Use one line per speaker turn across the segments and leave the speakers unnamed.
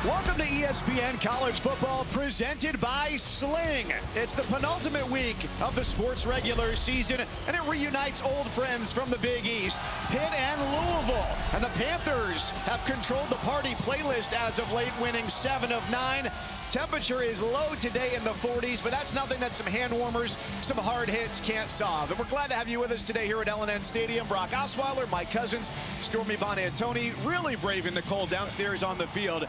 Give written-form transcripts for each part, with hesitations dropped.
Welcome to ESPN College Football presented by Sling. It's the penultimate week of the sports regular season, and it reunites old friends from the Big East, Pitt and Louisville. And the Panthers have controlled the party playlist as of late, winning 7 of 9. Temperature is low today in the 40s, but that's nothing that some hand warmers, some hard hits can't solve. And we're glad to have you with us today here at L&N Stadium. Brock Osweiler, Mike Cousins, Stormy Bonantoni, really braving the cold downstairs on the field.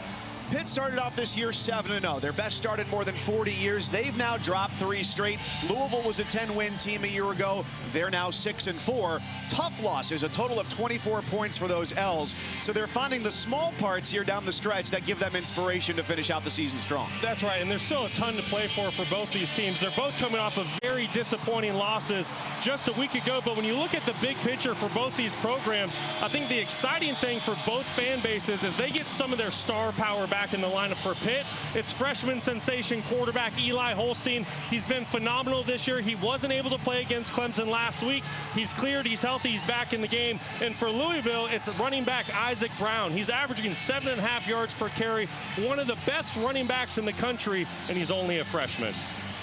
Pitt started off this year 7-0, their best start in more than 40 years. They've now dropped 3 straight. Louisville was a 10-win team a year ago. They're now 6-4. Tough losses, a total of 24 points for those L's. So they're finding the small parts here down the stretch that give them inspiration to finish out the season strong.
That's right, and there's still a ton to play for both these teams. They're both coming off of very disappointing losses just a week ago. But when you look at the big picture for both these programs, I think the exciting thing for both fan bases is they get some of their star power back in the lineup for Pitt. It's freshman sensation quarterback Eli Holstein. He's been phenomenal this year. He wasn't able to play against Clemson last week. He's cleared, he's healthy, he's back in the game. And for Louisville, it's running back Isaac Brown. He's averaging 7.5 yards per carry, one of the best running backs in the country, and he's only a freshman.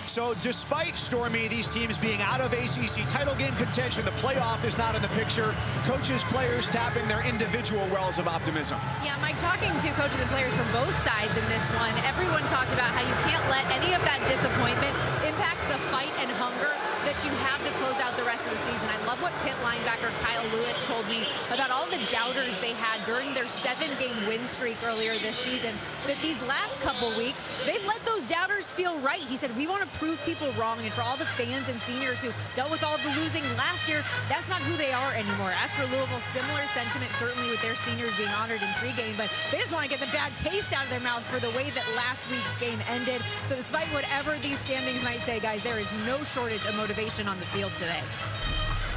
So despite, Stormy, these teams being out of ACC title game contention, the playoff is not in the picture. Coaches, players tapping their individual wells of optimism.
Yeah, Mike, talking to coaches and players from both sides in this one, everyone talked about how you can't let any of that disappointment impact the fight and hunger that you have to close out the rest of the season. I love what Pitt linebacker Kyle Lewis told me about all the doubters they had during their 7-game win streak earlier this season, that these last couple weeks, they've let those doubters feel right. He said, we want to prove people wrong, and for all the fans and seniors who dealt with all the losing last year, that's not who they are anymore. As for Louisville, similar sentiment certainly with their seniors being honored in pregame, but they just want to get the bad taste out of their mouth for the way that last week's game ended. So despite whatever these standings might say, guys, there is no shortage of motivation on the field today.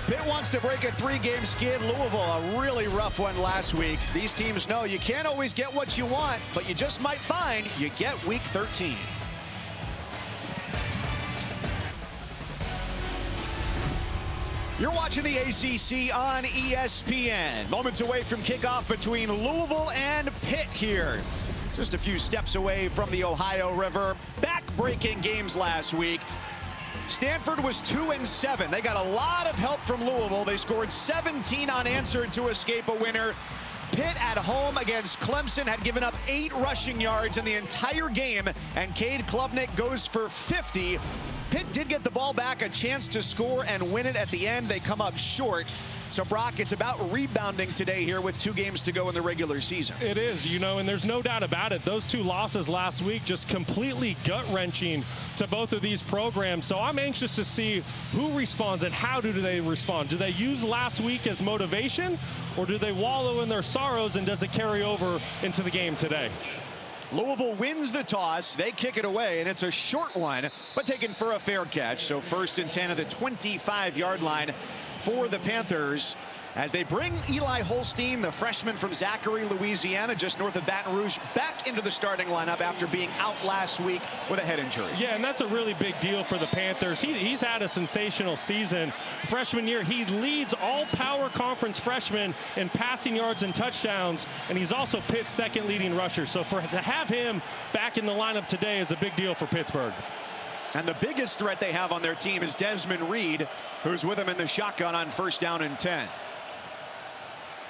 Pitt wants to break a 3-game skid. Louisville, a really rough one last week. These teams know you can't always get what you want, but you just might find you get week 13. You're watching the ACC on ESPN. Moments away from kickoff between Louisville and Pitt here. Just a few steps away from the Ohio River. Back-breaking games last week. Stanford was 2-7. They got a lot of help from Louisville. They scored 17 unanswered to escape a winner. Pitt at home against Clemson had given up 8 rushing yards in the entire game, and Cade Klubnik goes for 50. Pitt did get the ball back, a chance to score and win it at the end. They come up short. So, Brock, it's about rebounding today here with 2 games to go in the regular season.
It is, and there's no doubt about it. Those 2 losses last week just completely gut-wrenching to both of these programs. So I'm anxious to see who responds and how do they respond. Do they use last week as motivation, or do they wallow in their sorrows, and does it carry over into the game today?
Louisville wins the toss. They kick it away, and it's a short one, but taken for a fair catch. So 1st and 10 at the 25-yard line for the Panthers as they bring Eli Holstein, the freshman from Zachary, Louisiana, just north of Baton Rouge, back into the starting lineup after being out last week with a head injury.
Yeah, and that's a really big deal for the Panthers. He's had a sensational season. Freshman year, he leads all power conference freshmen in passing yards and touchdowns, and he's also Pitt's second leading rusher. So to have him back in the lineup today is a big deal for Pittsburgh.
And the biggest threat they have on their team is Desmond Reed, who's with him in the shotgun on 1st down and 10.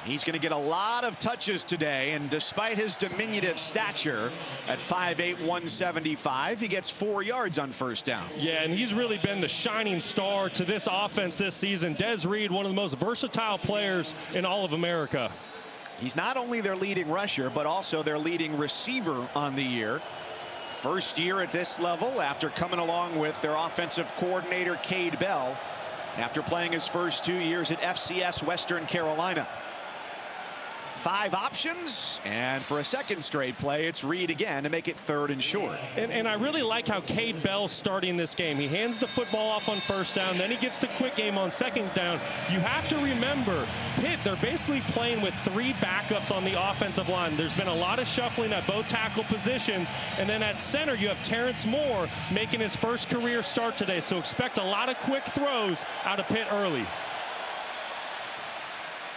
He's going to get a lot of touches today, and despite his diminutive stature at 5'8", 175, he gets 4 yards on 1st down.
Yeah, and he's really been the shining star to this offense this season. Des Reed, one of the most versatile players in all of America.
He's not only their leading rusher, but also their leading receiver on the year. First year at this level after coming along with their offensive coordinator, Cade Bell, after playing his first 2 years at FCS Western Carolina. 5 options, and for a second straight play, it's Reed again to make it 3rd and short.
And I really like how Cade Bell's starting this game. He hands the football off on 1st down, then he gets the quick game on 2nd down. You have to remember, Pitt, they're basically playing with 3 backups on the offensive line. There's been a lot of shuffling at both tackle positions, and then at center, you have Terrence Moore making his first career start today, so expect a lot of quick throws out of Pitt early.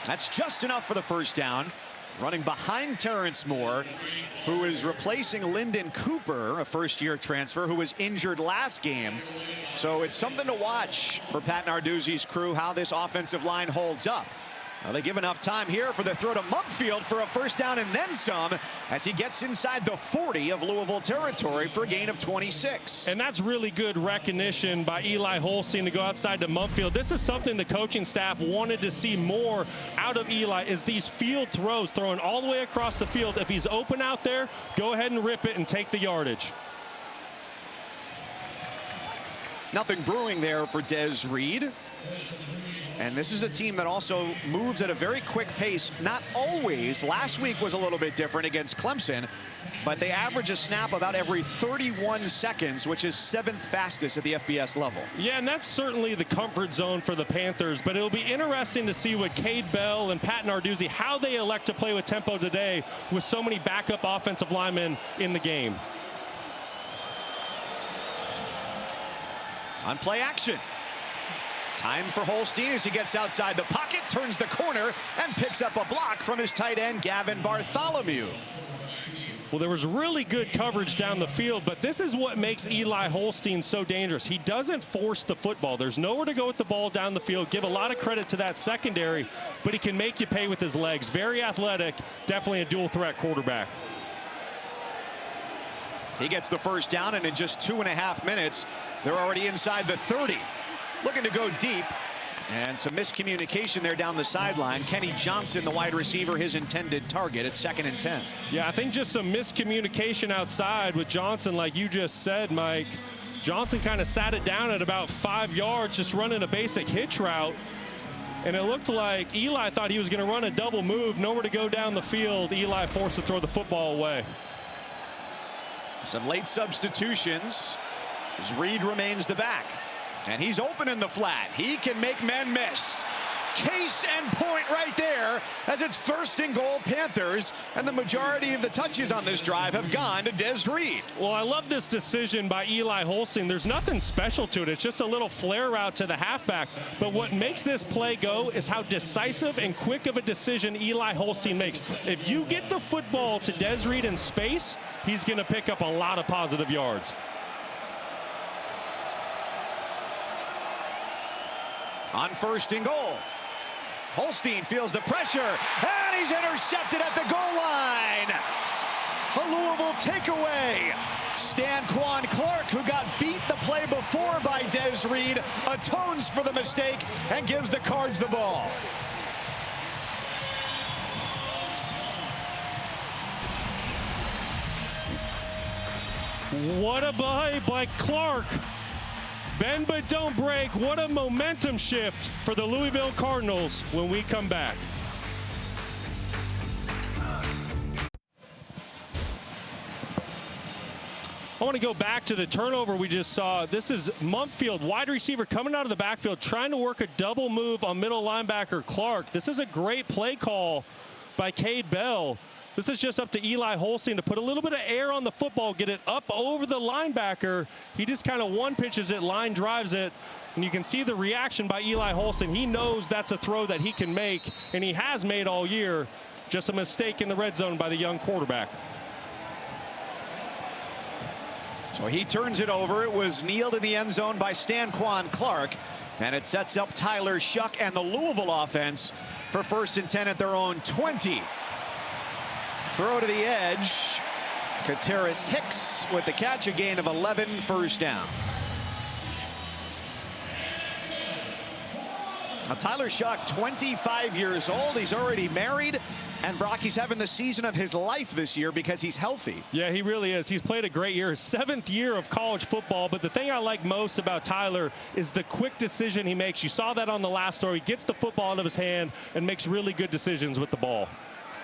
That's just enough for the 1st down. running behind Terrence Moore, who is replacing Lyndon Cooper, a first-year transfer who was injured last game. So it's something to watch for Pat Narduzzi's crew, how this offensive line holds up. Well, they give enough time here for the throw to Mumpfield for a first down and then some as he gets inside the 40 of Louisville territory for a gain of 26.
And that's really good recognition by Eli Holstein to go outside to Mumpfield. This is something the coaching staff wanted to see more out of Eli, is these field throws, throwing all the way across the field. If he's open out there, go ahead and rip it and take the yardage.
Nothing brewing there for Des Reed. And this is a team that also moves at a very quick pace. Not always. Last week was a little bit different against Clemson, but they average a snap about every 31 seconds, which is 7th fastest at the FBS level.
Yeah, and that's certainly the comfort zone for the Panthers, but it'll be interesting to see what Cade Bell and Pat Narduzzi, how they elect to play with tempo today with so many backup offensive linemen in the game.
On play action. Time for Holstein as he gets outside the pocket, turns the corner, and picks up a block from his tight end, Gavin Bartholomew.
Well, there was really good coverage down the field, but this is what makes Eli Holstein so dangerous. He doesn't force the football. There's nowhere to go with the ball down the field. Give a lot of credit to that secondary, but he can make you pay with his legs. Very athletic, definitely a dual threat quarterback.
He gets the first down, and in just 2.5 minutes, they're already inside the 30. Looking to go deep, and some miscommunication there down the sideline. Kenny Johnson, the wide receiver, his intended target at 2nd and 10.
Yeah, I think just some miscommunication outside with Johnson, like you just said, Mike. Johnson kind of sat it down at about 5 yards, just running a basic hitch route. And it looked like Eli thought he was going to run a double move, nowhere to go down the field. Eli forced to throw the football away.
Some late substitutions as Reed remains the back. And he's open in the flat. He can make men miss. Case and point right there as it's 1st and goal Panthers, and the majority of the touches on this drive have gone to Des Reed.
Well, I love this decision by Eli Holstein. There's nothing special to it. It's just a little flare route to the halfback. But what makes this play go is how decisive and quick of a decision Eli Holstein makes. If you get the football to Des Reed in space, he's going to pick up a lot of positive yards.
On 1st and goal, Holstein feels the pressure, and he's intercepted at the goal line. A Louisville takeaway. Stanquan Clark, who got beat the play before by Des Reed, atones for the mistake and gives the Cards the ball.
What a play by Clark. Bend but don't break. What a momentum shift for the Louisville Cardinals when we come back. I want to go back to the turnover we just saw. This is Mumpfield, wide receiver, coming out of the backfield, trying to work a double move on middle linebacker Clark. This is a great play call by Cade Bell. This is just up to Eli Holstein to put a little bit of air on the football, get it up over the linebacker. He just kind of one pitches it, line drives it, and you can see the reaction by Eli Holstein. He knows that's a throw that he can make, and he has made all year. Just a mistake in the red zone by the young quarterback.
So he turns it over. It was kneeled in the end zone by Stanquan Clark, and it sets up Tyler Shuck and the Louisville offense for 1st and 10 at their own 20. Throw to the edge. Kateris Hicks with the catch, a gain of 11, 1st down. Now Tyler Shuck, 25 years old. He's already married. And Brock, he's having the season of his life this year because he's healthy.
Yeah, he really is. He's played a great year, his 7th year of college football. But the thing I like most about Tyler is the quick decision he makes. You saw that on the last throw. He gets the football out of his hand and makes really good decisions with the ball.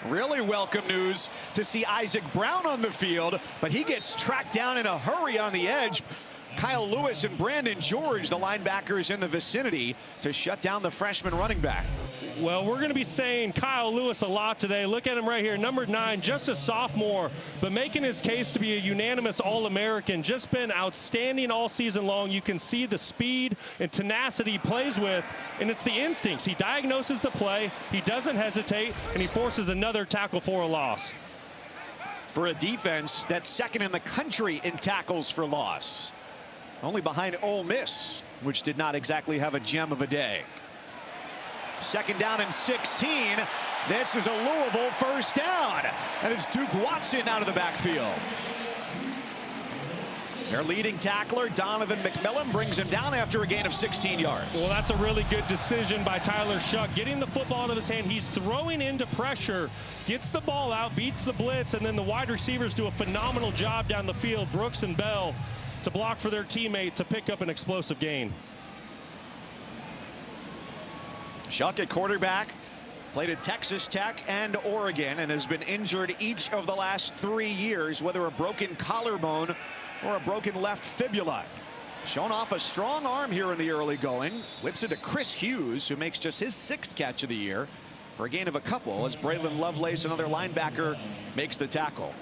Really welcome news to see Isaac Brown on the field, but he gets tracked down in a hurry on the edge. Kyle Lewis and Brandon George, the linebackers in the vicinity, to shut down the freshman running back.
Well, we're going to be saying Kyle Lewis a lot today. Look at him right here, number 9, just a sophomore, but making his case to be a unanimous All-American. Just been outstanding all season long. You can see the speed and tenacity he plays with, and it's the instincts. He diagnoses the play, he doesn't hesitate, and he forces another tackle for a loss.
For a defense that's second in the country in tackles for loss, only behind Ole Miss, which did not exactly have a gem of a day. Second down and 16. This is a Louisville first down, and it's Duke Watson out of the backfield. Their leading tackler, Donovan McMillan, brings him down after a gain of 16 yards.
Well, that's a really good decision by Tyler Shuck, getting the football out of his hand. He's throwing into pressure, gets the ball out, beats the blitz, and then the wide receivers do a phenomenal job down the field, Brooks and Bell, to block for their teammate to pick up an explosive gain.
Shuck at quarterback, played at Texas Tech and Oregon, and has been injured each of the last 3 years, whether a broken collarbone or a broken left fibula. Shown off a strong arm here in the early going. Whips it to Chris Hughes, who makes just his 6th catch of the year for a gain of a couple, as Braylon Lovelace, another linebacker, makes the tackle.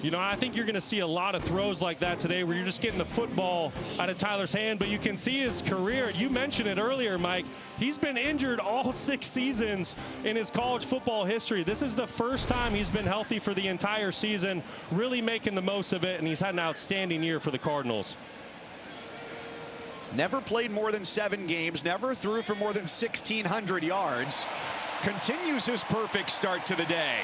You know, I think you're going to see a lot of throws like that today where you're just getting the football out of Tyler's hand, but you can see his career. You mentioned it earlier, Mike. He's been injured all 6 seasons in his college football history. This is the first time he's been healthy for the entire season, really making the most of it, and he's had an outstanding year for the Cardinals.
Never played more than 7 games, never threw for more than 1,600 yards. Continues his perfect start to the day.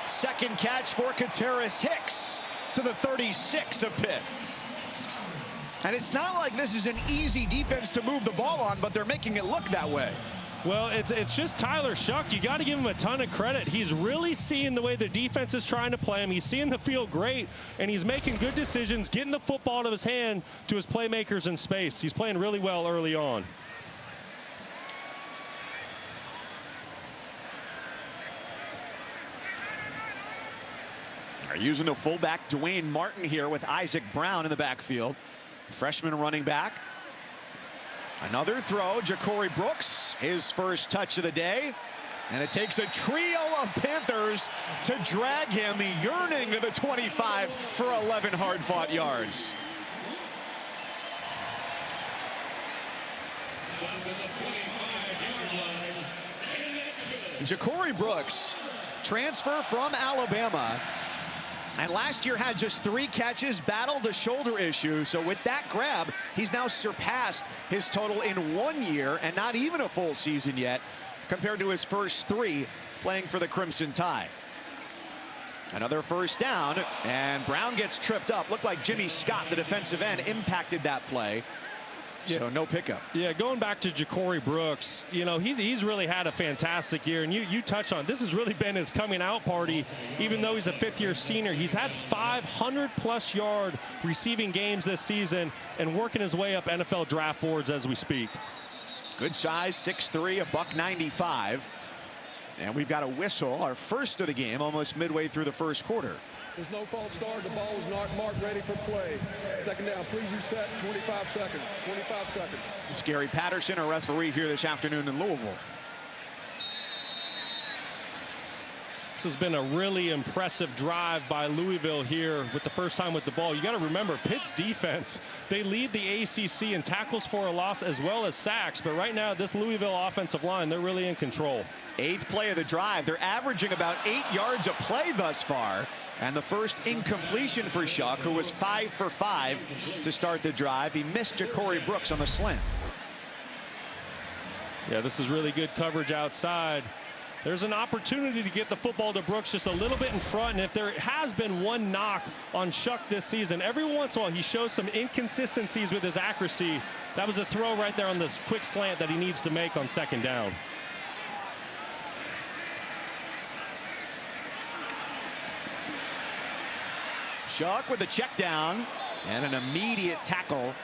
Second catch for Kateris Hicks to the 36 of Pitt. And it's not like this is an easy defense to move the ball on, but they're making it look that way.
Well, it's just Tyler Shuck. You got to give him a ton of credit. He's really seeing the way the defense is trying to play him. He's seeing the field great, and he's making good decisions, getting the football out of his hand to his playmakers in space. He's playing really well early on.
Using the fullback Dwayne Martin here with Isaac Brown in the backfield. Freshman running back. Another throw, Ja'Cory Brooks, his first touch of the day. And it takes a trio of Panthers to drag him yearning to the 25 for 11 hard-fought yards. Ja'Cory Brooks, transfer from Alabama. And last year had just 3 catches, battled a shoulder issue. So with that grab, he's now surpassed his total in 1 year and not even a full season yet compared to his first 3 playing for the Crimson Tide. Another first down, and Brown gets tripped up. Looked like Jimmy Scott, the defensive end, impacted that play. So no pickup.
Yeah, going back to Ja'Cory Brooks, you know, he's really had a fantastic year. And you touched on, this has really been his coming out party, even though he's a 5th-year senior. He's had 500-plus yard receiving games this season and working his way up NFL draft boards as we speak.
Good size, 6'3", $195. And we've got a whistle, our first of the game, almost midway through the first quarter.
There's no false start. The ball is not marked ready for play. Second down. Please reset. 25 seconds. 25 seconds.
It's Gary Patterson, our referee here this afternoon in Louisville.
This has been a really impressive drive by Louisville here with the first time with the ball. You got to remember, Pitt's defense, they lead the ACC in tackles for a loss as well as sacks. But right now, this Louisville offensive line, they're really in control.
8th play of the drive. They're averaging about 8 yards a play thus far. And the first incompletion for Shuck, who was 5 for 5 to start the drive. He missed Ja'Cory Brooks on the slant.
Yeah, this is really good coverage outside. There's an opportunity to get the football to Brooks just a little bit in front. And if there has been one knock on Shuck this season, every once in a while he shows some inconsistencies with his accuracy. That was a throw right there on this quick slant that he needs to make on second down.
Shuck with a check down and an immediate tackle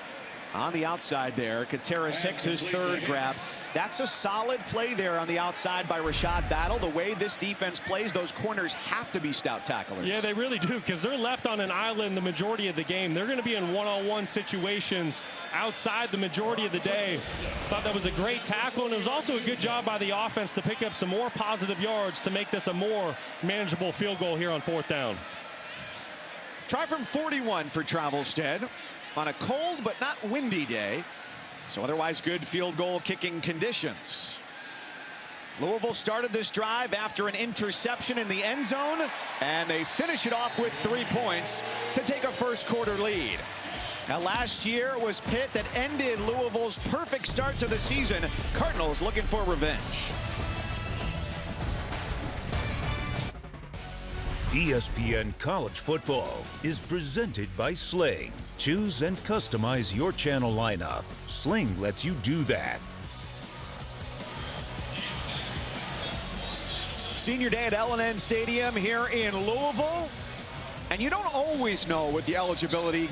on the outside there. Kateris Hicks, his 3rd grab That's a solid play there on the outside by Rashad Battle. The way this defense plays, those corners have to be stout tacklers.
Yeah, they really do, because they're left on an island the majority of the game. They're going to be in one-on-one situations outside the majority of the day. Thought that was a great tackle, and it was also a good job by the offense to pick up some more positive yards to make this a more manageable field goal here on 4th down.
Try from 41 for Travelstead on a cold but not windy day. So otherwise good field goal kicking conditions. Louisville started this drive after an interception in the end zone, and they finish it off with 3 points to take a first quarter lead. Now last year it was Pitt that ended Louisville's perfect start to the season. Cardinals looking for revenge.
ESPN College Football is presented by Sling. Choose and customize your channel lineup. Sling lets you do that.
Senior day at L&N Stadium here in Louisville. And you don't always know with the eligibility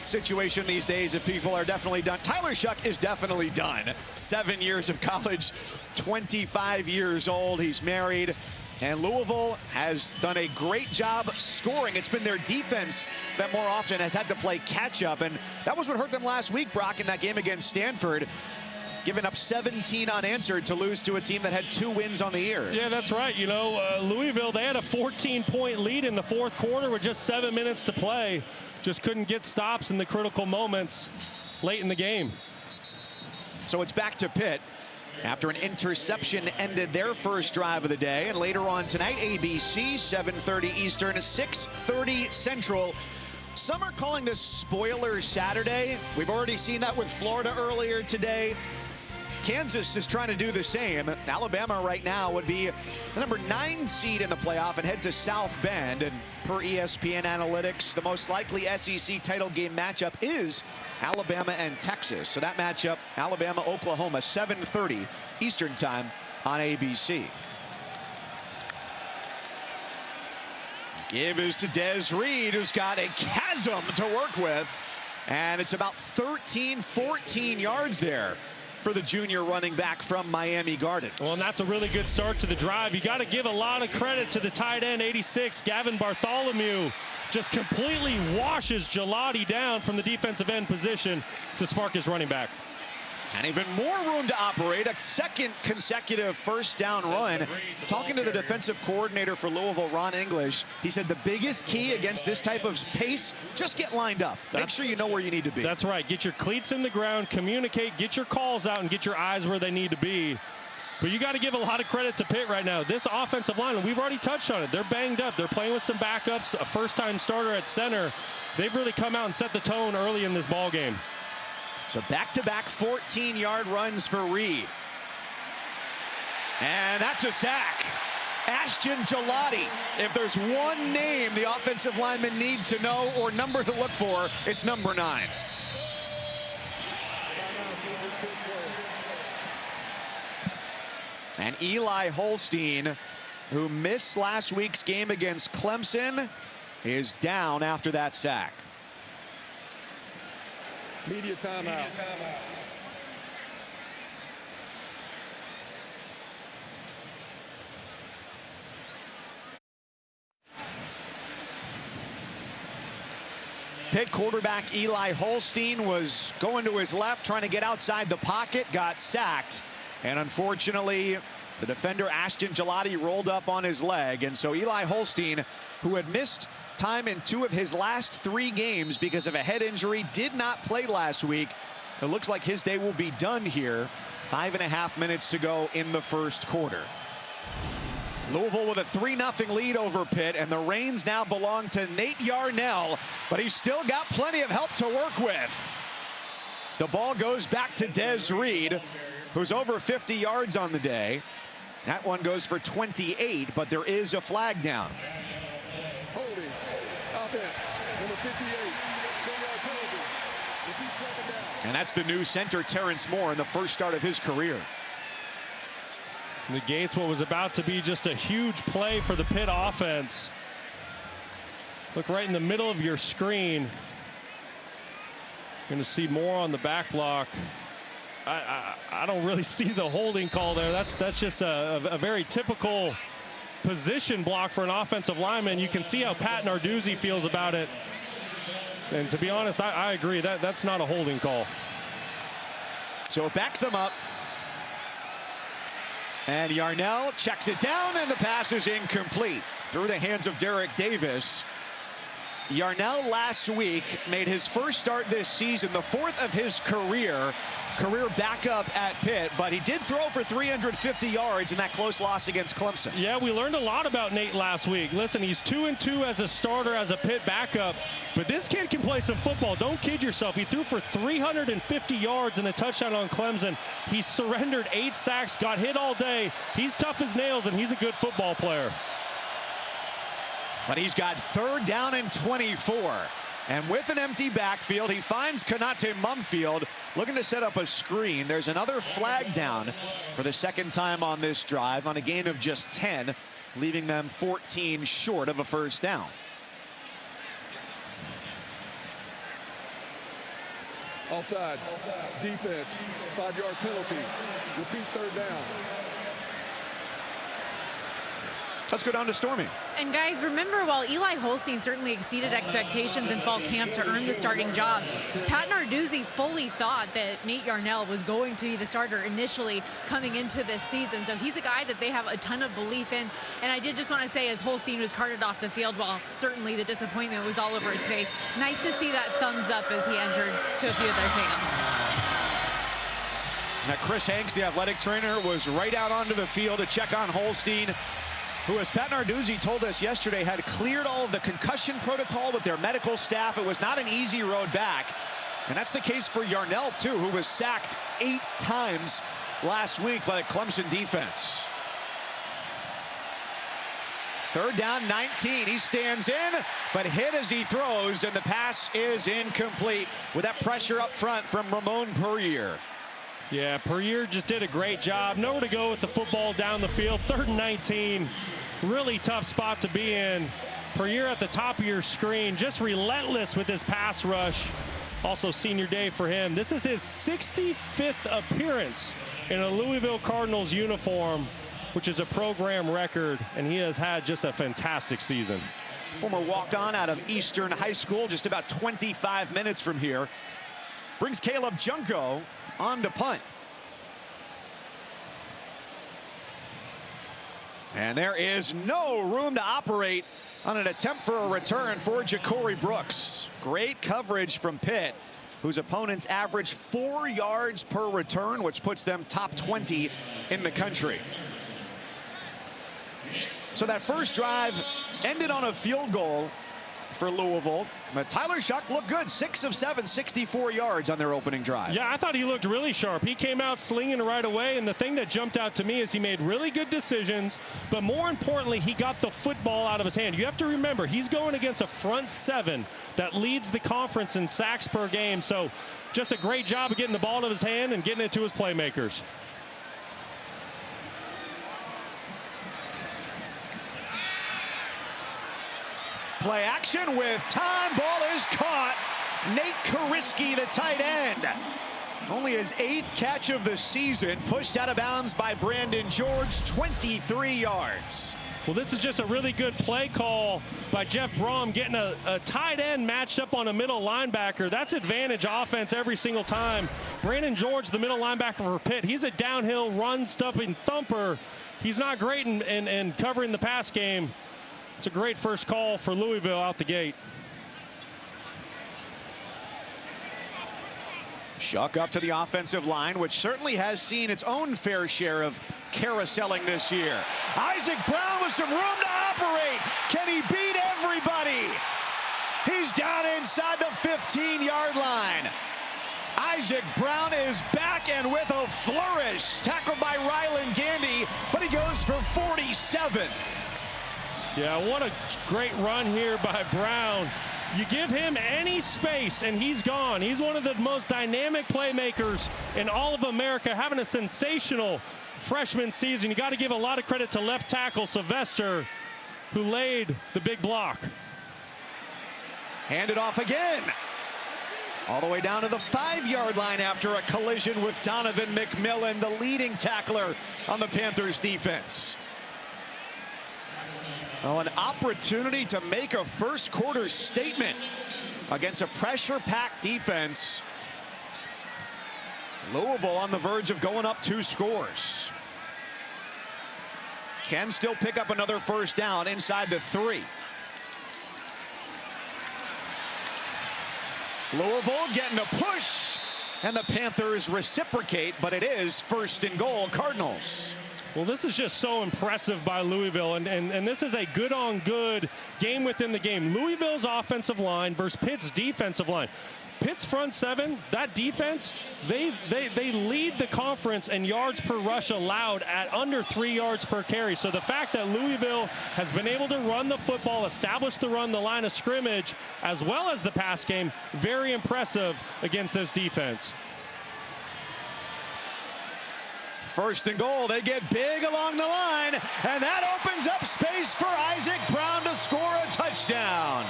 situation these days if people are definitely done. Tyler Shuck is definitely done. 7 years of college, 25 years old. He's married. And Louisville has done a great job scoring. It's been their defense that more often has had to play catch up. And that was what hurt them last week, Brock, in that game against Stanford. Giving up 17 unanswered to lose to a team that had 2 wins on the year.
Yeah, that's right. You know, Louisville, they had a 14-point lead in the 4th quarter with just 7 minutes to play. Just couldn't get stops in the critical moments late in the game.
So it's back to Pitt after an interception ended their first drive of the day. And later on tonight, ABC, 7:30 Eastern, 6:30 Central. Some are calling this Spoiler Saturday. We've already seen that with Florida earlier today. Kansas is trying to do the same. Alabama right now would be the number 9 seed in the playoff and head to South Bend. And per ESPN analytics, the most likely SEC title game matchup is Alabama and Texas. So that matchup, Alabama-Oklahoma, 7:30 Eastern time on ABC. Give is to Des Reed, who's got a chasm to work with. And it's about 13, 14 yards there for the junior running back from Miami Gardens.
Well, and that's a really good start to the drive. You got to give a lot of credit to the tight end, 86, Gavin Bartholomew. Just completely washes Gelati down from the defensive end position to spark his running back.
And even more room to operate, a second consecutive first down run. Talking to the defensive coordinator for Louisville, Ron English, he said the biggest key against this type of pace, just get lined up. Make sure you know where you need to be.
That's right. Get your cleats in the ground, communicate, get your calls out, and get your eyes where they need to be. But you got to give a lot of credit to Pitt right now. This offensive line, and we've already touched on it, they're banged up. They're playing with some backups, a first-time starter at center. They've really come out and set the tone early in this ball game.
So back-to-back 14-yard runs for Reed. And that's a sack. Ashton Gelati. If there's one name the offensive linemen need to know or number to look for, it's number 9. And Eli Holstein, who missed last week's game against Clemson, is down after that sack.
Media timeout.
Pitt quarterback Eli Holstein was going to his left, trying to get outside the pocket, got sacked. And unfortunately, the defender Ashton Gelati rolled up on his leg. And so Eli Holstein, who had missed time in 2 of his last 3 games because of a head injury, did not play last week. It looks like his day will be done here. 5.5 minutes to go in the first quarter. Louisville with a 3-0 lead over Pitt, and the reins now belong to Nate Yarnell, but he's still got plenty of help to work with. So the ball goes back to Des Reed, who's over 50 yards on the day. That one goes for 28, but there is a flag down.
Holding. Offense. Number 58. 10-yard penalty. Repeat second down.
And that's the new center, Terrence Moore, in the first start of his career.
Negates what was about to be just a huge play for the Pitt offense. Look right in the middle of your screen. You're going to see Moore on the back block. I don't really see the holding call there. That's just a very typical position block for an offensive lineman. You can see how Pat Narduzzi feels about it. And to be honest, I agree. That's not a holding call.
So it backs them up. And Yarnell checks it down, and the pass is incomplete. Through the hands of Derek Davis. Yarnell last week made his first start this season, the 4th of his career backup at Pitt, but he did throw for 350 yards in that close loss against Clemson.
Yeah, we learned a lot about Nate last week. Listen, he's 2-2 as a starter, as a Pitt backup, but this kid can play some football. Don't kid yourself. He threw for 350 yards and a touchdown on Clemson. He surrendered 8 sacks, got hit all day. He's tough as nails, and he's a good football player.
But he's got 3rd down and 24. And with an empty backfield, he finds Konate Mumfield looking to set up a screen. There's another flag down for the 2nd time on this drive on a gain of just 10, leaving them 14 short of a 1st down.
Offside. Defense. 5-yard penalty. Repeat 3rd down.
Let's go down to Stormy.
And guys, remember, while Eli Holstein certainly exceeded expectations in fall camp to earn the starting job, Pat Narduzzi fully thought that Nate Yarnell was going to be the starter initially coming into this season. So he's a guy that they have a ton of belief in. And I did just want to say, as Holstein was carted off the field, while certainly the disappointment was all over his face, nice to see that thumbs up as he entered to a few of their fans.
Now, Chris Hanks, the athletic trainer, was right out onto the field to check on Holstein, who, as Pat Narduzzi told us yesterday, had cleared all of the concussion protocol with their medical staff. It was not an easy road back. And that's the case for Yarnell, too, who was sacked 8 times last week by the Clemson defense. 3rd down, 19. He stands in, but hit as he throws, and the pass is incomplete with that pressure up front from Ramon Puryear.
Yeah, Puryear just did a great job. Nowhere to go with the football down the field. 3rd and 19. Really tough spot to be in. Puryear at the top of your screen, just relentless with his pass rush. Also senior day for him. This is his 65th appearance in a Louisville Cardinals uniform, which is a program record, and he has had just a fantastic season.
Former walk-on out of Eastern High School, just about 25 minutes from here. Brings Caleb Junko on to punt. And there is no room to operate on an attempt for a return for Ja'Cory Brooks. Great coverage from Pitt, whose opponents average 4 yards per return, which puts them top 20 in the country. So that first drive ended on a field goal for Louisville. But Tyler Shuck looked good. 6 of 7, 64 yards on their opening drive.
Yeah, I thought he looked really sharp. He came out slinging right away, and the thing that jumped out to me is he made really good decisions, but more importantly, he got the football out of his hand. You have to remember, he's going against a front 7 that leads the conference in sacks per game, so just a great job of getting the ball out of his hand and getting it to his playmakers.
Play action with time. Ball is caught. Nate Kariski, the tight end. Only his 8th catch of the season. Pushed out of bounds by Brandon George, 23 yards.
Well, this is just a really good play call by Jeff Brom, getting a tight end matched up on a middle linebacker. That's advantage offense every single time. Brandon George, the middle linebacker for Pitt, he's a downhill run-stuffing thumper. He's not great in covering the pass game. It's a great first call for Louisville out the gate.
Shuck up to the offensive line, which certainly has seen its own fair share of carouseling this year. Isaac Brown with some room to operate. Can he beat everybody? He's down inside the 15-yard line. Isaac Brown is back and with a flourish. Tackled by Rylan Gandy, but he goes for 47.
Yeah, what a great run here by Brown. You give him any space and he's gone. He's one of the most dynamic playmakers in all of America, having a sensational freshman season. You got to give a lot of credit to left tackle Sylvester, who laid the big block.
Hand it off again. All the way down to the 5-yard line after a collision with Donovan McMillan, the leading tackler on the Panthers defense. Well, an opportunity to make a first quarter statement against a pressure-packed defense. Louisville on the verge of going up 2 scores. Can still pick up another first down inside the 3. Louisville getting a push, and the Panthers reciprocate, but it is 1st and goal, Cardinals.
Well, this is just so impressive by Louisville, and this is a good-on-good game within the game. Louisville's offensive line versus Pitt's defensive line. Pitt's front 7, that defense, they lead the conference in yards per rush allowed at under 3 yards per carry. So the fact that Louisville has been able to run the football, establish the run, the line of scrimmage, as well as the pass game, very impressive against this defense.
1st and goal, they get big along the line, and that opens up space for Isaac Brown to score a touchdown.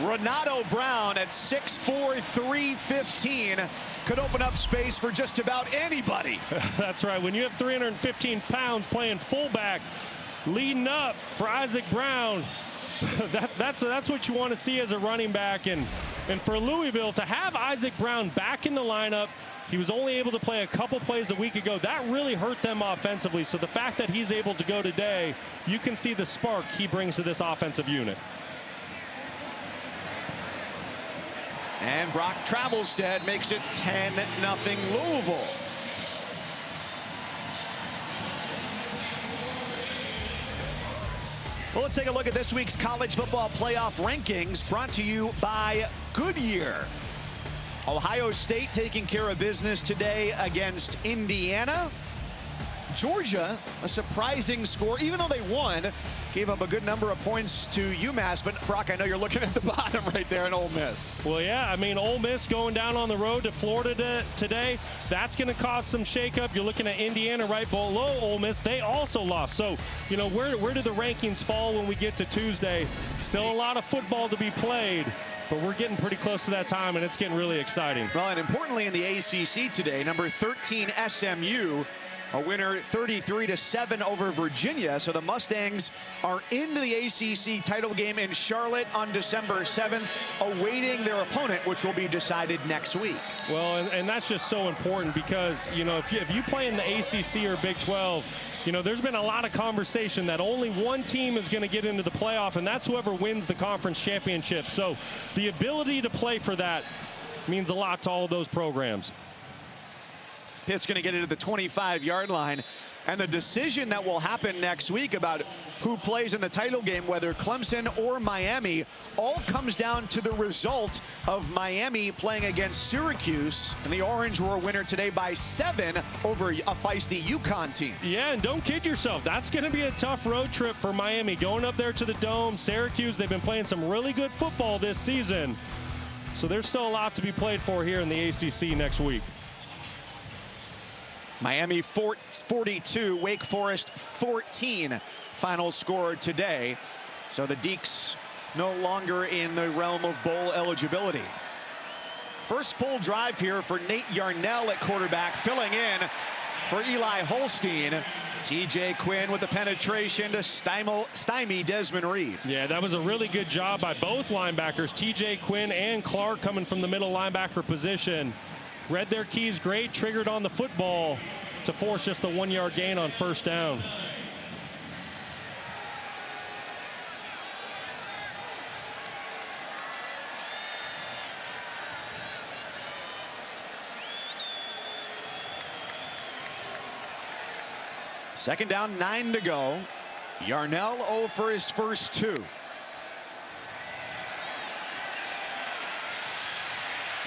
Renato Brown at 6'4", 315 could open up space for just about anybody.
That's right. When you have 315 pounds playing fullback, leading up for Isaac Brown, that's what you want to see as a running back. And for Louisville to have Isaac Brown back in the lineup, he was only able to play a couple plays a week ago. That really hurt them offensively. So the fact that he's able to go today, you can see the spark he brings to this offensive unit.
And Brock Travelstead makes it 10-0 Louisville. Well, let's take a look at this week's college football playoff rankings, brought to you by Goodyear. Ohio State taking care of business today against Indiana. Georgia, a surprising score, even though they won, gave up a good number of points to UMass. But Brock, I know you're looking at the bottom right there in Ole Miss.
Well, yeah, I mean, Ole Miss going down on the road to Florida today, that's going to cause some shakeup. You're looking at Indiana right below Ole Miss. They also lost. So, you know, where do the rankings fall when we get to Tuesday? Still a lot of football to be played, but we're getting pretty close to that time, and it's getting really exciting.
Well, and importantly in the ACC today, number 13 SMU, a winner 33-7 over Virginia. So the Mustangs are into the ACC title game in Charlotte on December 7th, awaiting their opponent, which will be decided next week.
Well, and that's just so important because, you know, if you play in the ACC or Big 12, you know, there's been a lot of conversation that only one team is going to get into the playoff, and that's whoever wins the conference championship. So the ability to play for that means a lot to all of those programs.
Pitt's going to get into the 25-yard line. And the decision that will happen next week about who plays in the title game, whether Clemson or Miami, all comes down to the result of Miami playing against Syracuse. And the Orange were a winner today by 7 over a feisty UConn team.
Yeah, and don't kid yourself. That's going to be a tough road trip for Miami. Going up there to the Dome, Syracuse, they've been playing some really good football this season. So there's still a lot to be played for here in the ACC next week.
Miami 42, Wake Forest 14, final score today. So the Deacs no longer in the realm of bowl eligibility. First full drive here for Nate Yarnell at quarterback, filling in for Eli Holstein. TJ Quinn with the penetration to stymie Desmond Reed.
Yeah, that was a really good job by both linebackers, TJ Quinn and Clark, coming from the middle linebacker position. Read their keys great, triggered on the football to force just the 1-yard gain on first down.
Second down, 9 to go. Yarnell 0 for his first 2.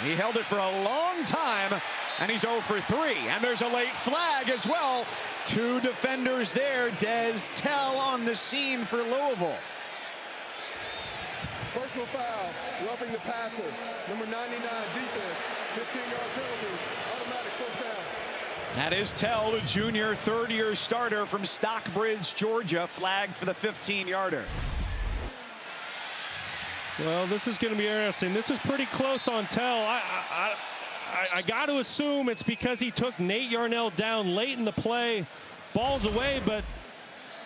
He held it for a long time, and he's 0 for 3. And there's a late flag as well. 2 defenders there. Des Tell on the scene for Louisville.
Personal foul, roughing the passer. Number 99, defense. 15-yard penalty. Automatic first down.
That is Tell, the junior third-year starter from Stockbridge, Georgia, flagged for the 15-yarder.
Well, this is going to be interesting. This is pretty close on Tell. I got to assume it's because he took Nate Yarnell down late in the play. Ball's away, but,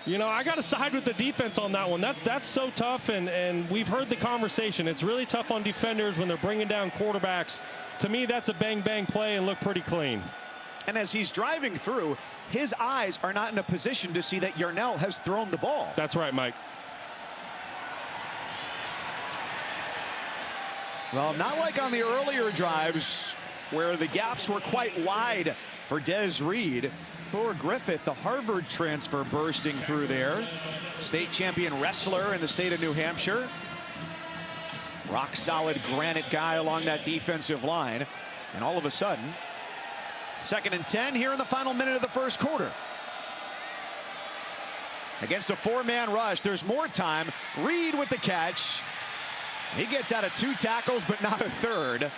you know, I got to side with the defense on that one. That's so tough, and we've heard the conversation. It's really tough on defenders when they're bringing down quarterbacks. To me, that's a bang-bang play and looked pretty clean.
And as he's driving through, his eyes are not in a position to see that Yarnell has thrown the ball.
That's right, Mike.
Well, not like on the earlier drives where the gaps were quite wide for Des Reed. Thor Griffith, the Harvard transfer, bursting through there. State champion wrestler in the state of New Hampshire. Rock solid granite guy along that defensive line. And all of a sudden, 2nd and 10 here in the final minute of the first quarter. Against a 4-man rush, there's more time. Reed with the catch. He gets out of 2 tackles, but not a third.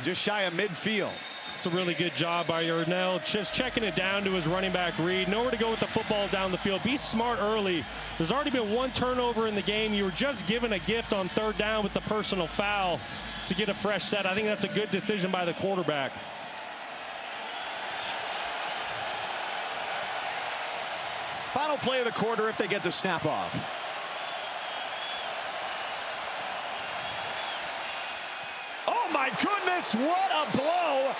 Just shy of midfield.
It's a really good job by Yarnell, just checking it down to his running back, Reed. Nowhere to go with the football down the field. Be smart early. There's already been 1 turnover in the game. You were just given a gift on 3rd down with the personal foul to get a fresh set. I think that's a good decision by the quarterback.
Final play of the quarter if they get the snap off. Oh my goodness, what a blow.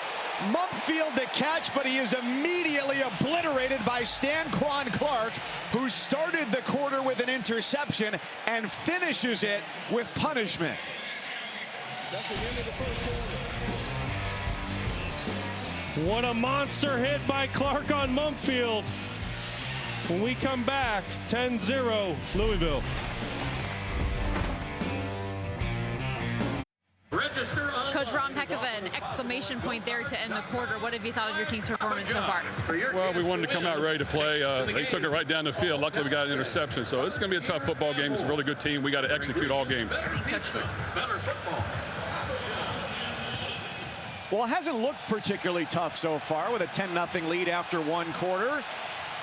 Mumpfield to catch, but he is immediately obliterated by Stanquan Clark, who started the quarter with an interception and finishes it with punishment.
That's the end of the first quarter.
What a monster hit by Clark on Mumpfield. When we come back, 10-0 Louisville.
Coach Rom, heck of an exclamation point there to end the quarter. What have you thought of your team's performance so far?
Well, we wanted to come out ready to play. They took it right down the field. Luckily, we got an interception. So it's going to be a tough football game. It's a really good team. We got to execute all game.
Thanks, Coach.
Well, it hasn't looked particularly tough so far with a 10-0 lead after 1 quarter.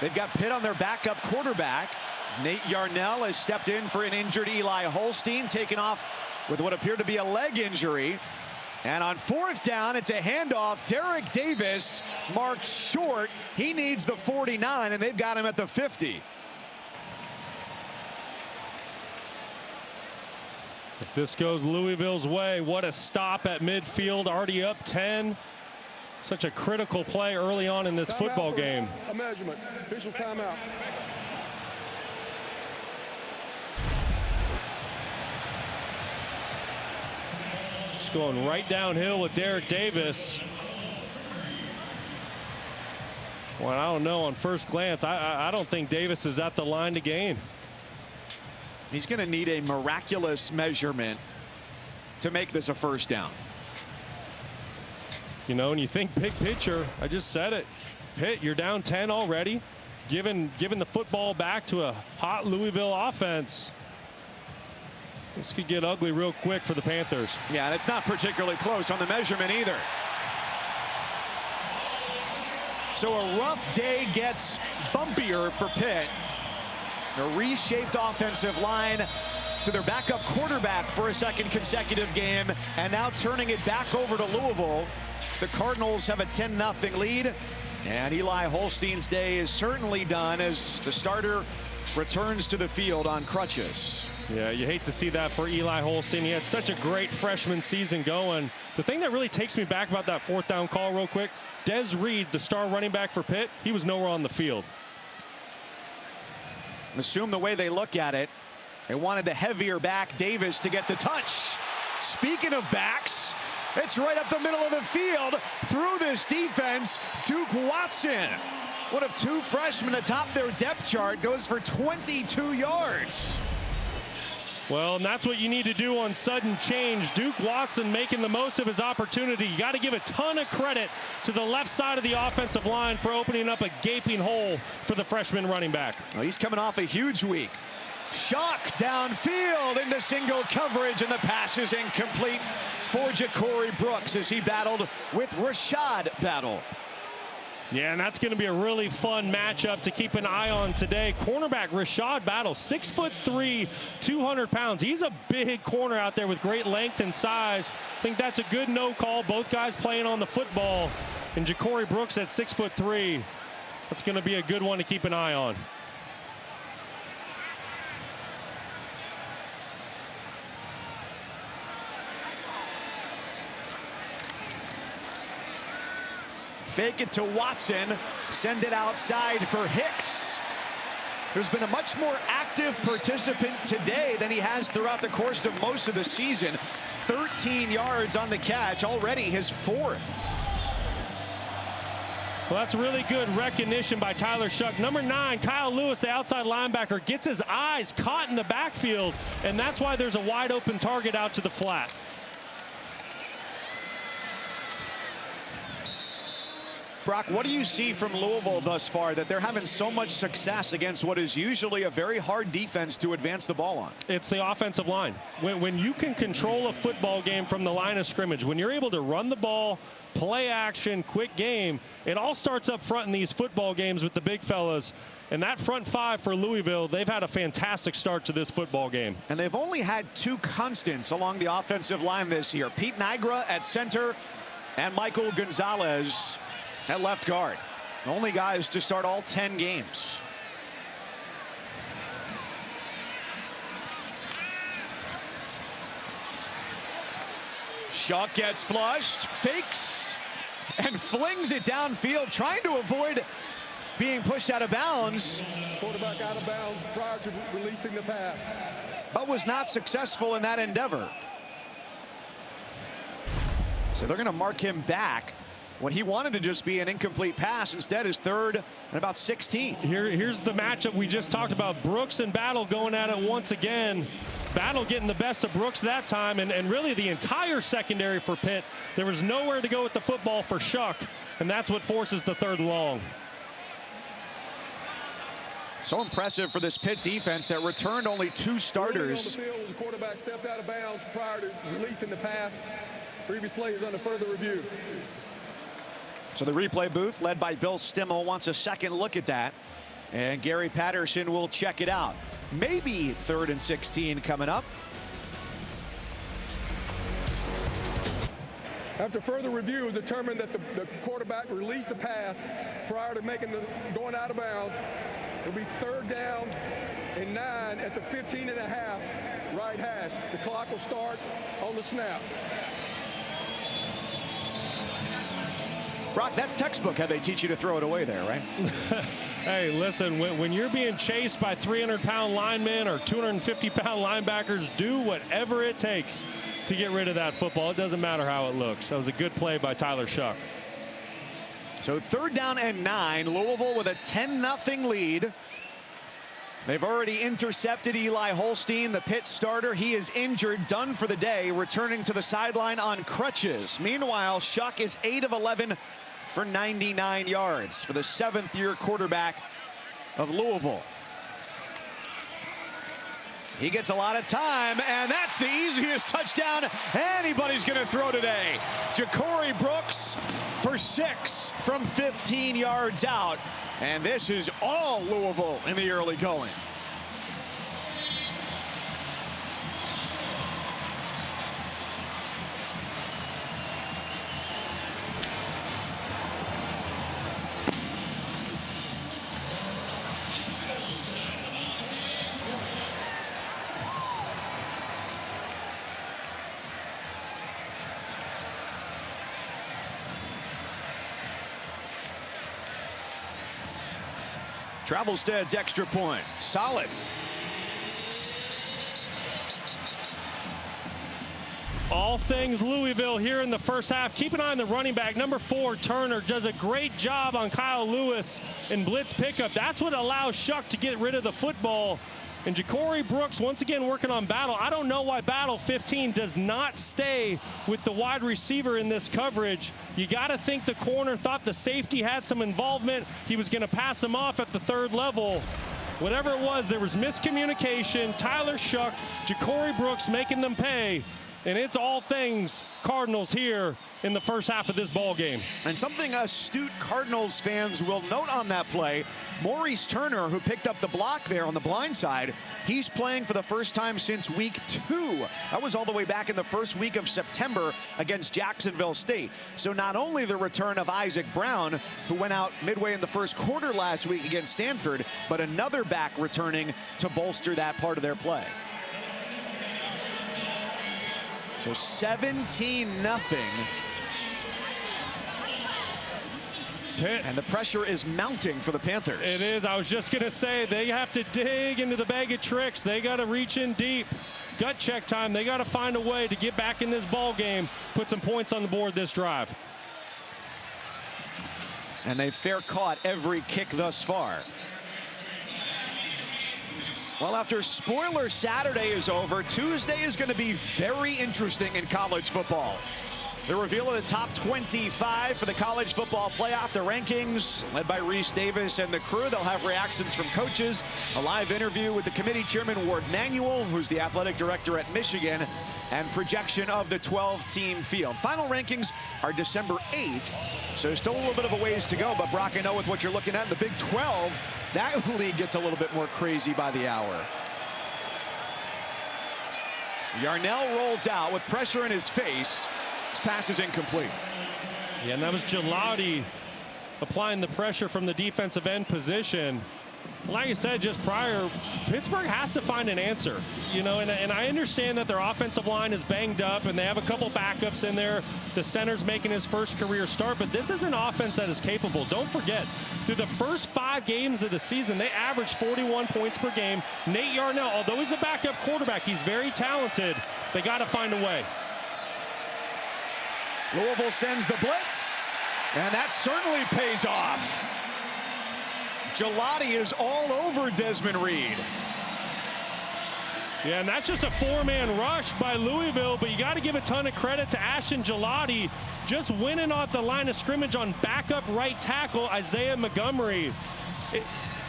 They've got Pitt on their backup quarterback. Nate Yarnell has stepped in for an injured Eli Holstein, taken off with what appeared to be a leg injury. And on 4th down, it's a handoff. Derek Davis marked short. He needs the 49, and they've got him at the 50.
If this goes Louisville's way, what a stop at midfield, already up 10. Such a critical play early on in this football game.
A measurement. Official timeout.
Just going right downhill with Derek Davis. Well, I don't know. On first glance, I don't think Davis is at the line to gain.
He's going to need a miraculous measurement to make this a 1st down.
You know, and you think big picture, I just said it. Pitt, you're down 10 already. Giving the football back to a hot Louisville offense. This could get ugly real quick for the Panthers.
Yeah, and it's not particularly close on the measurement either. So a rough day gets bumpier for Pitt. A reshaped offensive line to their backup quarterback for a 2nd consecutive game, and now turning it back over to Louisville. The Cardinals have a 10-0 lead, and Eli Holstein's day is certainly done as the starter returns to the field on crutches.
Yeah, you hate to see that for Eli Holstein. He had such a great freshman season going. The thing that really takes me back about that 4th down call real quick, Des Reed, the star running back for Pitt, he was nowhere on the field.
Assume the way they look at it, they wanted the heavier back, Davis, to get the touch. Speaking of backs, it's right up the middle of the field through this defense. Duke Watson, one of 2 freshmen atop their depth chart, goes for 22 yards.
Well, and that's what you need to do on sudden change. Duke Watson making the most of his opportunity. You got to give a ton of credit to the left side of the offensive line for opening up a gaping hole for the freshman running back.
Well, he's coming off a huge week. Shock downfield into single coverage, and the pass is incomplete for Ja'Cory Brooks as he battled with Rashad Battle.
Yeah, and that's going to be a really fun matchup to keep an eye on today. Cornerback Rashad Battle, 6'3", 200 pounds. He's a big corner out there with great length and size. I think that's a good no call. Both guys playing on the football. And Ja'Cory Brooks at 6'3". That's going to be a good one to keep an eye on.
Fake it to Watson, send it outside for Hicks, who's been a much more active participant today than he has throughout the course of most of the season. 13 yards on the catch, already his 4th.
Well, that's really good recognition by Tyler Shuck. Number 9, Kyle Lewis, the outside linebacker, gets his eyes caught in the backfield, and that's why there's a wide open target out to the flat.
Brock, what do you see from Louisville thus far that they're having so much success against what is usually a very hard defense to advance the ball on?
It's the offensive line. When you can control a football game from the line of scrimmage, when you're able to run the ball, play action, quick game, it all starts up front in these football games with the big fellas. And that front 5 for Louisville, they've had a fantastic start to this football game.
And they've only had 2 constants along the offensive line this year. Pete Nigra at center and Michael Gonzalez at left guard. The only guys to start all 10 games. Shuck gets flushed, fakes, and flings it downfield, trying to avoid being pushed out of bounds.
Quarterback out of bounds prior to releasing the pass.
But was not successful in that endeavor. So they're going to mark him back. When he wanted to just be an incomplete pass, instead is 3rd and about 16.
Here's the matchup we just talked about. Brooks and Battle going at it once again. Battle getting the best of Brooks that time, and really the entire secondary for Pitt. There was nowhere to go with the football for Shuck, and that's what forces the 3rd and long.
So impressive for this Pitt defense that returned only 2 starters.
On the field, the quarterback stepped out of bounds prior to releasing the pass. Previous play is under further review.
So the replay booth, led by Bill Stimmel, wants a second look at that. And Gary Patterson will check it out. Maybe 3rd and 16 coming up.
After further review, determined that the quarterback released the pass prior to going out of bounds. It'll be 3rd down and 9 at the 15.5 right hash. The clock will start on the snap.
Brock, that's textbook how they teach you to throw it away there, right?
Hey, listen, when you're being chased by 300-pound linemen or 250-pound linebackers, do whatever it takes to get rid of that football. It doesn't matter how it looks. That was a good play by Tyler Shuck.
So 3rd down and 9, Louisville with a 10-0 lead. They've already intercepted Eli Holstein, the Pitt starter. He is injured, done for the day, returning to the sideline on crutches. Meanwhile, Shuck is 8 of 11 for 99 yards for the 7th-year quarterback of Louisville. He gets a lot of time, and that's the easiest touchdown anybody's going to throw today. Ja'Cory Brooks for 6 from 15 yards out. And this is all Louisville in the early going. Travelstead's extra point. Solid.
All things Louisville here in the first half. Keep an eye on the running back. Number 4, Turner, does a great job on Kyle Lewis in blitz pickup. That's what allows Shuck to get rid of the football. And Ja'Cory Brooks once again working on Battle. I don't know why Battle 15 does not stay with the wide receiver in this coverage. You got to think the corner thought the safety had some involvement. He was going to pass him off at the 3rd level. Whatever it was, there was miscommunication. Tyler Shuck, Ja'Cory Brooks making them pay. And it's all things Cardinals here in the first half of this ball game.
And something astute Cardinals fans will note on that play, Maurice Turner, who picked up the block there on the blind side, he's playing for the first time since week 2. That was all the way back in the first week of September against Jacksonville State. So not only the return of Isaac Brown, who went out midway in the first quarter last week against Stanford, but another back returning to bolster that part of their play. So 17-0. And the pressure is mounting for the Panthers.
It is. I was just going to say, they have to dig into the bag of tricks. They got to reach in deep. Gut check time. They got to find a way to get back in this ball game, put some points on the board this drive.
And they've fair caught every kick thus far. Well, after spoiler Saturday is over, Tuesday is going to be very interesting in college football. The reveal of the top 25 for the college football playoff, the rankings led by Reese Davis and the crew. They'll have reactions from coaches, a live interview with the committee chairman, Ward Manuel, who's the athletic director at Michigan, and projection of the 12-team field. Final rankings are December 8th, so still a little bit of a ways to go. But Brock, I know with what you're looking at in the Big 12, that league gets a little bit more crazy by the hour. Yarnell rolls out with pressure in his face. His pass is incomplete.
Yeah, and that was Gelati applying the pressure from the defensive end position. Like I said just prior, Pittsburgh has to find an answer, you know, and I understand that their offensive line is banged up and they have a couple backups in there. The center's making his first career start, but this is an offense that is capable. Don't forget, through the first 5 games of the season, they averaged 41 points per game. Nate Yarnell, although he's a backup quarterback, he's very talented. They got to find a way.
Louisville sends the blitz, and that certainly pays off. Gelati is all over Desmond Reed.
Yeah, and that's just a 4-man rush by Louisville, but you got to give a ton of credit to Ashton Gelati just winning off the line of scrimmage on backup right tackle Isaiah Montgomery.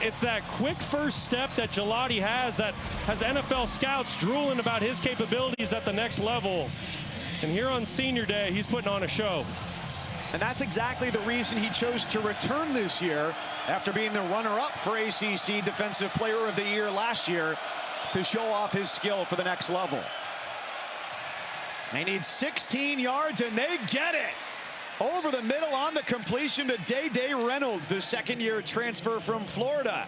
It's that quick first step that Gelati has that has NFL scouts drooling about his capabilities at the next level. And here on senior day, he's putting on a show.
And that's exactly the reason he chose to return this year after being the runner-up for ACC Defensive Player of the Year last year, to show off his skill for the next level. They need 16 yards, and they get it. Over the middle on the completion to Day Reynolds, the second-year transfer from Florida.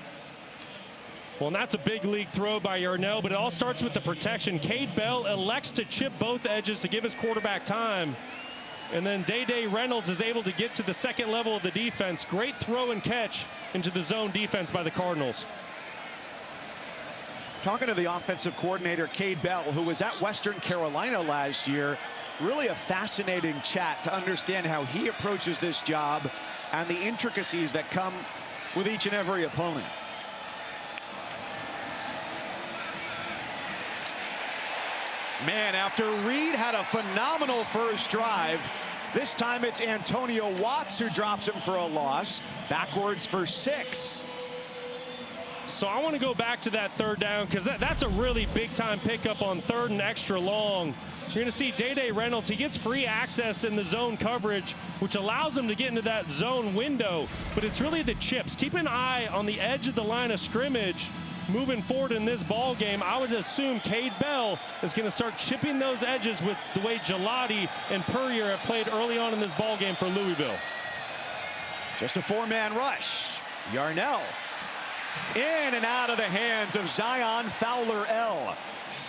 Well, and that's a big league throw by Yarnell, but it all starts with the protection. Cade Bell elects to chip both edges to give his quarterback time. And then Day Reynolds is able to get to the second level of the defense. Great throw and catch into the zone defense by the Cardinals.
Talking to the offensive coordinator, Cade Bell, who was at Western Carolina last year. Really a fascinating chat to understand how he approaches this job and the intricacies that come with each and every opponent. Man, after Reed had a phenomenal first drive, this time it's Antonio Watts who drops him for a loss. Backwards for 6.
So I want to go back to that third down because that's a really big-time pickup on 3rd and extra long. You're going to see Day Reynolds. He gets free access in the zone coverage, which allows him to get into that zone window. But it's really the chips. Keep an eye on the edge of the line of scrimmage. Moving forward in this ball game, I would assume Cade Bell is going to start chipping those edges with the way Gelati and Purrier have played early on in this ball game for Louisville.
Just a 4-man rush. Yarnell in and out of the hands of Zion Fowler-El,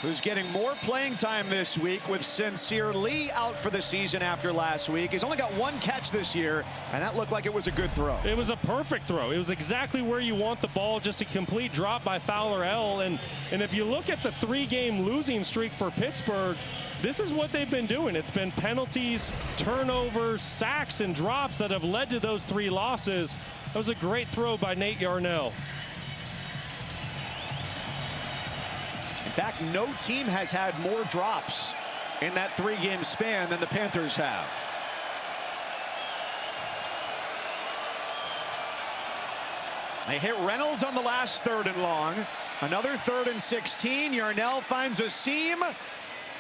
who's getting more playing time this week with Sincere Lee out for the season after last week. He's only got 1 catch this year, and that looked like it was a good throw.
It was a perfect throw. It was exactly where you want the ball, just a complete drop by Fowler-El. And if you look at the 3-game losing streak for Pittsburgh, this is what they've been doing. It's been penalties, turnovers, sacks, and drops that have led to those 3 losses. That was a great throw by Nate Yarnell.
In fact, no team has had more drops in that 3-game span than the Panthers have. They hit Reynolds on the last 3rd and long. Another 3rd and 16. Yarnell finds a seam.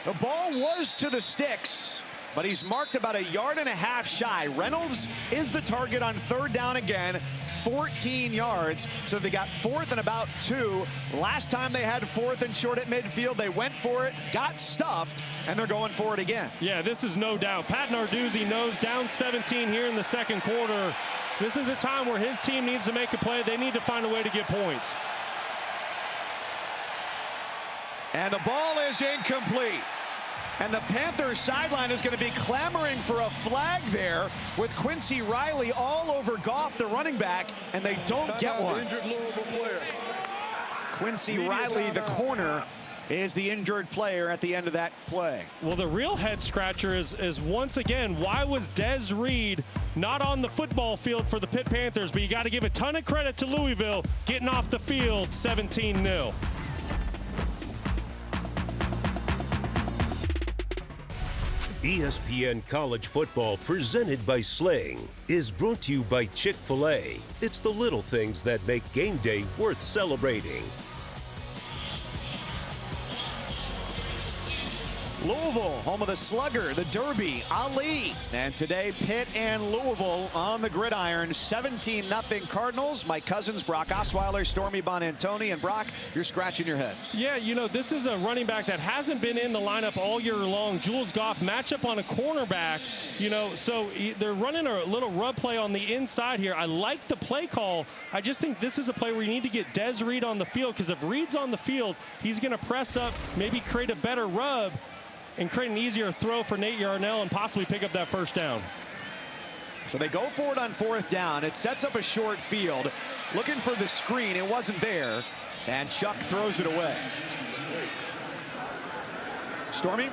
The ball was to the sticks, but he's marked about 1.5 yards shy. Reynolds is the target on 3rd down again. 14 yards, so they got 4th and about 2. Last time they had 4th and short at midfield, they went for it, got stuffed, and they're going for it again.
Yeah, this is no doubt. Pat Narduzzi knows down 17 here in the 2nd quarter. This is a time where his team needs to make a play. They need to find a way to get points.
And the ball is incomplete. And the Panthers sideline is going to be clamoring for a flag there with Quincy Riley all over Goff, the running back, and they don't get one.
Injured Louisville player.
Quincy Riley, the corner, is the injured player at the end of that play.
Well, the real head scratcher is once again, why was Des Reed not on the football field for the Pitt Panthers? But you got to give a ton of credit to Louisville getting off the field 17-0.
ESPN College Football, presented by Sling, is brought to you by Chick-fil-A. It's the little things that make game day worth celebrating.
Louisville, home of the Slugger, the Derby, Ali. And today, Pitt and Louisville on the gridiron. 17-0 Cardinals. Mike Cousins, Brock Osweiler, Stormy Bonantoni. And Brock, you're scratching your head.
Yeah, you know, this is a running back that hasn't been in the lineup all year long. Jules Goff matchup on a cornerback, you know, so they're running a little rub play on the inside here. I like the play call. I just think this is a play where you need to get Des Reed on the field, because if Reed's on the field, he's going to press up, maybe create a better rub, and create an easier throw for Nate Yarnell and possibly pick up that 1st down.
So they go for it on 4th down. It sets up a short field. Looking for the screen. It wasn't there. And Chuck throws it away. Stormy?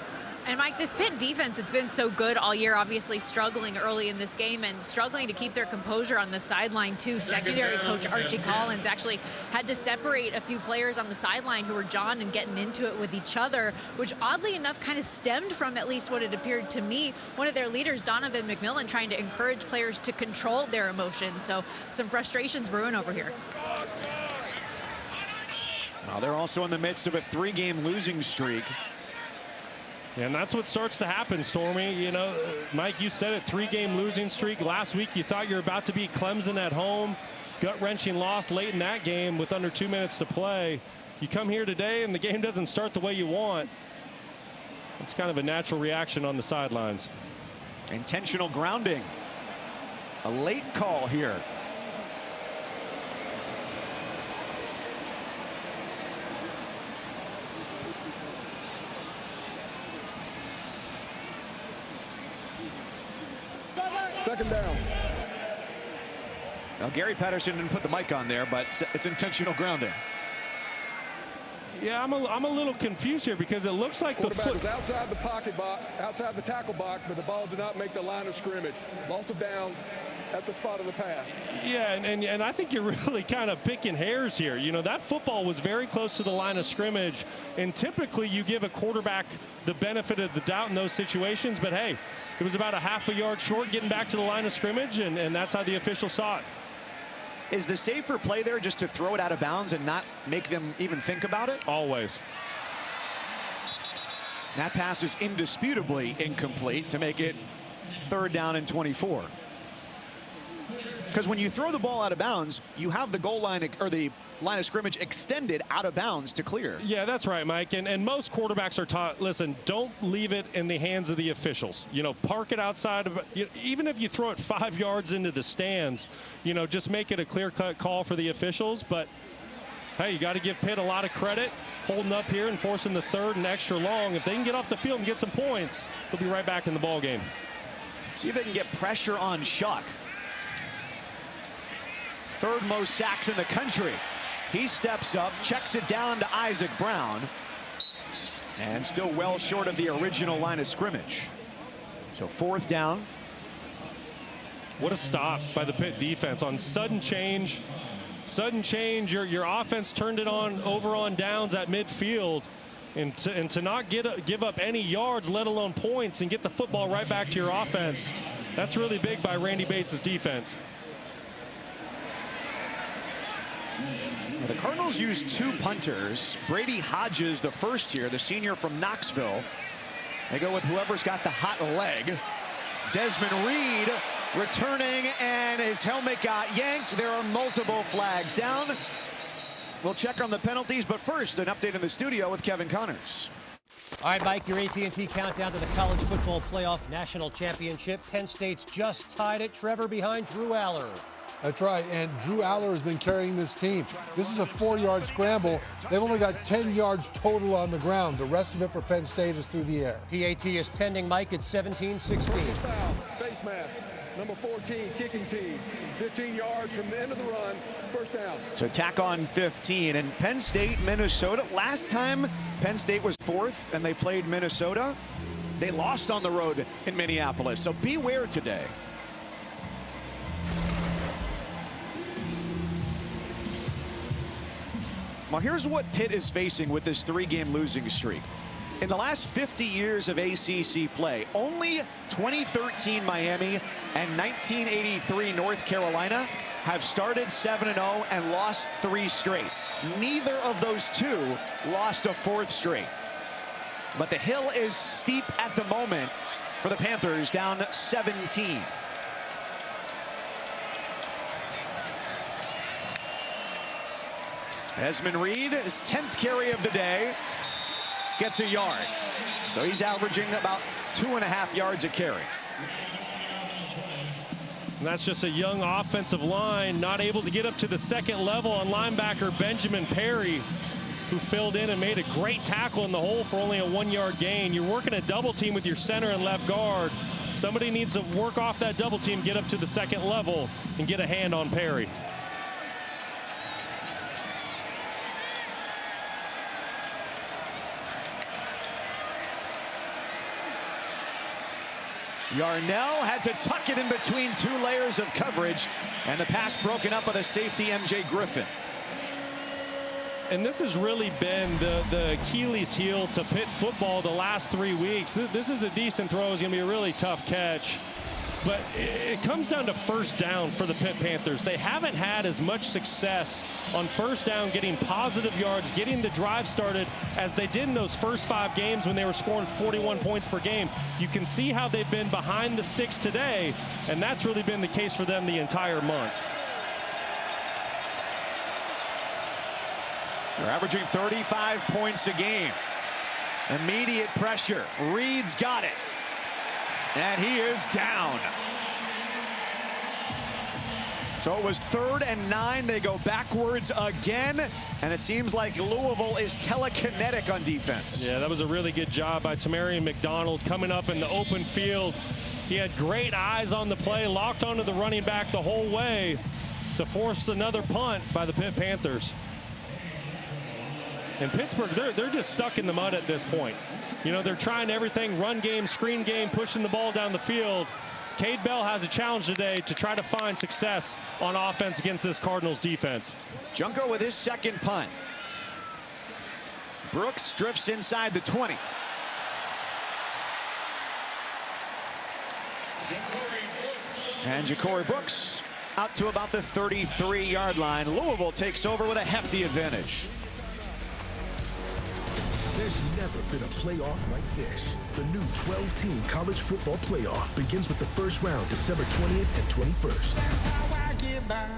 And Mike, this Pitt defense, it's been so good all year, obviously struggling early in this game and struggling to keep their composure on the sideline too. Secondary coach Archie Collins actually had to separate a few players on the sideline who were jawing and getting into it with each other, which oddly enough kind of stemmed from, at least what it appeared to me, one of their leaders, Donovan McMillan, trying to encourage players to control their emotions. So some frustrations brewing over here.
Well, they're also in the midst of a 3-game losing streak.
And that's what starts to happen, Stormy. You know, Mike, you said it, 3-game losing streak. Last week, you thought you were about to beat Clemson at home. Gut-wrenching loss late in that game with under 2 minutes to play. You come here today and the game doesn't start the way you want. It's kind of a natural reaction on the sidelines.
Intentional grounding. A late call here.
Second down.
Now, Gary Patterson didn't put the mic on there, but it's intentional grounding.
Yeah, I'm a little confused here because it looks like the
Quarterback was outside the pocket box, outside the tackle box, but the ball did not make the line of scrimmage. Lost it down at the spot of the pass.
Yeah, and I think you're really kind of picking hairs here. You know, that football was very close to the line of scrimmage, and typically you give a quarterback the benefit of the doubt in those situations, but hey, it was about a ½ yard short getting back to the line of scrimmage, and that's how the official saw it.
Is the safer play there just to throw it out of bounds and not make them even think about it?
Always.
That pass is indisputably incomplete to make it 3rd down and 24. Because when you throw the ball out of bounds, you have the goal line or the line of scrimmage extended out of bounds to clear.
Yeah, that's right, Mike. And most quarterbacks are taught, listen, don't leave it in the hands of the officials. You know, park it outside of, even if you throw it 5 yards into the stands, you know, just make it a clear-cut call for the officials. But hey, you got to give Pitt a lot of credit holding up here and forcing the 3rd and extra long. If they can get off the field and get some points, they'll be right back in the ball game.
See if they can get pressure on Shuck. 3rd most sacks in the country. He steps up, checks it down to Isaac Brown, and still well short of the original line of scrimmage. So 4th down.
What a stop by the Pitt defense on sudden change. Sudden change, your offense turned it on over on downs at midfield, and to not give up any yards, let alone points, and get the football right back to your offense. That's really big by Randy Bates' defense.
The Cardinals used 2 punters. Brady Hodges, the first here, the senior from Knoxville, They go with whoever's got the hot leg. Desmond Reed returning, and his helmet got yanked. There are multiple flags down. We'll check on the penalties, but first, an update in the studio with Kevin Connors.
All right, Mike, your AT&T countdown to the College Football Playoff National Championship. Penn State's just tied it. Trevor behind Drew Aller.
That's right, and Drew Aller has been carrying this team. This is a 4-yard scramble. They've only got 10 yards total on the ground. The rest of it for Penn State is through the air.
PAT is pending, Mike, at 17-16.
Foul, face mask, number 14, kicking team. 15 yards from the end of the run, first down.
So tack on 15, and Penn State, Minnesota. Last time Penn State was 4th and they played Minnesota, they lost on the road in Minneapolis. So beware today. Well, here's what Pitt is facing with this 3-game losing streak. In the last 50 years of ACC play, only 2013 Miami and 1983 North Carolina have started 7-0 and lost 3 straight. Neither of those 2 lost a 4th straight. But the hill is steep at the moment for the Panthers, down 17. Desmond Reed, his 10th carry of the day, gets a yard. So he's averaging about 2.5 yards a carry.
And that's just a young offensive line, not able to get up to the second level on linebacker Benjamin Perry, who filled in and made a great tackle in the hole for only a 1-yard gain. You're working a double team with your center and left guard. Somebody needs to work off that double team, get up to the second level, and get a hand on Perry.
Yarnell had to tuck it in between 2 layers of coverage, and the pass broken up by the safety MJ Griffin.
And this has really been the Achilles heel to Pitt football the last 3 weeks. This is a decent throw. It's going to be a really tough catch. But it comes down to first down for the Pitt Panthers. They haven't had as much success on first down, getting positive yards, getting the drive started as they did in those first 5 games when they were scoring 41 points per game. You can see how they've been behind the sticks today, and that's really been the case for them the entire month.
They're averaging 35 points a game. Immediate pressure. Reed's got it. And he is down. So it was 3rd and 9. They go backwards again. And it seems like Louisville is telekinetic on defense.
Yeah, that was a really good job by Tamarian McDonald coming up in the open field. He had great eyes on the play, locked onto the running back the whole way to force another punt by the Pitt Panthers. And Pittsburgh, they're just stuck in the mud at this point. You know, they're trying everything, run game, screen game, pushing the ball down the field. Cade Bell has a challenge today to try to find success on offense against this Cardinals defense.
Junko with his second punt. Brooks drifts inside the 20. And Ja'Cory Brooks out to about the 33-yard line. Louisville takes over with a hefty advantage.
There's never been a playoff like this. The new 12-team college football playoff begins with the first round December 20th and 21st. That's how I get by.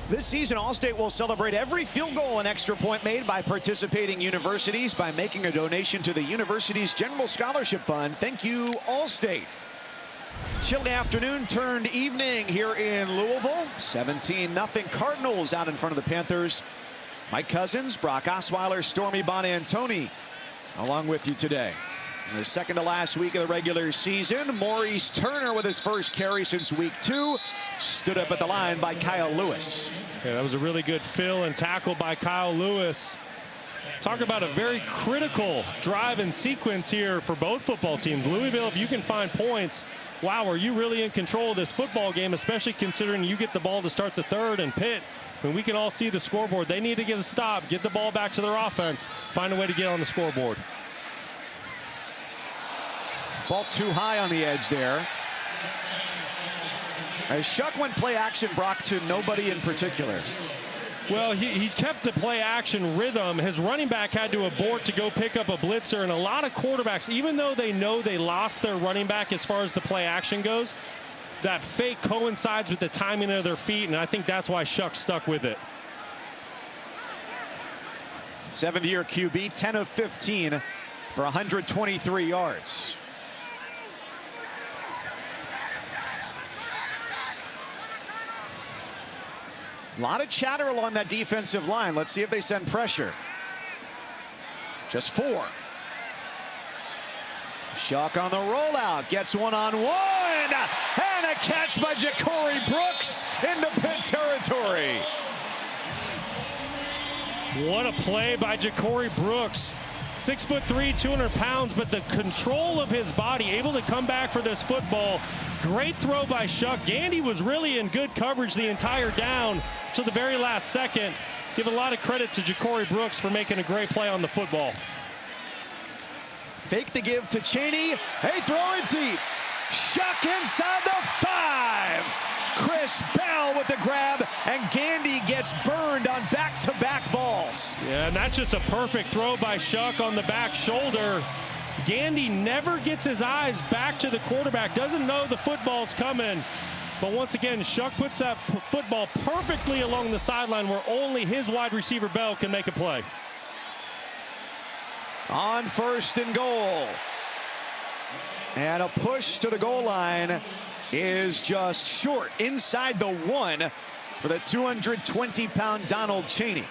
This season, Allstate will celebrate every field goal and extra point made by participating universities by making a donation to the university's General Scholarship Fund. Thank you, Allstate. Chilly afternoon turned evening here in Louisville. 17-0 Cardinals out in front of the Panthers. Mike Cousins, Brock Osweiler, Stormy Bonantoni along with you today. In the second to last week of the regular season, Maurice Turner with his first carry since week 2. Stood up at the line by Kyle Lewis.
Yeah, that was a really good fill and tackle by Kyle Lewis. Talk about a very critical drive and sequence here for both football teams. Louisville, if you can find points, wow, are you really in control of this football game, especially considering you get the ball to start the third, and Pitt, when we can all see the scoreboard, they need to get a stop, get the ball back to their offense, find a way to get on the scoreboard.
Ball too high on the edge there. As Shuck went play action, Brock, to nobody in particular.
Well, he kept the play action rhythm. His running back had to abort to go pick up a blitzer, and a lot of quarterbacks, even though they know they lost their running back as far as the play action goes, that fake coincides with the timing of their feet, and I think that's why Shuck stuck with it.
7th-year QB, 10 of 15 for 123 yards. A lot of chatter along that defensive line. Let's see if they send pressure. Just 4. Shuck on the rollout, gets one-on-one, and a catch by Ja'Cory Brooks into Pitt territory.
What a play by Ja'Cory Brooks. 6'3", 200 pounds, but the control of his body, able to come back for this football. Great throw by Shuck. Gandy was really in good coverage the entire down to the very last second. Give a lot of credit to Ja'Cory Brooks for making a great play on the football.
Fake the give to Cheney. They throw it deep. Shuck inside the 5. Chris Bell with the grab, and Gandy gets burned on back-to-back balls.
Yeah, and that's just a perfect throw by Shuck on the back shoulder. Gandy never gets his eyes back to the quarterback, doesn't know the football's coming. But once again, Shuck puts that football perfectly along the sideline where only his wide receiver Bell can make a play.
On 1st and goal. And a push to the goal line is just short, inside the 1 for the 220-pound Donald Cheney.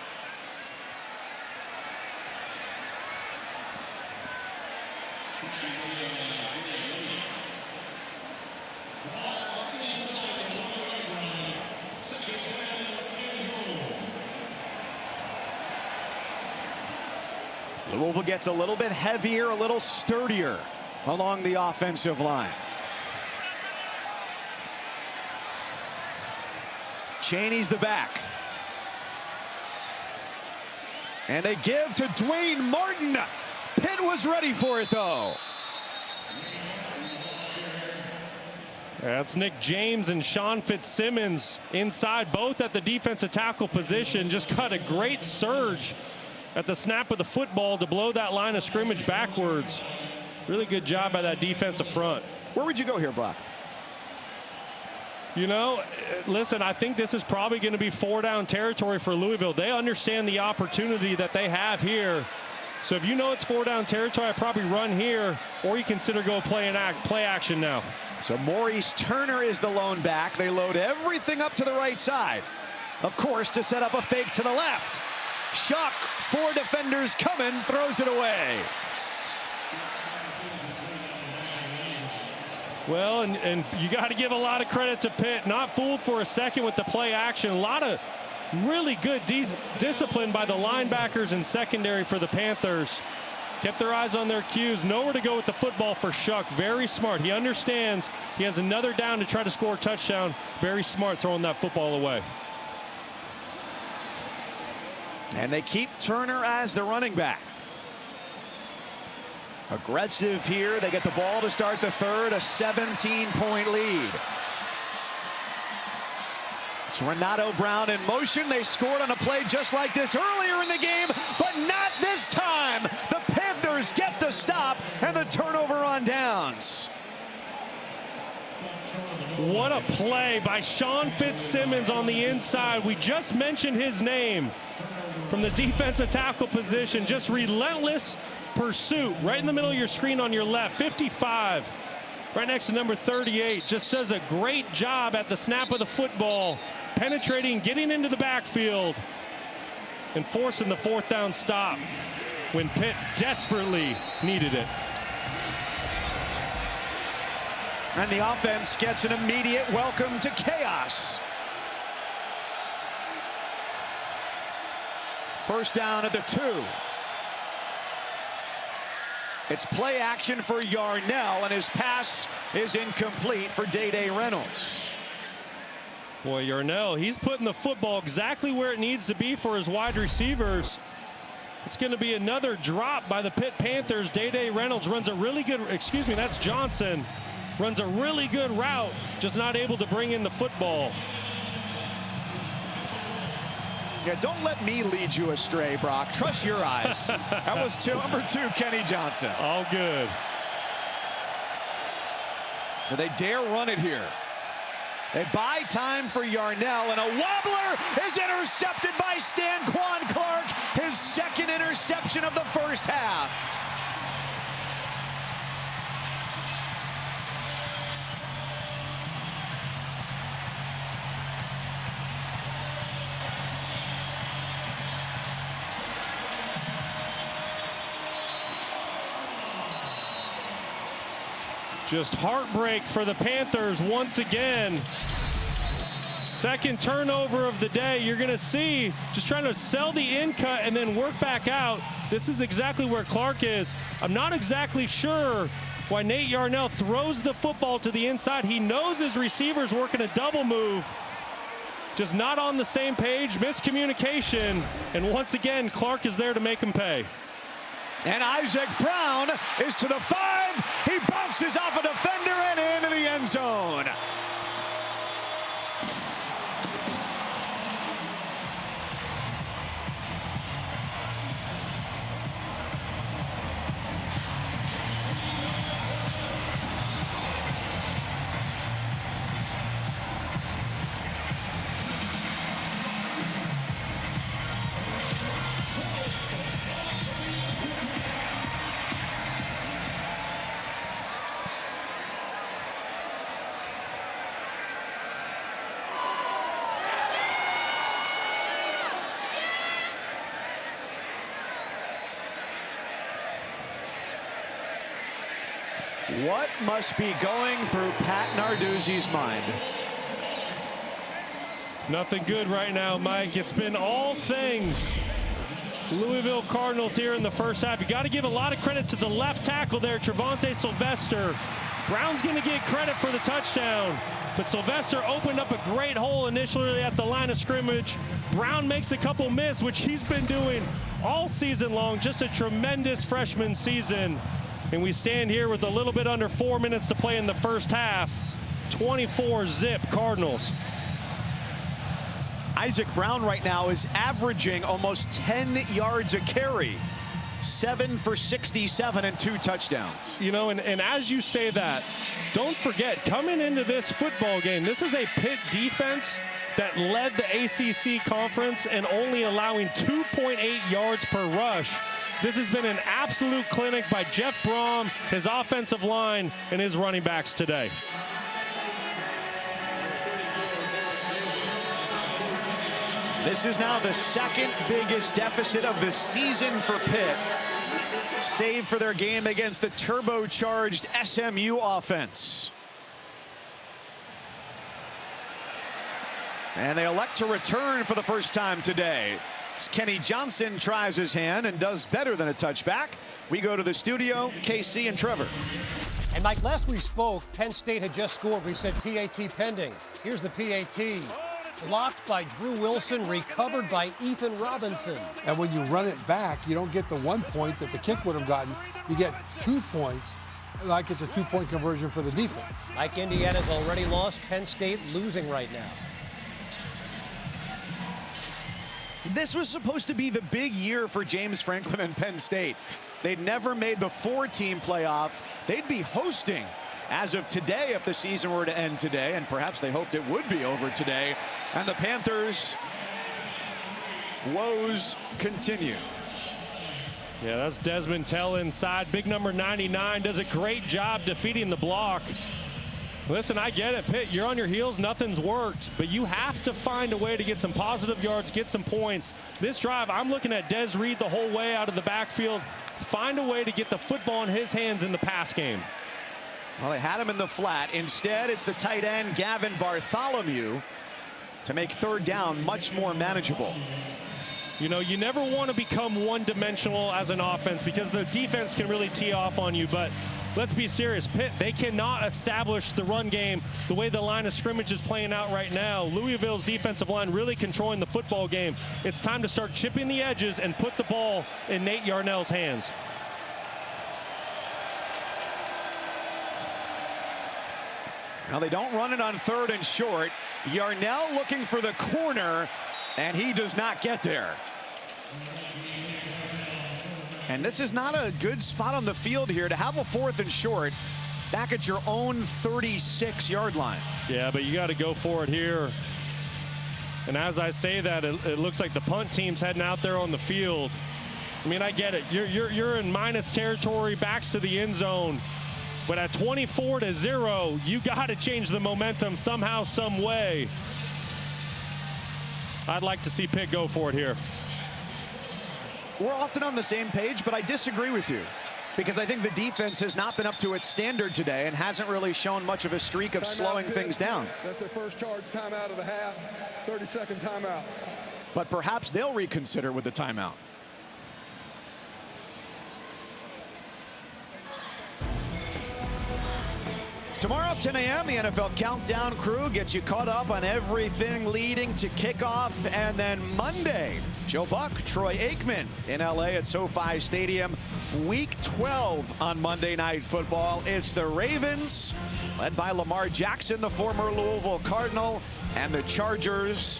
Louisville gets a little bit heavier, a little sturdier along the offensive line. Cheney's the back. And they give to Dwayne Martin. Pitt was ready for it, though.
That's Nick James and Sean Fitzsimmons inside, both at the defensive tackle position. Just cut a great surge at the snap of the football to blow that line of scrimmage backwards. Really good job by that defensive front.
Where would you go here, Brock?
You know, listen, I think this is probably going to be 4-down territory for Louisville. They understand the opportunity that they have here. So if you know it's 4-down territory, I probably run here, or you consider go play action now.
So Maurice Turner is the lone back. They load everything up to the right side, of course, to set up a fake to the left. Shuck, 4 defenders coming, throws it away.
Well, and you got to give a lot of credit to Pitt. Not fooled for a second with the play action. A lot of really good discipline by the linebackers and secondary for the Panthers. Kept their eyes on their cues. Nowhere to go with the football for Shuck. Very smart. He understands he has another down to try to score a touchdown. Very smart throwing that football away.
And they keep Turner as the running back. Aggressive here. They get the ball to start the 3rd, a 17-point lead. It's Renato Brown in motion. They scored on a play just like this earlier in the game, but not this time. The Panthers get the stop and the turnover on downs.
What a play by Sean Fitzsimmons on the inside. We just mentioned his name from the defensive tackle position. Just relentless pursuit right in the middle of your screen on your left. 55 right next to number 38. Just does a great job at the snap of the football, penetrating, getting into the backfield, and forcing the 4th down stop when Pitt desperately needed it.
And the offense gets an immediate welcome to chaos. 1st down at the 2. It's play action for Yarnell, and his pass is incomplete for Day-Day Reynolds.
Boy, Yarnell, he's putting the football exactly where it needs to be for his wide receivers. It's going to be another drop by the Pitt Panthers. Day-Day Reynolds runs a really good, that's Johnson. Runs a really good route, just not able to bring in the football.
Yeah, don't let me lead you astray, Brock. Trust your eyes. That was number 2, Kenny Johnson.
All good.
Do they dare run it here? They buy time for Yarnell, and a wobbler is intercepted by Stanquan Clark, his second interception of the first half.
Just heartbreak for the Panthers once again. Second turnover of the day. You're going to see just trying to sell the in cut and then work back out. This is exactly where Clark is. I'm not exactly sure why Nate Yarnell throws the football to the inside. He knows his receiver's working a double move. Just not on the same page, miscommunication. And once again, Clark is there to make him pay.
And Isaac Brown is to the 5. He bounces off a defender and into the end zone. What must be going through Pat Narduzzi's mind?
Nothing good right now, Mike. It's been all things Louisville Cardinals here in the first half. You got to give a lot of credit to the left tackle there, Trevante Sylvester. Brown's going to get credit for the touchdown, but Sylvester opened up a great hole initially at the line of scrimmage. Brown makes a couple miss, which he's been doing all season long. Just a tremendous freshman season. And we stand here with a little bit under 4 minutes to play in the first half. 24-zip Cardinals.
Isaac Brown right now is averaging almost 10 yards a carry. 7 for 67 and 2 touchdowns.
You know, and as you say that, don't forget, coming into this football game, this is a Pitt defense that led the ACC conference and only allowing 2.8 yards per rush. This has been an absolute clinic by Jeff Brom, his offensive line, and his running backs today.
This is now the second biggest deficit of the season for Pitt, save for their game against the turbocharged SMU offense. And they elect to return for the first time today. Kenny Johnson tries his hand and does better than a touchback. We go to the studio, KC and Trevor.
And Mike, last we spoke, Penn State had just scored. We said PAT pending. Here's the PAT. Blocked by Drew Wilson, recovered by Ethan Robinson.
And when you run it back, you don't get the 1 point that the kick would have gotten. You get 2 points, like it's a 2-point conversion for the defense.
Mike, Indiana's already lost. Penn State losing right now.
This was supposed to be the big year for James Franklin and Penn State. They'd never made the 4-team playoff. They'd be hosting as of today if the season were to end today, and perhaps they hoped it would be over today. And the Panthers' woes continue.
Yeah, that's Desmond Tell inside. Big number 99 does a great job defeating the block. Listen, I get it, Pitt, you're on your heels, nothing's worked, but you have to find a way to get some positive yards, get some points. This drive, I'm looking at Des Reed the whole way out of the backfield. Find a way to get the football in his hands in the pass game.
Well, they had him in the flat. Instead, it's the tight end, Gavin Bartholomew, to make third down much more manageable.
You know, you never want to become one-dimensional as an offense because the defense can really tee off on you, but let's be serious. Pitt, they cannot establish the run game the way the line of scrimmage is playing out right now. Louisville's defensive line really controlling the football game. It's time to start chipping the edges and put the ball in Nate Yarnell's hands.
Now they don't run it on 3rd and short. Yarnell looking for the corner, And he does not get there. And this is not a good spot on the field here to have a 4th and short back at your own 36-yard line.
Yeah, but you got to go for it here. And as I say that, it looks like the punt team's heading out there on the field. I mean, I get it. You're in minus territory, backs to the end zone. But at 24-0, you got to change the momentum somehow, some way. I'd like to see Pitt go for it here.
We're often on the same page, but I disagree with you, because I think the defense has not been up to its standard today and hasn't really shown much of a streak of slowing things down.
That's their first charge timeout of the half, 30-second timeout.
But perhaps they'll reconsider with the timeout. Tomorrow, 10 a.m., the NFL Countdown crew gets you caught up on everything leading to kickoff. And then Monday, Joe Buck, Troy Aikman in L.A. at SoFi Stadium. Week 12 on Monday Night Football. It's the Ravens, led by Lamar Jackson, the former Louisville Cardinal, and the Chargers,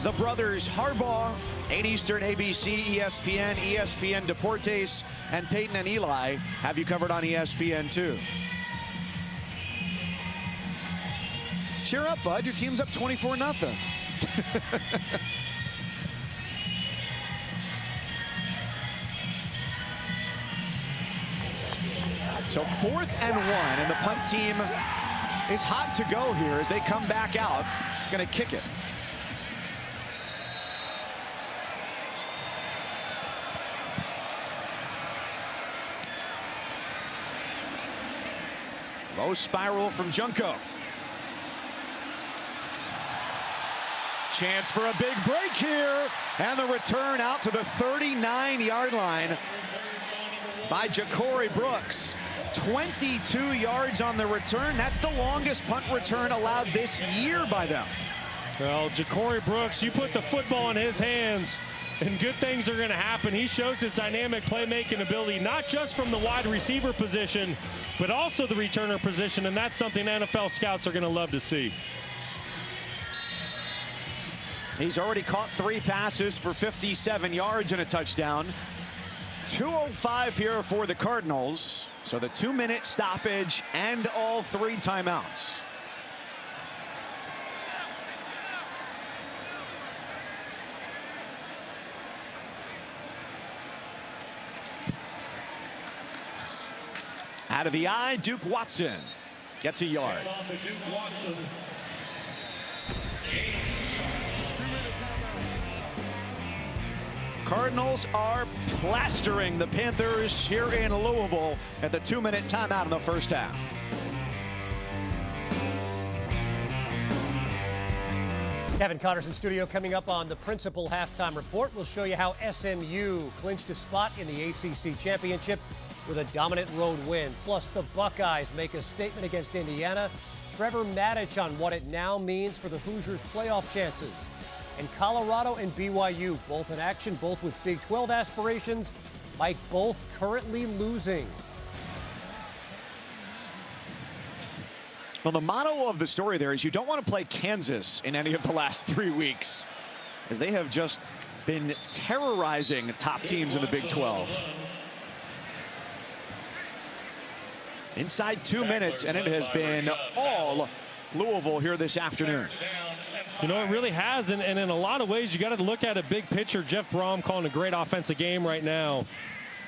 the brothers Harbaugh, 8 Eastern, ABC, ESPN, ESPN Deportes, and Peyton and Eli have you covered on ESPN2. Cheer up, bud. Your team's up 24-0. So 4th and 1, and the punt team is hot to go here as they come back out. Going to kick it. Low spiral from Junko. Chance for a big break here, and the return out to the 39-yard line by Ja'Cory Brooks. 22 yards on the return. That's the longest punt return allowed this year by them.
Well, Ja'Cory Brooks, you put the football in his hands, and good things are going to happen. He shows his dynamic playmaking ability, not just from the wide receiver position, but also the returner position, and that's something NFL scouts are going to love to see.
He's already caught 3 passes for 57 yards and a touchdown. 2:05 here for the Cardinals. So the 2-minute stoppage and all 3 timeouts. Out of the eye, Duke Watson gets a yard. Cardinals are plastering the Panthers here in Louisville at the 2-minute timeout in the first half.
Kevin Connors in studio. Coming up on the Principal Halftime Report, we'll show you how SMU clinched a spot in the ACC Championship with a dominant road win. Plus, the Buckeyes make a statement against Indiana. Trevor Maddich on what it now means for the Hoosiers' playoff chances. And Colorado and BYU, both in action, both with Big 12 aspirations, like both currently losing.
Well, the motto of the story there is you don't want to play Kansas in any of the last 3 weeks, as they have just been terrorizing top teams in the Big 12. Inside 2 minutes, and it has been all Louisville here this afternoon.
You know, it really has, and in a lot of ways, you got to look at a big picture. Jeff Brom calling a great offensive game right now.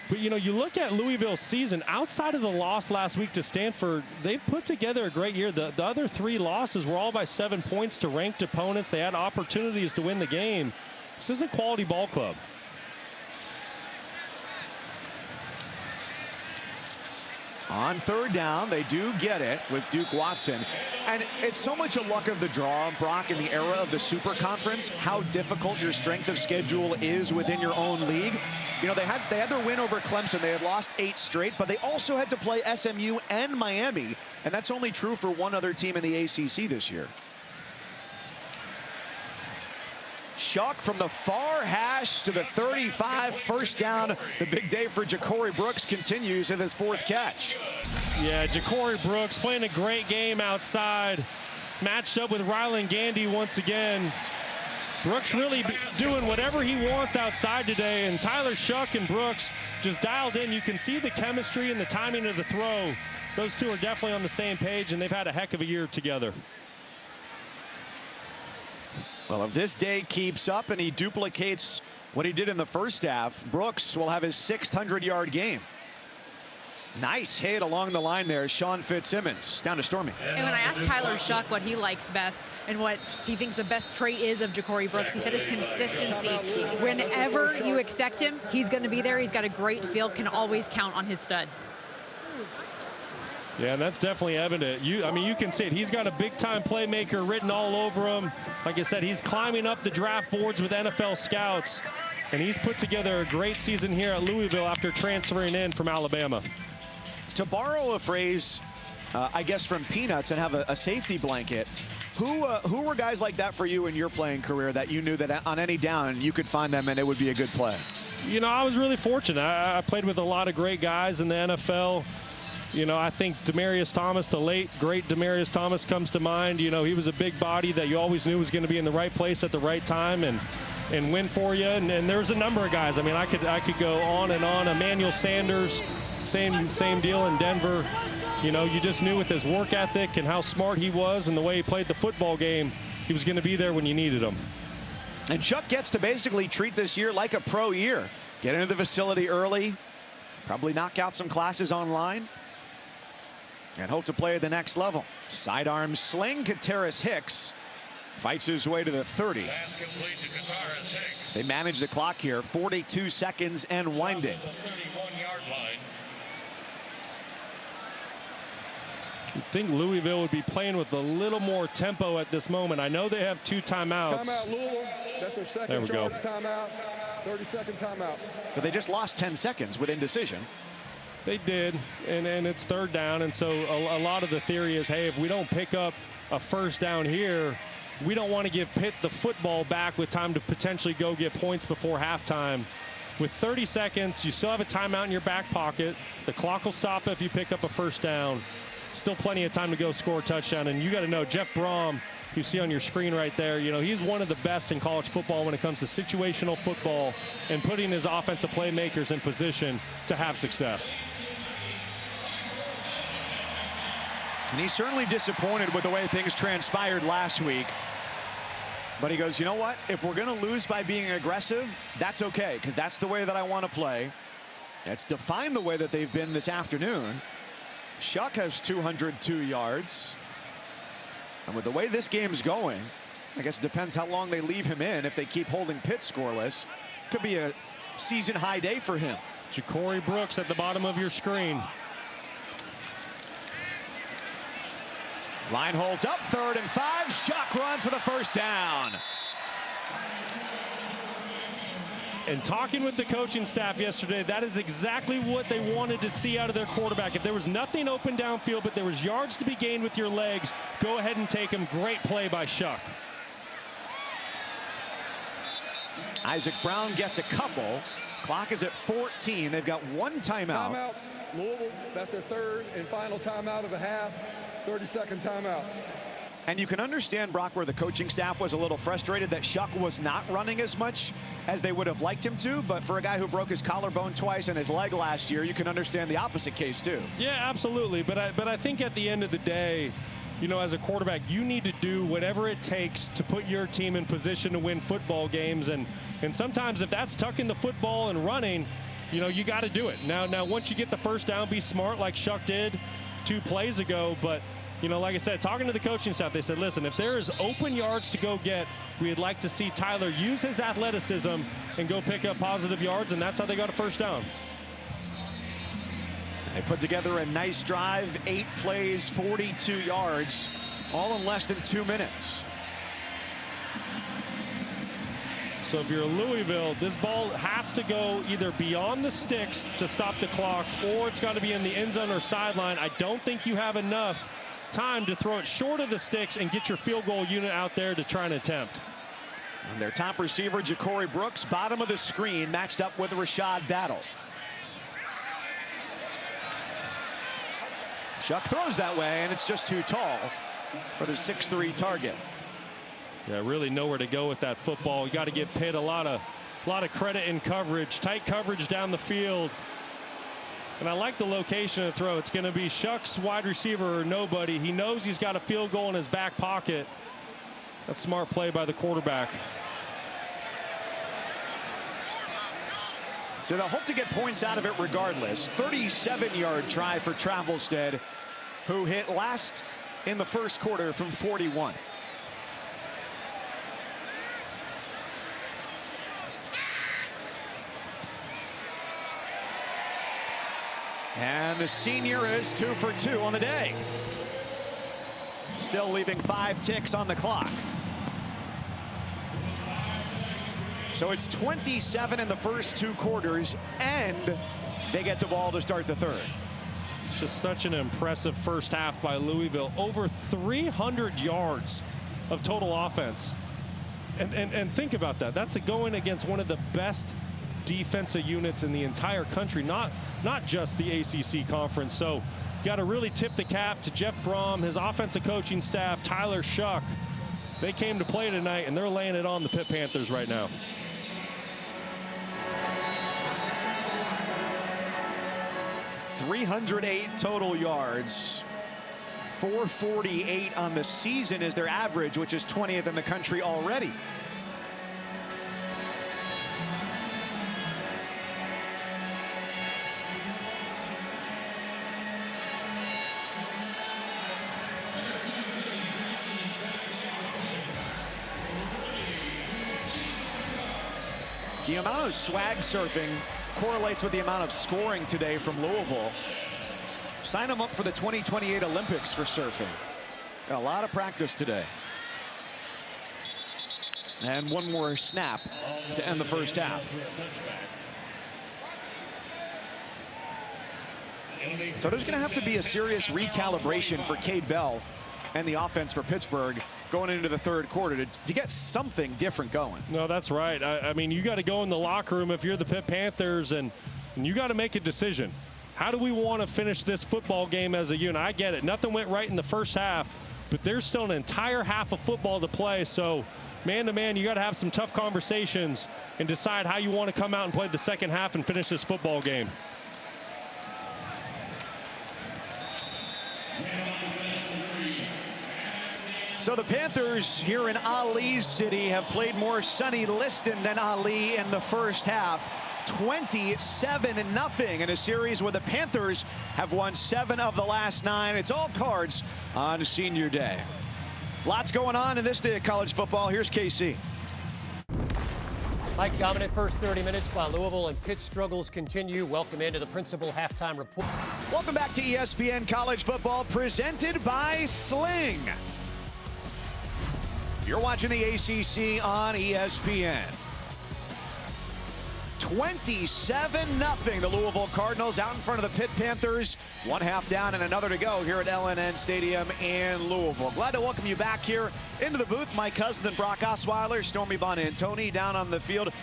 But, you know, you look at Louisville's season, outside of the loss last week to Stanford, they've put together a great year. The other 3 losses were all by 7 points to ranked opponents. They had opportunities to win the game. This is a quality ball club.
On 3rd down, they do get it with Duke Watson. And it's so much a luck of the draw, Brock, in the era of the Super Conference, how difficult your strength of schedule is within your own league. You know, they had their win over Clemson. They had lost 8 straight, but they also had to play SMU and Miami, and that's only true for one other team in the ACC this year. Shuck from the far hash to the 35, 1st down. The big day for Ja'Cory Brooks continues in his 4th catch.
Yeah, Ja'Cory Brooks playing a great game outside. Matched up with Rylan Gandy once again. Brooks really doing whatever he wants outside today, and Tyler Shuck and Brooks just dialed in. You can see the chemistry and the timing of the throw. Those two are definitely on the same page, and they've had a heck of a year together.
Well, if this day keeps up and he duplicates what he did in the first half, Brooks will have his 600-yard game. Nice hit along the line there, Sean Fitzsimmons. Down to Stormy.
And when I asked Tyler Shuck what he likes best and what he thinks the best trait is of Ja'Cory Brooks, he said his consistency. Whenever you expect him, he's going to be there. He's got a great feel, can always count on his stud.
Yeah, and that's definitely evident. I mean, you can see it. He's got a big-time playmaker written all over him. Like I said, he's climbing up the draft boards with NFL scouts, and he's put together a great season here at Louisville after transferring in from Alabama.
To borrow a phrase, I guess, from Peanuts and have a safety blanket, who were guys like that for you in your playing career that you knew that on any down you could find them and it would be a good play?
You know, I was really fortunate. I played with a lot of great guys in the NFL. You know, I think Demaryius Thomas, the late, great Demaryius Thomas comes to mind. You know, he was a big body that you always knew was going to be in the right place at the right time and win for you. And there's a number of guys. I mean, I could go on and on. Emmanuel Sanders, same deal in Denver. You know, you just knew with his work ethic and how smart he was and the way he played the football game, he was going to be there when you needed him.
And Chuck gets to basically treat this year like a pro year. Get into the facility early, probably knock out some classes online, and hope to play at the next level. Sidearm sling, Kateris Hicks fights his way to the 30. They manage the clock here, 42 seconds and winding.
You think Louisville would be playing with a little more tempo at this moment. I know they have 2 timeouts.
Timeout, Louisville. That's their second charge timeout. 30-second timeout.
But they just lost 10 seconds with indecision.
They did, and it's 3rd down, and so a lot of the theory is, hey, if we don't pick up a first down here, we don't want to give Pitt the football back with time to potentially go get points before halftime. With 30 seconds, you still have a timeout in your back pocket. The clock will stop if you pick up a first down. Still plenty of time to go score a touchdown, and you got to know Jeff Brom, you see on your screen right there, you know, he's one of the best in college football when it comes to situational football and putting his offensive playmakers in position to have success.
And he's certainly disappointed with the way things transpired last week. But he goes, you know what? If we're going to lose by being aggressive, that's okay, because that's the way that I want to play. It's defined the way that they've been this afternoon. Shuck has 202 yards. And with the way this game's going, I guess it depends how long they leave him in. If they keep holding Pitt scoreless, could be a season high day for him.
Ja'Cory Brooks at the bottom of your screen.
Line holds up, 3rd and 5. Shuck runs for the first down.
And talking with the coaching staff yesterday, that is exactly what they wanted to see out of their quarterback. If there was nothing open downfield, but there was yards to be gained with your legs, go ahead and take them. Great play by Shuck.
Isaac Brown gets a couple. Clock is at 14. They've got 1 timeout.
Timeout, Louisville. That's their 3rd and final timeout of the half. 30-second timeout.
And you can understand, Brock, where the coaching staff was a little frustrated that Shuck was not running as much as they would have liked him to. But for a guy who broke his collarbone twice and his leg last year, you can understand the opposite case, too.
Yeah, absolutely. But I think at the end of the day, you know, as a quarterback, you need to do whatever it takes to put your team in position to win football games. And sometimes if that's tucking the football and running, you know, you got to do it. Now, once you get the first down, be smart like Shuck did 2 plays ago. But you know, like I said, talking to the coaching staff, they said, listen, if there is open yards to go get, we'd like to see Tyler use his athleticism and go pick up positive yards, and that's how they got a first down.
They put together a nice drive, 8 plays, 42 yards, all in less than 2 minutes.
So if you're Louisville, this ball has to go either beyond the sticks to stop the clock, or it's got to be in the end zone or sideline. I don't think you have enough time to throw it short of the sticks and get your field goal unit out there to try and attempt.
And their top receiver, Ja'Cory Brooks, bottom of the screen, matched up with Rashad Battle. Shuck throws that way, and it's just too tall for the 6'3" target.
Yeah, really nowhere to go with that football. You got to give Pitt a lot of credit in coverage, tight coverage down the field. And I like the location of the throw. It's going to be Shuck's wide receiver or nobody. He knows he's got a field goal in his back pocket. That's smart play by the quarterback.
So they'll hope to get points out of it regardless. 37-yard try for Travelstead, who hit last in the first quarter from 41. And the senior is 2 for 2 on the day. Still leaving 5 ticks on the clock. So it's 27 in the first 2 quarters, and they get the ball to start the third.
Just such an impressive first half by Louisville. Over 300 yards of total offense. And think about that. That's going against one of the best defensive units in the entire country, not just the ACC conference. So got to really tip the cap to Jeff Brom, his offensive coaching staff, Tyler Shuck. They came to play tonight, and they're laying it on the Pitt Panthers right now.
.308 total yards. 448 on the season is their average, which is 20th in the country already. The amount of swag surfing correlates with the amount of scoring today from Louisville. Sign them up for the 2028 Olympics for surfing. Got a lot of practice today. And one more snap to end the first half. So there's going to have to be a serious recalibration for Cade Bell and the offense for Pittsburgh going into the third quarter to get something different going.
No, that's right. I mean, you got to go in the locker room if you're the Pitt Panthers, and you got to make a decision. How do we want to finish this football game as a unit? I get it. Nothing went right in the first half, but there's still an entire half of football to play. So man to man, you got to have some tough conversations and decide how you want to come out and play the second half and finish this football game.
So the Panthers here in Ali's city have played more Sonny Liston than Ali in the first half. 27-0 in a series where the Panthers have won 7 of the last 9. It's all cards on senior day. Lots going on in this day of college football. Here's KC.
Mike, dominant first 30 minutes by Louisville, and Pitt struggles continue. Welcome into the Principal Halftime Report.
Welcome back to ESPN College Football, presented by Sling. You're watching the ACC on ESPN. 27-0, the Louisville Cardinals out in front of the Pitt Panthers. 1 half down and another to go here at LNN Stadium in Louisville. Glad to welcome you back here into the booth. Mike Cousins and Brock Osweiler, Stormy Bonantoni down on the field.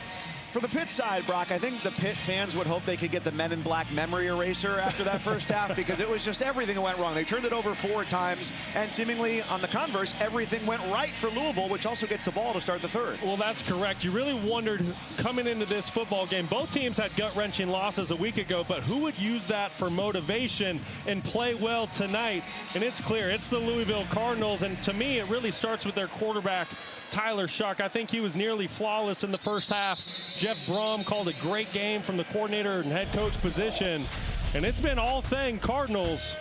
For the Pitt side, Brock, I think the Pitt fans would hope they could get the Men in Black memory eraser after that first half, because it was just everything that went wrong. They turned it over 4 times, and seemingly on the converse, everything went right for Louisville, which also gets the ball to start the third.
Well, that's correct. You really wondered coming into this football game. Both teams had gut-wrenching losses a week ago, but who would use that for motivation and play well tonight? And it's clear, it's the Louisville Cardinals, and to me, it really starts with their quarterback, Tyler Shuck. I think he was nearly flawless in the first half. Jeff Brom called a great game from the coordinator and head coach position, and it's been all thing Cardinals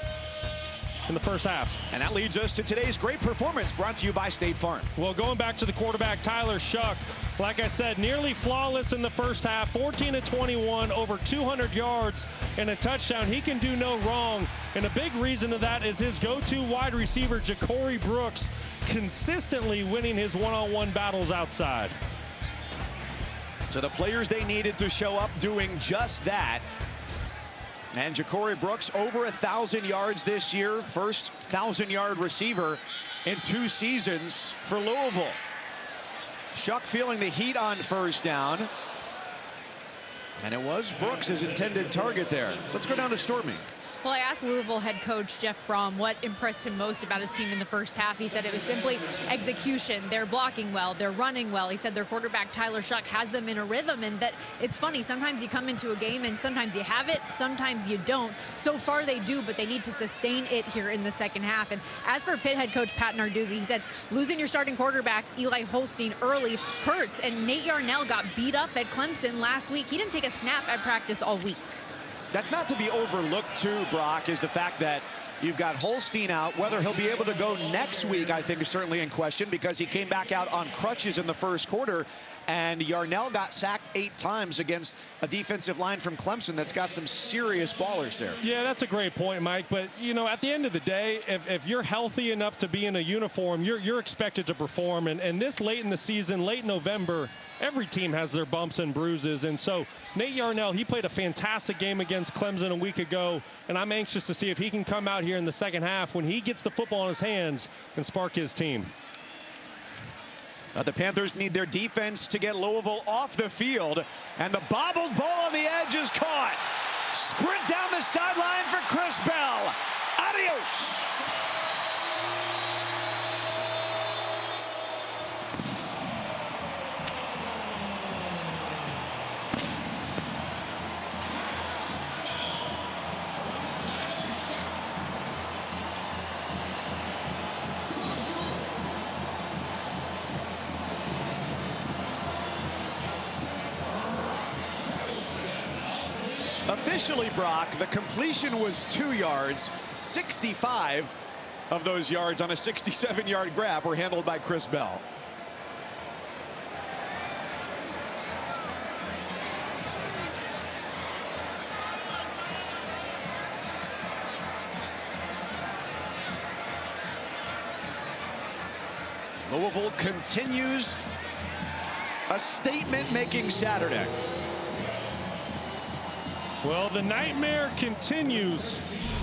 in the first half.
And that leads us to today's great performance, brought to you by State Farm.
Well, going back to the quarterback, Tyler Shuck, like I said, nearly flawless in the first half, 14 of 21, over 200 yards and a touchdown. He can do no wrong, and a big reason of that is his go-to wide receiver, Ja'Cory Brooks, consistently winning his one-on-one battles outside.
So the players they needed to show up doing just that. And Ja'Cory Brooks over 1,000 yards this year, first 1,000-yard receiver in 2 seasons for Louisville. Shuck feeling the heat on first down. And it was Brooks' intended target there. Let's go down to Stormy.
Well, I asked Louisville head coach Jeff Brom what impressed him most about his team in the first half. He said it was simply execution. They're blocking well. They're running well. He said their quarterback, Tyler Shuck, has them in a rhythm, and that it's funny. Sometimes you come into a game and sometimes you have it, sometimes you don't. So far they do, but they need to sustain it here in the second half. And as for Pitt head coach Pat Narduzzi, he said losing your starting quarterback, Eli Holstein, early hurts, and Nate Yarnell got beat up at Clemson last week. He didn't take a snap at practice all week.
That's not to be overlooked, too, Brock, is the fact that you've got Holstein out. Whether he'll be able to go next week, I think, is certainly in question because he came back out on crutches in the first quarter. And Yarnell got sacked 8 times against a defensive line from Clemson that's got some serious ballers there.
Yeah, that's a great point, Mike. But, you know, at the end of the day, if you're healthy enough to be in a uniform, you're expected to perform. And this late in the season, late November, every team has their bumps and bruises. And so Nate Yarnell, he played a fantastic game against Clemson a week ago. And I'm anxious to see if he can come out here in the second half when he gets the football in his hands and spark his team.
The Panthers need their defense to get Louisville off the field. And the bobbled ball on the edge is caught. Sprint down the sideline for Chris Bell. Adios. Officially, Brock, the completion was 2 yards. 65 of those yards on a 67-yard grab were handled by Chris Bell. Louisville continues a statement-making Saturday.
Well, the nightmare continues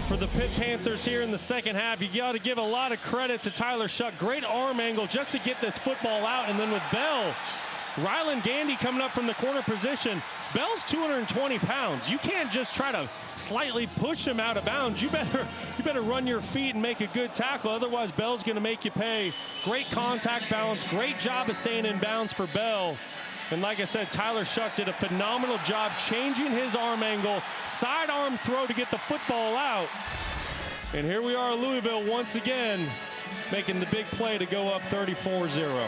for the Pitt Panthers here in the second half. You got to give a lot of credit to Tyler Shuck. Great arm angle just to get this football out. And then with Bell, Ryland Gandy coming up from the corner position. Bell's 220 pounds. You can't just try to slightly push him out of bounds. You better run your feet and make a good tackle. Otherwise, Bell's going to make you pay. Great contact balance. Great job of staying in bounds for Bell. And like I said, Tyler Shuck did a phenomenal job changing his arm angle, sidearm throw to get the football out. And here we are, Louisville once again making the big play to go up 34-0.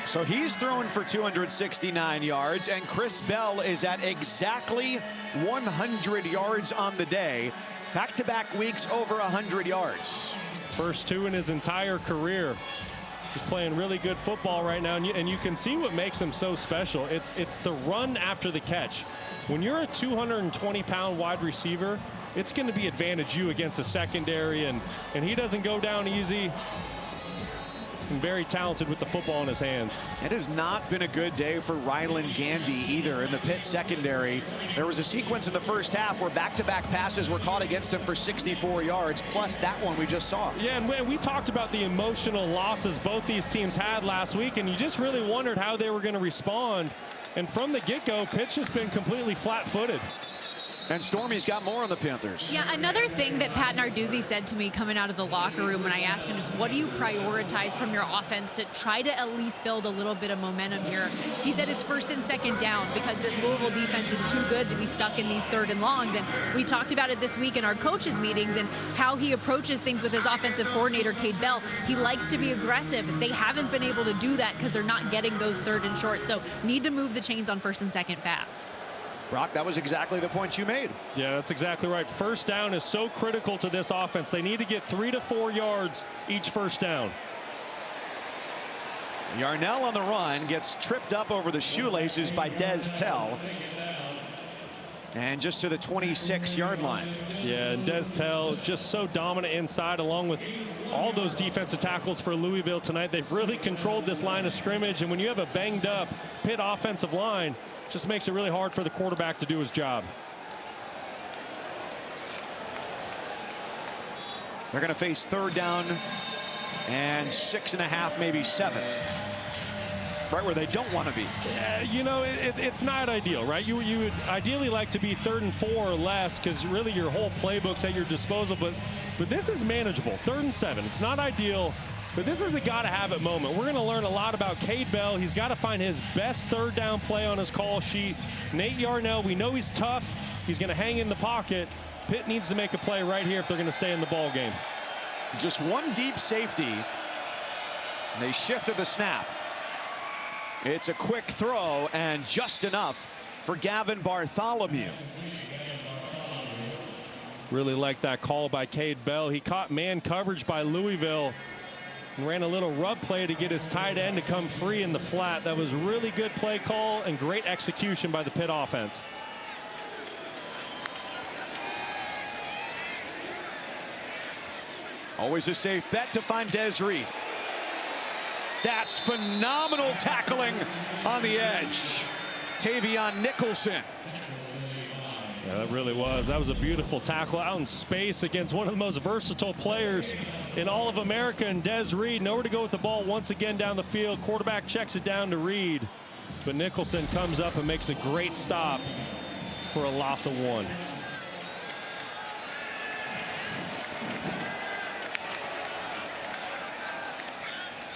So he's thrown for 269 yards, and Chris Bell is at exactly 100 yards on the day. Back-to-back weeks over 100 yards.
First 2 in his entire career. He's playing really good football right now, and you can see what makes him so special. It's the run after the catch. When you're a 220-pound wide receiver, it's going to be advantage you against a secondary, and he doesn't go down easy. And very talented with the football in his hands.
It has not been a good day for Ryland Gandy either in the Pitt secondary. There was a sequence in the first half where back-to-back passes were caught against him for 64 yards, plus that one we just saw.
Yeah, and we talked about the emotional losses both these teams had last week, and you just really wondered how they were going to respond. And from the get-go, Pitt's just been completely flat-footed.
And Stormy's got more on the Panthers.
Yeah, another thing that Pat Narduzzi said to me coming out of the locker room when I asked him just what do you prioritize from your offense to try to at least build a little bit of momentum here. He said it's first and second down because this Louisville defense is too good to be stuck in these third and longs. And we talked about it this week in our coaches meetings and how he approaches things with his offensive coordinator, Cade Bell. He likes to be aggressive. They haven't been able to do that because they're not getting those third and short. So need to move the chains on first and second fast.
Brock, that was exactly the point you made.
Yeah, that's exactly right. First down is so critical to this offense. They need to get 3 to 4 yards each first down.
Yarnell on the run gets tripped up over the shoelaces by Des Tell. And just to the 26-yard line.
Yeah, and Des Tell just so dominant inside along with all those defensive tackles for Louisville tonight. They've really controlled this line of scrimmage. And when you have a banged up Pitt offensive line, just makes it really hard for the quarterback to do his job.
They're going to face third down and 6.5, maybe 7. right where they don't want to be.
You know, it's not ideal, right? You would ideally like to be 3rd and 4 or less, because really your whole playbook's at your disposal. But this is manageable. 3rd and 7. It's not ideal, but this is a gotta-have-it moment. We're going to learn a lot about Cade Bell. He's got to find his best 3rd down play on his call sheet. Nate Yarnell, we know he's tough. He's going to hang in the pocket. Pitt needs to make a play right here if they're going to stay in the ball game.
Just one deep safety. They shifted the snap. It's a quick throw and just enough for Gavin Bartholomew.
Really like that call by Cade Bell. He caught man coverage by Louisville and ran a little rub play to get his tight end to come free in the flat. That was really good play call and great execution by the Pitt offense.
Always a safe bet to find Des Reed. That's phenomenal tackling on the edge. Tavion Nicholson.
Yeah, that really was. That was a beautiful tackle out in space against one of the most versatile players in all of America, and Des Reed. Nowhere to go with the ball once again down the field. Quarterback checks it down to Reed, but Nicholson comes up and makes a great stop for a loss of 1.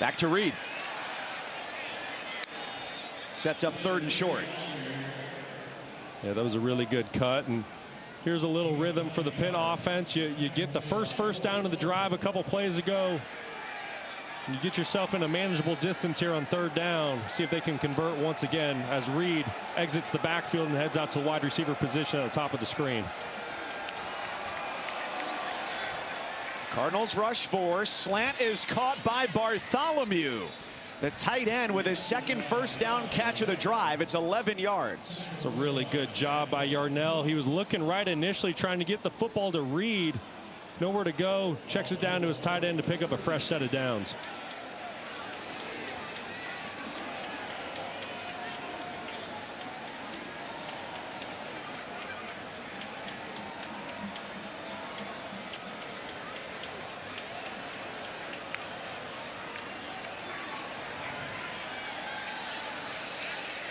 Back to Reed. Sets up 3rd and short.
Yeah, that was a really good cut, and here's a little rhythm for the Pitt offense. You get the first down of the drive a couple plays ago. You get yourself in a manageable distance here on 3rd down. See if they can convert once again as Reed exits the backfield and heads out to the wide receiver position at the top of the screen.
Cardinals rush 4. Slant is caught by Bartholomew. The tight end with his 2nd first down catch of the drive. It's 11 yards.
It's a really good job by Yarnell. He was looking right initially, trying to get the football to Reed. Nowhere to go. Checks it down to his tight end to pick up a fresh set of downs.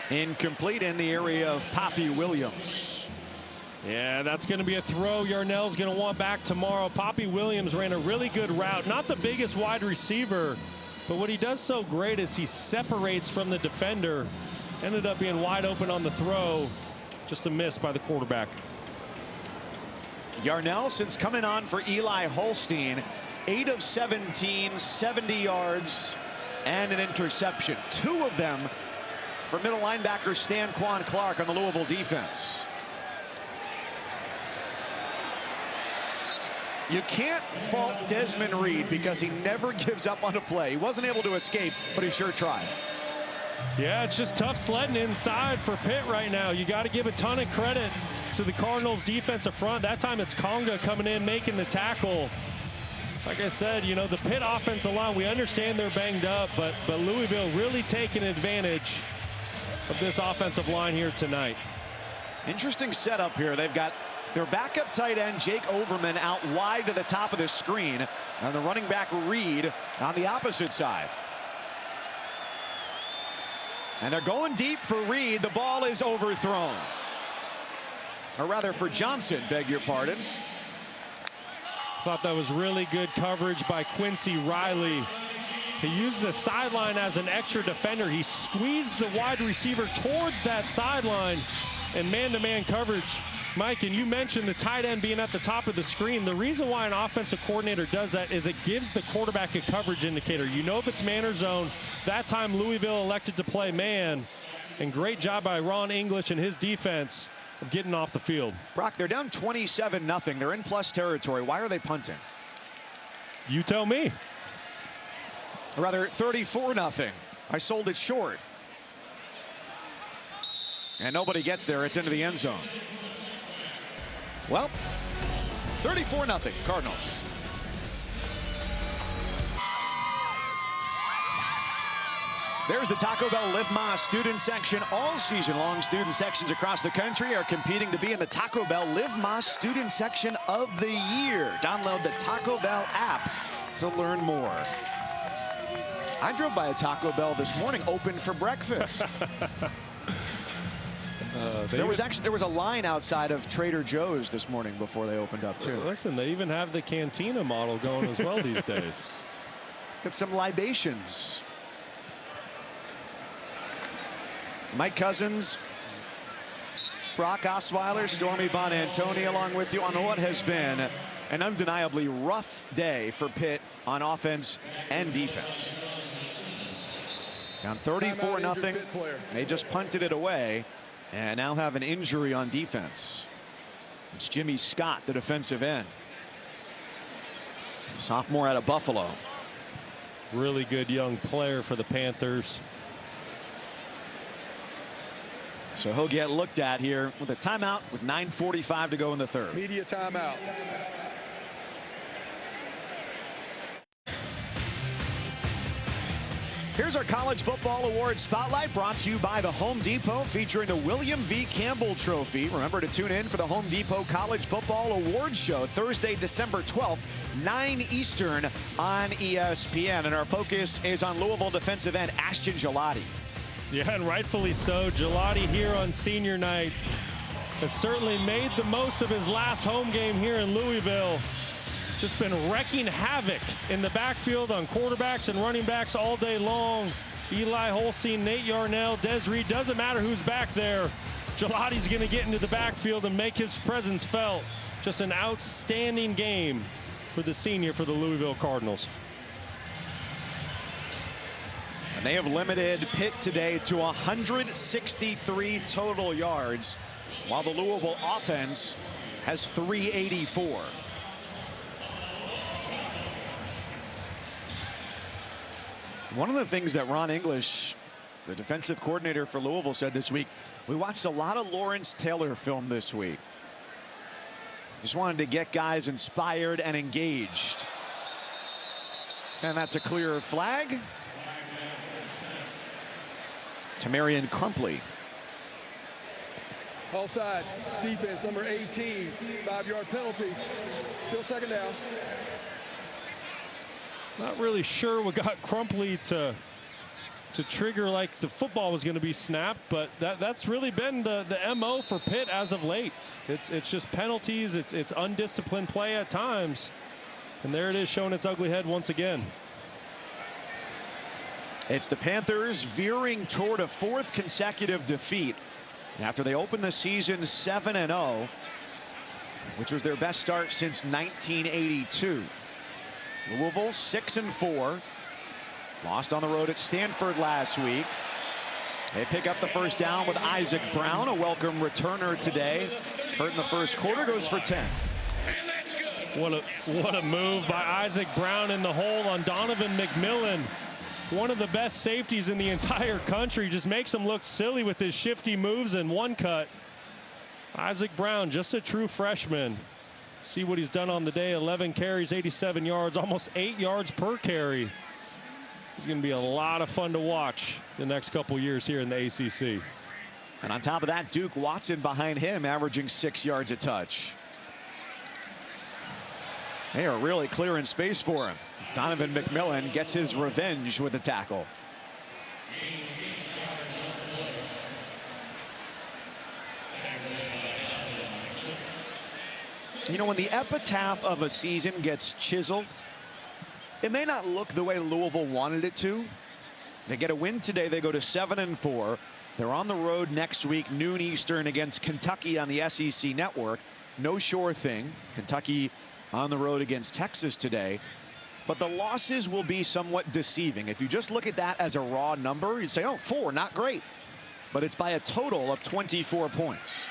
Incomplete in the area of Poppy Williams.
Yeah, that's going to be a throw Yarnell's going to want back tomorrow. Poppy Williams ran a really good route. Not the biggest wide receiver, but what he does so great is he separates from the defender. Ended up being wide open on the throw. Just a miss by the quarterback.
Yarnell, since coming on for Eli Holstein, 8 of 17, 70 yards, and an interception. 2 of them for middle linebacker Stanquan Clark on the Louisville defense. You can't fault Desmond Reed because he never gives up on a play. He wasn't able to escape, but he sure tried.
Yeah, it's just tough sledding inside for Pitt right now. You got to give a ton of credit to the Cardinals defensive front. That time it's Conga coming in, making the tackle. Like I said, you know, the Pitt offensive line, we understand they're banged up, but Louisville really taking advantage of this offensive line here tonight.
Interesting setup here. They've got their backup tight end Jake Overman out wide to the top of the screen, and the running back Reed on the opposite side. And they're going deep for Reed. The ball is overthrown. Or rather for Johnson, beg your pardon.
Thought that was really good coverage by Quincy Riley. He used the sideline as an extra defender. He squeezed the wide receiver towards that sideline and man-to-man coverage. Mike, and you mentioned the tight end being at the top of the screen. The reason why an offensive coordinator does that is it gives the quarterback a coverage indicator. You know if it's man or zone. That time Louisville elected to play man. And great job by Ron English and his defense of getting off the field.
Brock, they're down 27-0. They're in plus territory. Why are they punting?
You tell me.
Or rather, 34-0. I sold it short. And nobody gets there. It's into the end zone. Well, 34-0 Cardinals. There's the Taco Bell Live Más student section. All season long, student sections across the country are competing to be in the Taco Bell Live Más student section of the year. Download the Taco Bell app to learn more. I drove by a Taco Bell this morning, open for breakfast. There was a line outside of Trader Joe's this morning before they opened up too.
Listen, they even have the Cantina model going as well these days.
Get some libations. Mike Cousins, Brock Osweiler, Stormy Bonantoni along with you on what has been an undeniably rough day for Pitt on offense and defense. Down 34-0. They just punted it away and now have an injury on defense. It's Jimmy Scott, the defensive end. Sophomore out of Buffalo.
Really good young player for the Panthers.
So he'll get looked at here with a timeout with 9:45 to go in the third.
Media timeout.
Here's our College Football Awards Spotlight, brought to you by the Home Depot, featuring the William V. Campbell Trophy. Remember to tune in for the Home Depot College Football Awards Show Thursday, December 12th, 9 Eastern on ESPN. And our focus is on Louisville defensive end Ashton Gelati.
Yeah, and rightfully so. Gelati here on senior night has certainly made the most of his last home game here in Louisville. Just been wrecking havoc in the backfield on quarterbacks and running backs all day long. Eli Holstein, Nate Yarnell, Des Reed, doesn't matter who's back there. Gelati's going to get into the backfield and make his presence felt. Just an outstanding game for the senior for the Louisville Cardinals.
And they have limited Pitt today to 163 total yards, while the Louisville offense has 384. One of the things that Ron English, the defensive coordinator for Louisville, said this week, we watched a lot of Lawrence Taylor film this week. Just wanted to get guys inspired and engaged. And that's a clear flag. Tamarian Crumpley.
Offside, defense number 18, 5-yard penalty. Still second down.
Not really sure what got Crumpley to trigger like the football was going to be snapped, but that's really been the MO for Pitt as of late. It's just penalties, it's undisciplined play at times, and there it is showing its ugly head once again.
It's the Panthers veering toward a fourth consecutive defeat after they opened the season 7-0, which was their best start since 1982. Louisville 6-4. Lost on the road at Stanford last week. They pick up the first down with Isaac Brown, a welcome returner today. Hurt in the first quarter, goes for 10.
What a move by Isaac Brown in the hole on Donovan McMillan. One of the best safeties in the entire country. Just makes him look silly with his shifty moves and one cut. Isaac Brown, just a true freshman. See what he's done on the day. 11 carries, 87 yards, almost 8 yards per carry. He's going to be a lot of fun to watch the next couple years here in the ACC.
And on top of that, Duke Watson behind him, averaging 6 yards a touch. They are really clearing space for him. Donovan McMillan gets his revenge with a tackle. You know, when the epitaph of a season gets chiseled, it may not look the way Louisville wanted it to. They get a win today. They go to 7-4. They're on the road next week, noon Eastern, against Kentucky on the SEC Network. No sure thing. Kentucky on the road against Texas today. But the losses will be somewhat deceiving. If you just look at that as a raw number, you'd say, oh, 4, not great. But it's by a total of 24 points.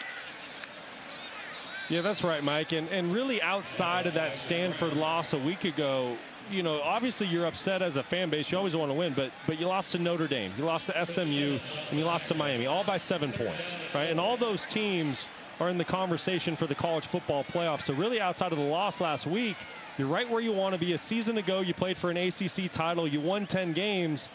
Yeah, that's right, Mike. And really outside of that Stanford loss a week ago, you know, obviously you're upset as a fan base. You always want to win, but you lost to Notre Dame, you lost to SMU, and you lost to Miami, all by 7 points, right? And all those teams are in the conversation for the college football playoff. So really outside of the loss last week, you're right where you want to be. A season ago, you played for an ACC title. You won 10 games.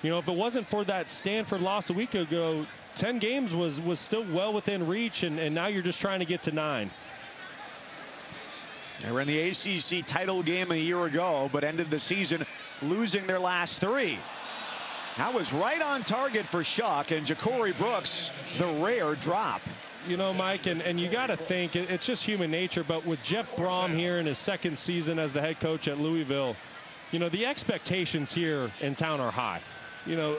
You know, if it wasn't for that Stanford loss a week ago, 10 games was still well within reach, and now you're just trying to get to 9.
They were in the ACC title game a year ago, but ended the season losing their last 3. That was right on target for Shuck, and Ja'Cory Brooks, the rare drop.
You know, Mike, and you got to think it's just human nature, but with Jeff Brom here in his 2nd season as the head coach at Louisville, you know, the expectations here in town are high. You know,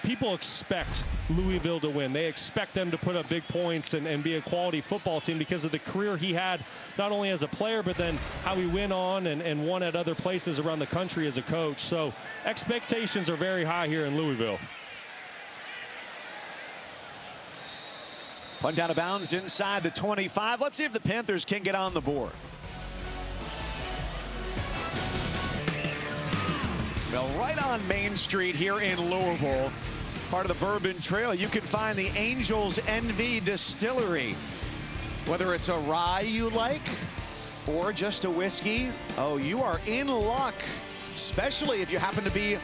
people expect Louisville to win. They expect them to put up big points and be a quality football team because of the career he had, not only as a player, but then how he went on and won at other places around the country as a coach. So expectations are very high here in Louisville.
Punt out of bounds inside the 25. Let's see if the Panthers can get on the board. Well, right on Main Street here in Louisville, part of the Bourbon Trail, you can find the Angels Envy Distillery. Whether it's a rye you like or just a whiskey, oh, you are in luck, especially if you happen to be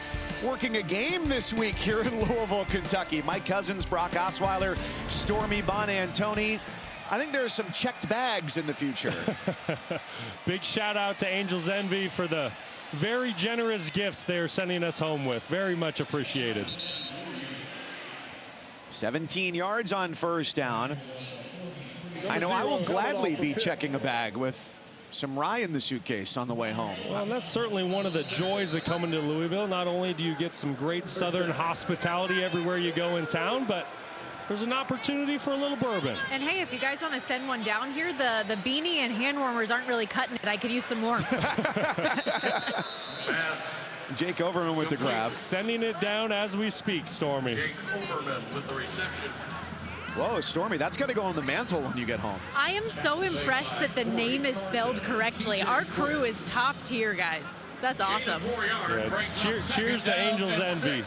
working a game this week here in Louisville, Kentucky. Mike Cousins, Brock Osweiler, Stormy Bonantoni. I think there's some checked bags in the future.
Big shout out to Angels Envy for the very generous gifts they're sending us home with. Very much appreciated.
17 yards on first down. I know I will gladly be checking a bag with some rye in the suitcase on the way home.
Well, that's certainly one of the joys of coming to Louisville. Not only do you get some great Southern hospitality everywhere you go in town, but there's an opportunity for a little bourbon.
And hey, if you guys want to send one down here, the beanie and hand warmers aren't really cutting it. I could use some more.
Jake Overman with the grab.
Sending it down as we speak, Stormy.
Jake Overman with the reception.
Whoa, Stormy, that's got to go on the mantle when you get home.
I am so impressed that the name is spelled correctly. Our crew is top tier, guys. That's awesome.
Yeah, cheers to Angels Envy.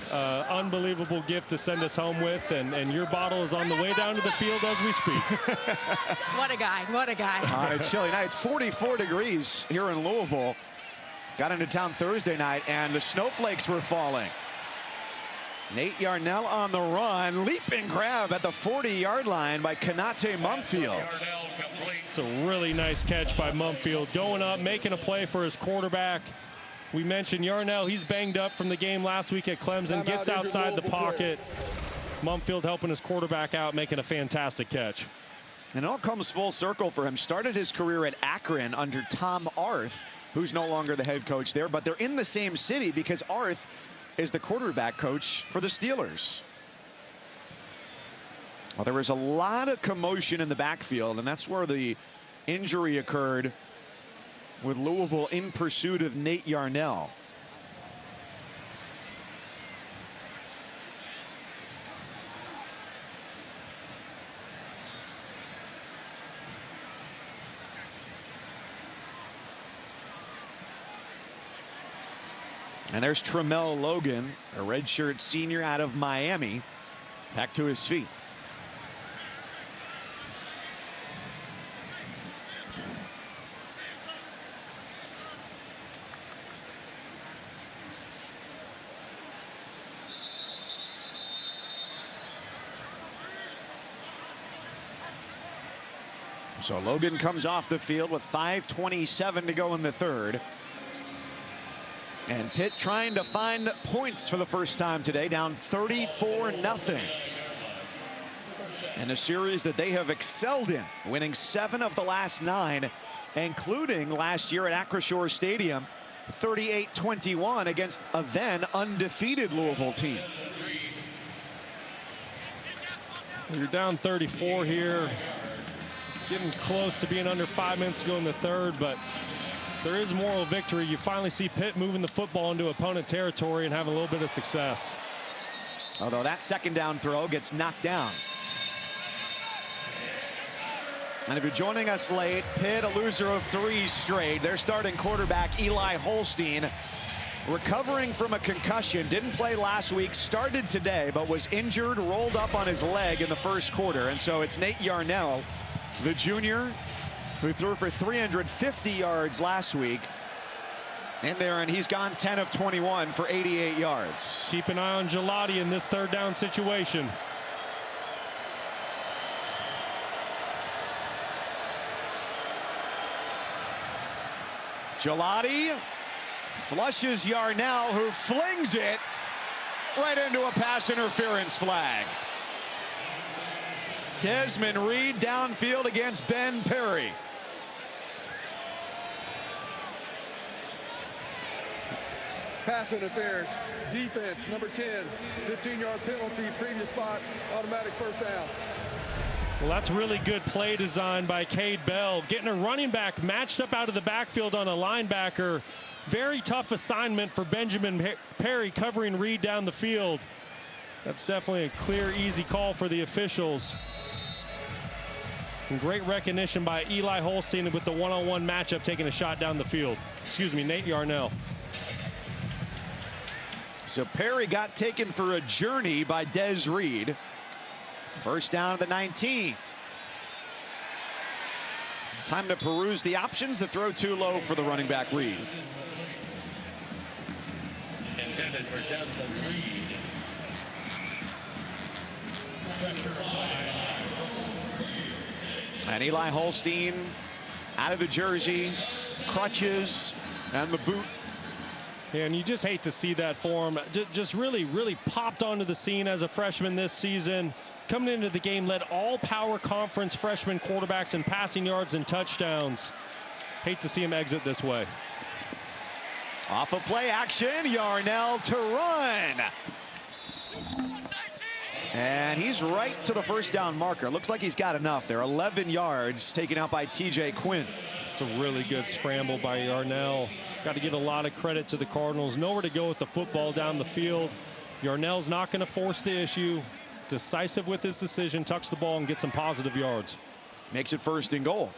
Unbelievable gift to send us home with, and your bottle is on the way down to the field as we speak.
What a guy, what a guy.
On a chilly night, it's 44 degrees here in Louisville. Got into town Thursday night, and the snowflakes were falling. Nate Yarnell on the run, leaping grab at the 40-yard line by Kanate Mumfield.
It's a really nice catch by Mumfield, going up, making a play for his quarterback. We mentioned Yarnell, he's banged up from the game last week at Clemson, gets outside the pocket. Mumfield helping his quarterback out, making a fantastic catch.
And it all comes full circle for him. Started his career at Akron under Tom Arth, who's no longer the head coach there, but they're in the same city because Arth is the quarterback coach for the Steelers. Well, there was a lot of commotion in the backfield, and that's where the injury occurred with Louisville in pursuit of Nate Yarnell. And there's Tramel Logan, a redshirt senior out of Miami, back to his feet. So Logan comes off the field with 5:27 to go in the third. And Pitt trying to find points for the first time today, down 34-0. In a series that they have excelled in, winning 7 of the last 9, including last year at Acrisure Stadium, 38-21 against a then undefeated Louisville team.
You're down 34 here, getting close to being under 5 minutes to go in the third, but there is moral victory. You finally see Pitt moving the football into opponent territory and having a little bit of success.
Although that second down throw gets knocked down. And if you're joining us late, Pitt a loser of 3 straight. Their starting quarterback Eli Holstein recovering from a concussion. Didn't play last week, started today, but was injured, rolled up on his leg in the first quarter. And so it's Nate Yarnell, the junior, who threw for 350 yards last week in there, and he's gone 10 of 21 for 88 yards.
Keep an eye on Gelati in this third down situation.
Gelati flushes Yarnell, who flings it right into a pass interference flag. Desmond Reed downfield against Ben Perry.
Pass interference, defense, number 10, 15-yard penalty, previous spot, automatic first down.
Well, that's really good play design by Cade Bell, getting a running back matched up out of the backfield on a linebacker. Very tough assignment for Benjamin Perry covering Reed down the field. That's definitely a clear, easy call for the officials. And great recognition by Eli Holstein with the one-on-one matchup, taking a shot down the field. Excuse me, Nate Yarnell.
So Perry got taken for a journey by Des Reed. First down at the 19. Time to peruse the options. The throw too low for the running back Reed.
Intended for Desmond Reed.
And Eli Holstein out of the jersey, crutches, and the boot.
Yeah, and you just hate to see that for him. Just really popped onto the scene as a freshman this season. Coming into the game, led all power conference freshman quarterbacks in passing yards and touchdowns. Hate to see him exit this way.
Off of play action, Yarnell to run. And he's right to the first down marker. Looks like he's got enough there. 11 yards taken out by TJ Quinn.
It's a really good scramble by Yarnell. Got to give a lot of credit to the Cardinals. Nowhere to go with the football down the field. Yarnell's not going to force the issue. Decisive with his decision, tucks the ball and gets some positive yards.
Makes it first and goal.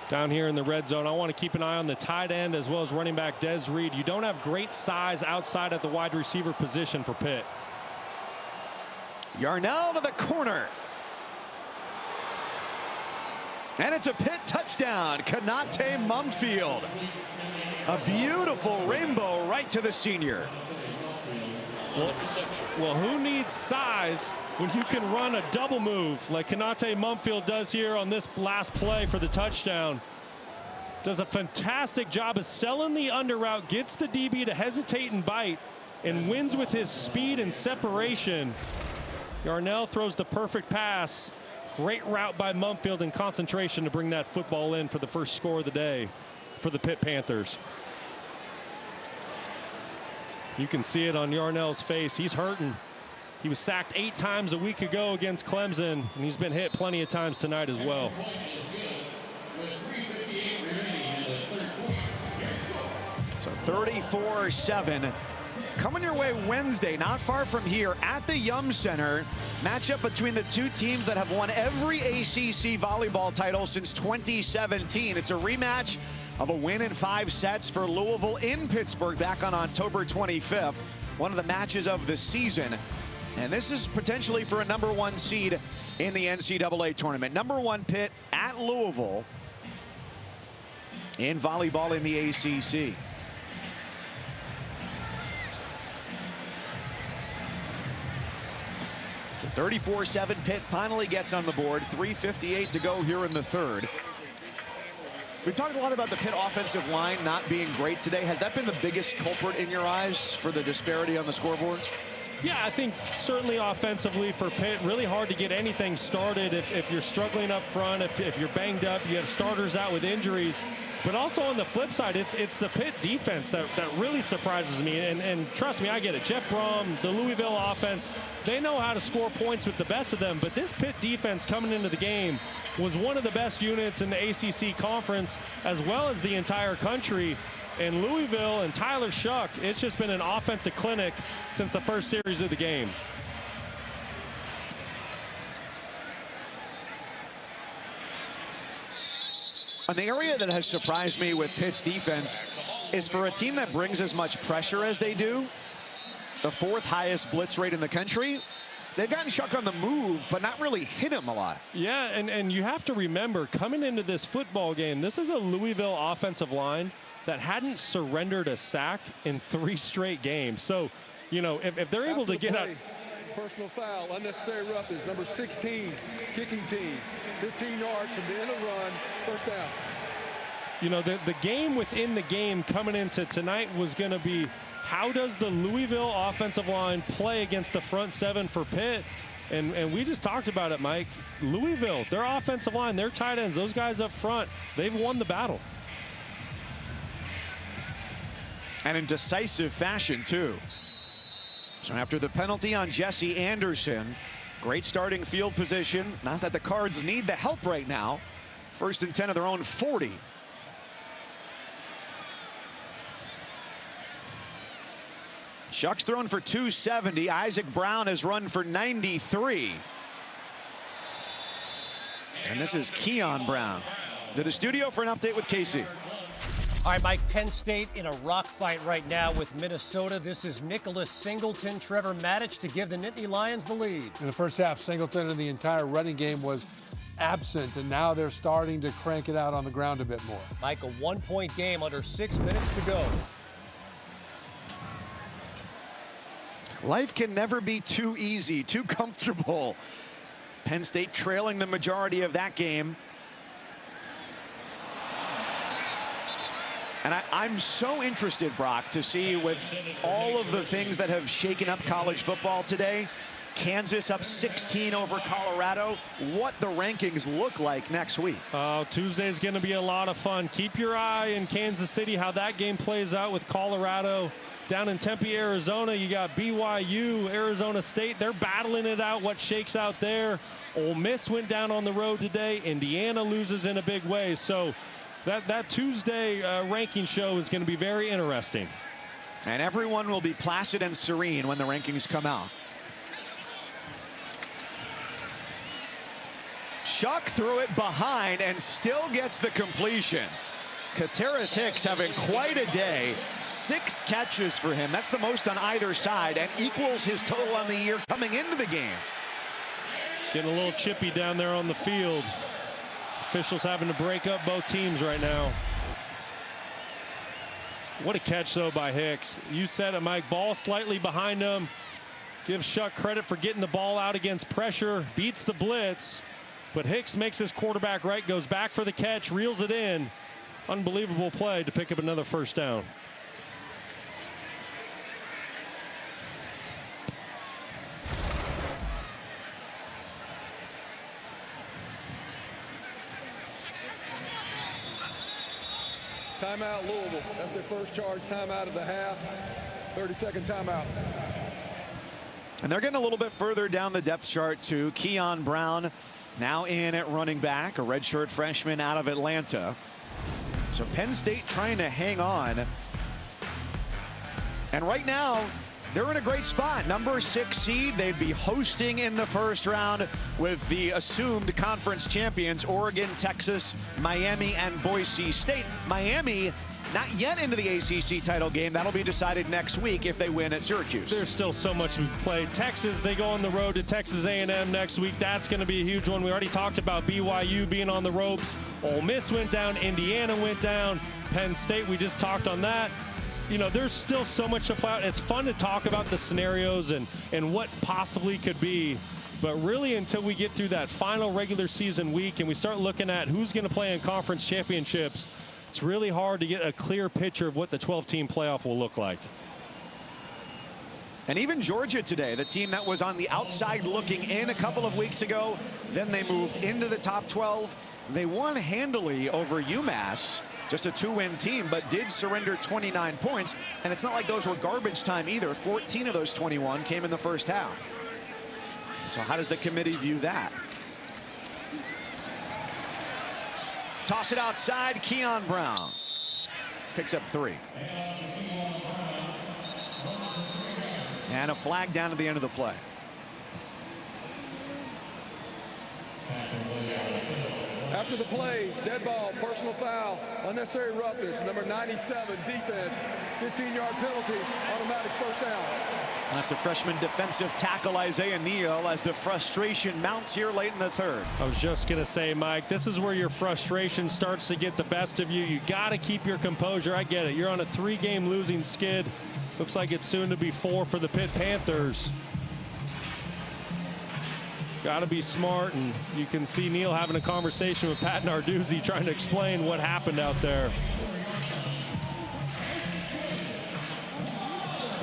Down here in the red zone, I want to keep an eye on the tight end as well as running back Des Reed. You don't have great size outside at the wide receiver position for Pitt.
Yarnell to the corner. And it's a Pitt touchdown. Konate Mumfield. A beautiful rainbow right to the senior.
Well, who needs size when you can run a double move like Konate Mumfield does here on this last play for the touchdown? Does a fantastic job of selling the under route, gets the DB to hesitate and bite, and wins with his speed and separation. Yarnell throws the perfect pass. Great route by Mumfield and concentration to bring that football in for the first score of the day for the Pitt Panthers. You can see it on Yarnell's face. He's hurting. He was sacked 8 times a week ago against Clemson, and he's been hit plenty of times tonight as well.
So 34-7. Coming your way Wednesday, not far from here, at the Yum Center. Matchup between the two teams that have won every ACC volleyball title since 2017. It's a rematch of a win in 5 sets for Louisville in Pittsburgh back on October 25th. One of the matches of the season. And this is potentially for a #1 seed in the NCAA tournament. #1 Pitt at Louisville in volleyball in the ACC. So 34-7, Pitt finally gets on the board. 3:58 to go here in the third. We've talked a lot about the Pitt offensive line not being great today. Has that been the biggest culprit in your eyes for the disparity on the scoreboard?
Yeah, I think certainly offensively for Pitt, really hard to get anything started if you're struggling up front, if you're banged up, you have starters out with injuries. But also on the flip side, it's the Pitt defense that really surprises me. And trust me, I get it. Jeff Brom, the Louisville offense, they know how to score points with the best of them. But this Pitt defense coming into the game was one of the best units in the ACC conference as well as the entire country. And Louisville and Tyler Shuck, it's just been an offensive clinic since the first series of the game.
And the area that has surprised me with Pitt's defense is for a team that brings as much pressure as they do, the 4th highest blitz rate in the country, they've gotten Shuck on the move, but not really hit him a lot.
Yeah, and you have to remember, coming into this football game, this is a Louisville offensive line that hadn't surrendered a sack in 3 straight games. So, you know, if they're able to get out,
personal foul, unnecessary roughness, number 16, kicking team, 15 yards from the end of the run, first down.
You know, the game within the game coming into tonight was going to be, how does the Louisville offensive line play against the front seven for Pitt? And we just talked about it, Mike. Louisville, their offensive line, their tight ends, those guys up front, they've won the battle.
And in decisive fashion, too. So after the penalty on Jesse Anderson, great starting field position. Not that the Cards need the help right now. 1st and 10 of their own 40. Shuck's thrown for 270. Isaac Brown has run for 93. And this is Keon Brown. To the studio for an update with Casey.
All right, Mike, Penn State in a rock fight right now with Minnesota. This is Nicholas Singleton, Trevor Maddich to give the Nittany Lions the lead.
In the first half, Singleton and the entire running game was absent, and now they're starting to crank it out on the ground a bit more.
Mike, a 1-point game under 6 minutes to go.
Life can never be too easy, too comfortable. Penn State trailing the majority of that game. And I'm so interested, Brock, to see with all of the things that have shaken up college football today, Kansas up 16 over Colorado, what the rankings look like next week.
Tuesday's going to be a lot of fun. Keep your eye in Kansas City, how that game plays out with Colorado. Down in Tempe, Arizona, you got BYU, Arizona State. They're battling it out, what shakes out there. Ole Miss went down on the road today. Indiana loses in a big way. So that Tuesday ranking show is going to be very interesting.
And everyone will be placid and serene when the rankings come out. Shuck threw it behind and still gets the completion. Kateris Hicks having quite a day. 6 catches for him. That's the most on either side and equals his total on the year coming into the game.
Getting a little chippy down there on the field. Officials having to break up both teams right now. What a catch, though, by Hicks. You said it, Mike. Ball slightly behind him. Give Shuck credit for getting the ball out against pressure. Beats the blitz. But Hicks makes his quarterback right. Goes back for the catch. Reels it in. Unbelievable play to pick up another first down.
Timeout Louisville. That's their first charge timeout of the half. 30-second timeout.
And they're getting a little bit further down the depth chart to Keon Brown, now in at running back, a redshirt freshman out of Atlanta. So Penn State trying to hang on. And right now, they're in a great spot. Number 6 seed. They'd be hosting in the first round with the assumed conference champions, Oregon, Texas, Miami, and Boise State. Miami not yet into the ACC title game. That'll be decided next week if they win at Syracuse.
There's still so much to play. Texas, they go on the road to Texas A&M next week. That's going to be a huge one. We already talked about BYU being on the ropes. Ole Miss went down. Indiana went down. Penn State, we just talked on that. You know, there's still so much to play out. It's fun to talk about the scenarios and what possibly could be. But really, until we get through that final regular season week and we start looking at who's going to play in conference championships, it's really hard to get a clear picture of what the 12-team playoff will look like.
And even Georgia today, the team that was on the outside looking in a couple of weeks ago, then they moved into the top 12. They won handily over UMass, just a 2-win team, but did surrender 29 points. And it's not like those were garbage time either. 14 of those 21 came in the first half. So how does the committee view that? Toss it outside, Keon Brown picks up 3. And a flag down at the end of the play.
After the play, dead ball, personal foul, unnecessary roughness, number 97, defense, 15-yard penalty, automatic first down.
That's a freshman defensive tackle, Isaiah Neal, as the frustration mounts here late in the third.
I was just going to say, Mike, this is where your frustration starts to get the best of you. You got to keep your composure. I get it. You're on a 3-game losing skid. Looks like it's soon to be 4 for the Pitt Panthers. Got to be smart, and you can see Neil having a conversation with Pat Narduzzi trying to explain what happened out there.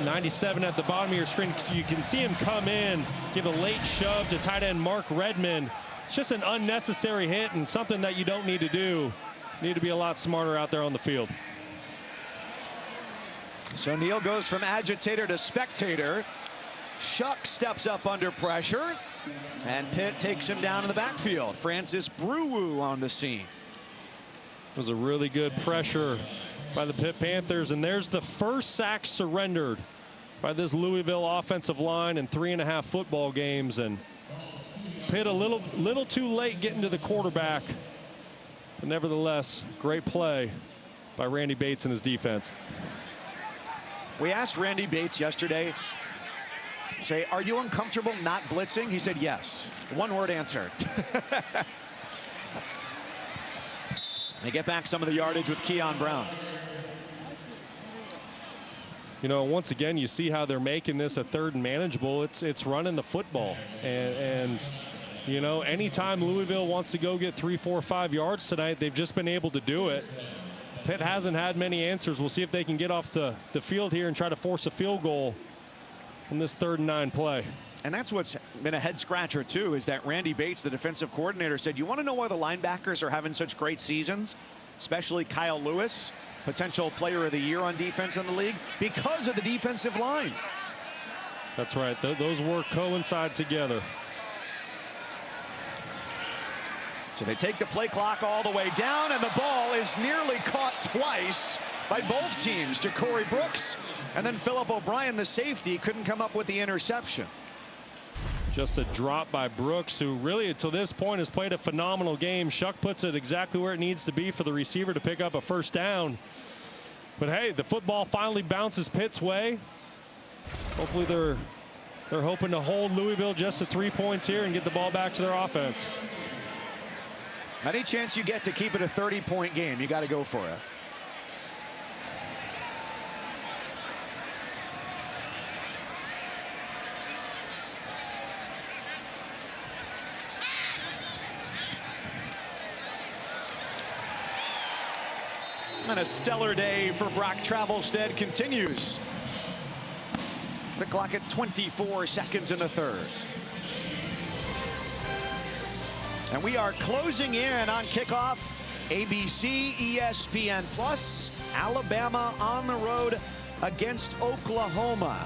97 at the bottom of your screen. You can see him come in, give a late shove to tight end Mark Redmond. It's just an unnecessary hit and something that you don't need to do. You need to be a lot smarter out there on the field.
So Neil goes from agitator to spectator. Shuck steps up under pressure, and Pitt takes him down in the backfield. Francis Brewu on the scene.
It was a really good pressure by the Pitt Panthers, and there's the first sack surrendered by this Louisville offensive line in 3.5 football games, and Pitt a little too late getting to the quarterback, but nevertheless, great play by Randy Bates and his defense.
We asked Randy Bates yesterday, are you uncomfortable not blitzing? He said yes. One-word answer. They get back some of the yardage with Keon Brown.
You know, once again, you see how they're making this a 3rd and manageable. It's running the football. And you know, anytime Louisville wants to go get 3, 4, 5 yards tonight, they've just been able to do it. Pitt hasn't had many answers. We'll see if they can get off the field here and try to force a field goal in this 3rd and 9 play.
And that's what's been a head scratcher too, is that Randy Bates, the defensive coordinator, said, you want to know why the linebackers are having such great seasons, especially Kyle Lewis, potential player of the year on defense in the league, because of the defensive line.
That's right. Those work coincide together.
So they take the play clock all the way down, and the ball is nearly caught twice by both teams. Ja'Cory Brooks and then Phillip O'Brien, the safety, couldn't come up with the interception.
Just a drop by Brooks, who really, until this point, has played a phenomenal game. Shuck puts it exactly where it needs to be for the receiver to pick up a 1st down. But hey, the football finally bounces Pitt's way. Hopefully they're hoping to hold Louisville just to 3 points here and get the ball back to their offense.
Any chance you get to keep it a 30-point game, you got to go for it. And a stellar day for Brock Travelstead continues. The clock at 24 seconds in the 3rd. And we are closing in on kickoff. ABC, ESPN Plus, Alabama on the road against Oklahoma.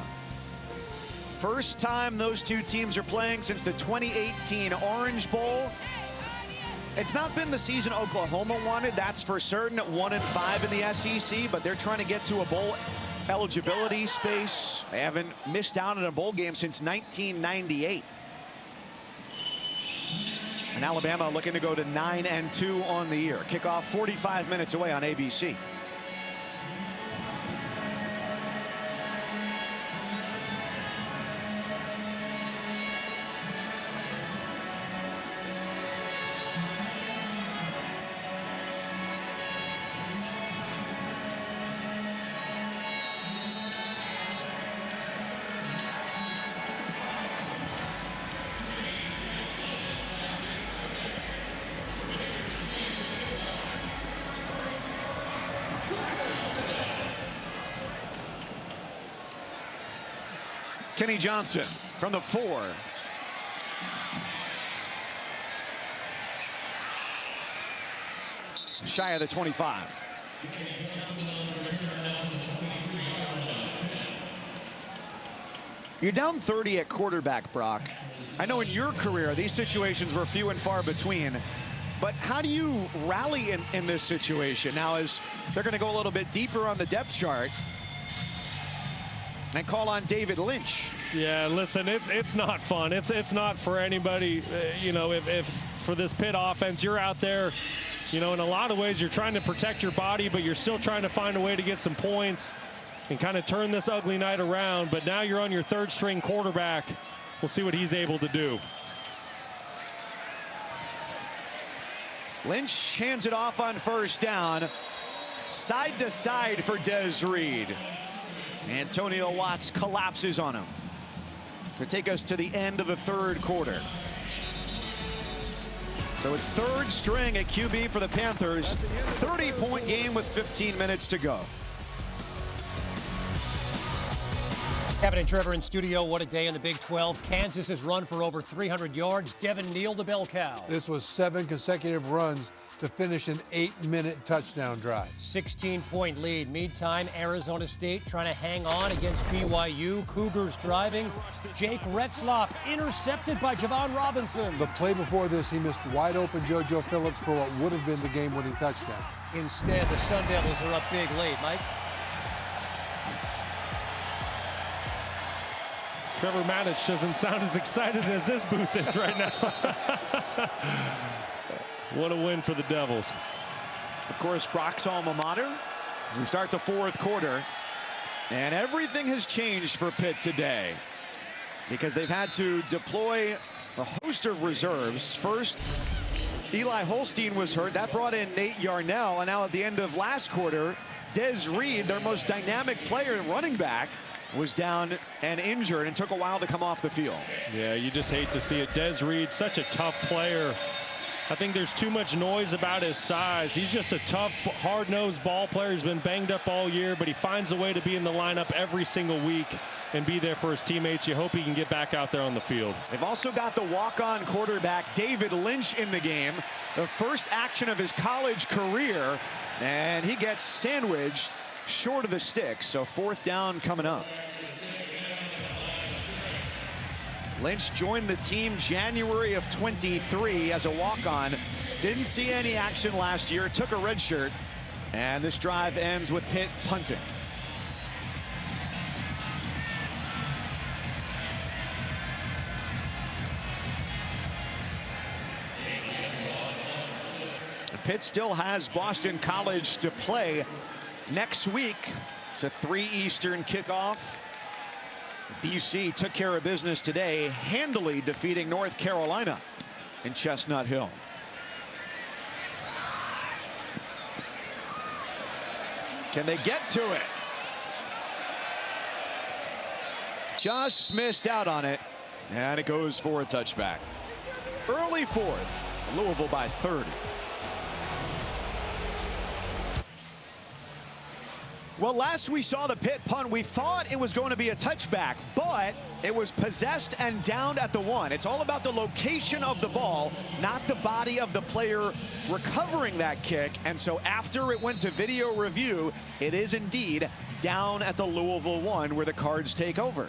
First time those two teams are playing since the 2018 Orange Bowl. It's not been the season Oklahoma wanted, that's for certain, at 1-5 in the SEC, but they're trying to get to a bowl eligibility space. They haven't missed out on a bowl game since 1998. And Alabama looking to go to 9-2 on the year. Kickoff 45 minutes away on ABC. Kenny Johnson from the 4. Shy of the 25. You're down 30 at quarterback, Brock. I know in your career these situations were few and far between, but how do you rally in this situation? Now, as they're going to go a little bit deeper on the depth chart and call on David Lynch.
Yeah, listen, it's not fun. It's not for anybody. You know, if for this Pitt offense, you're out there, you know, in a lot of ways you're trying to protect your body, but you're still trying to find a way to get some points and kind of turn this ugly night around. But now you're on your 3rd string quarterback. We'll see what he's able to do.
Lynch hands it off on 1st down. Side to side for Des Reed. Antonio Watts collapses on him to take us to the end of the 3rd quarter. So it's third string at QB for the Panthers. 30-point game with 15 minutes to go.
Kevin and Trevor in studio. What a day in the Big 12. Kansas has run for over 300 yards. Devin Neal, the bell cow.
This was 7 consecutive runs to finish an 8-minute touchdown drive.
16-point lead. Meantime, Arizona State trying to hang on against BYU. Cougars driving. Jake Retzloff intercepted by Javon Robinson.
The play before this, he missed wide open JoJo Phillips for what would have been the game-winning touchdown.
Instead, the Sun Devils are up big late. Mike?
Trevor Matich doesn't sound as excited as this booth is right now. What a win for the Devils.
Of course, Brock's alma mater. We start the fourth quarter, and everything has changed for Pitt today because they've had to deploy a host of reserves. First, Eli Holstein was hurt. That brought in Nate Yarnell, and now at the end of last quarter, Des Reed, their most dynamic player, running back, was down and injured and took a while to come off the field.
Yeah, you just hate to see it. Des Reed, such a tough player. I think there's too much noise about his size. He's just a tough, hard-nosed ball player. He's been banged up all year, but he finds a way to be in the lineup every single week and be there for his teammates. You hope he can get back out there on the field.
They've also got the walk-on quarterback David Lynch in the game. The first action of his college career, and he gets sandwiched short of the stick, so fourth down coming up. Lynch joined the team January of 23 as a walk-on. Didn't see any action last year, took a red shirt, and this drive ends with Pitt punting. Pitt still has Boston College to play next week. It's a 3 Eastern kickoff. BC took care of business today, handily defeating North Carolina in Chestnut Hill. Can they get to it? Just missed out on it, and it goes for a touchback. Early fourth, Louisville by 30. Well, last we saw the Pitt punt, we thought it was going to be a touchback, but it was possessed and downed at the 1. It's all about the location of the ball, not the body of the player recovering that kick. And so after it went to video review, it is indeed down at the Louisville 1 where the Cards take over.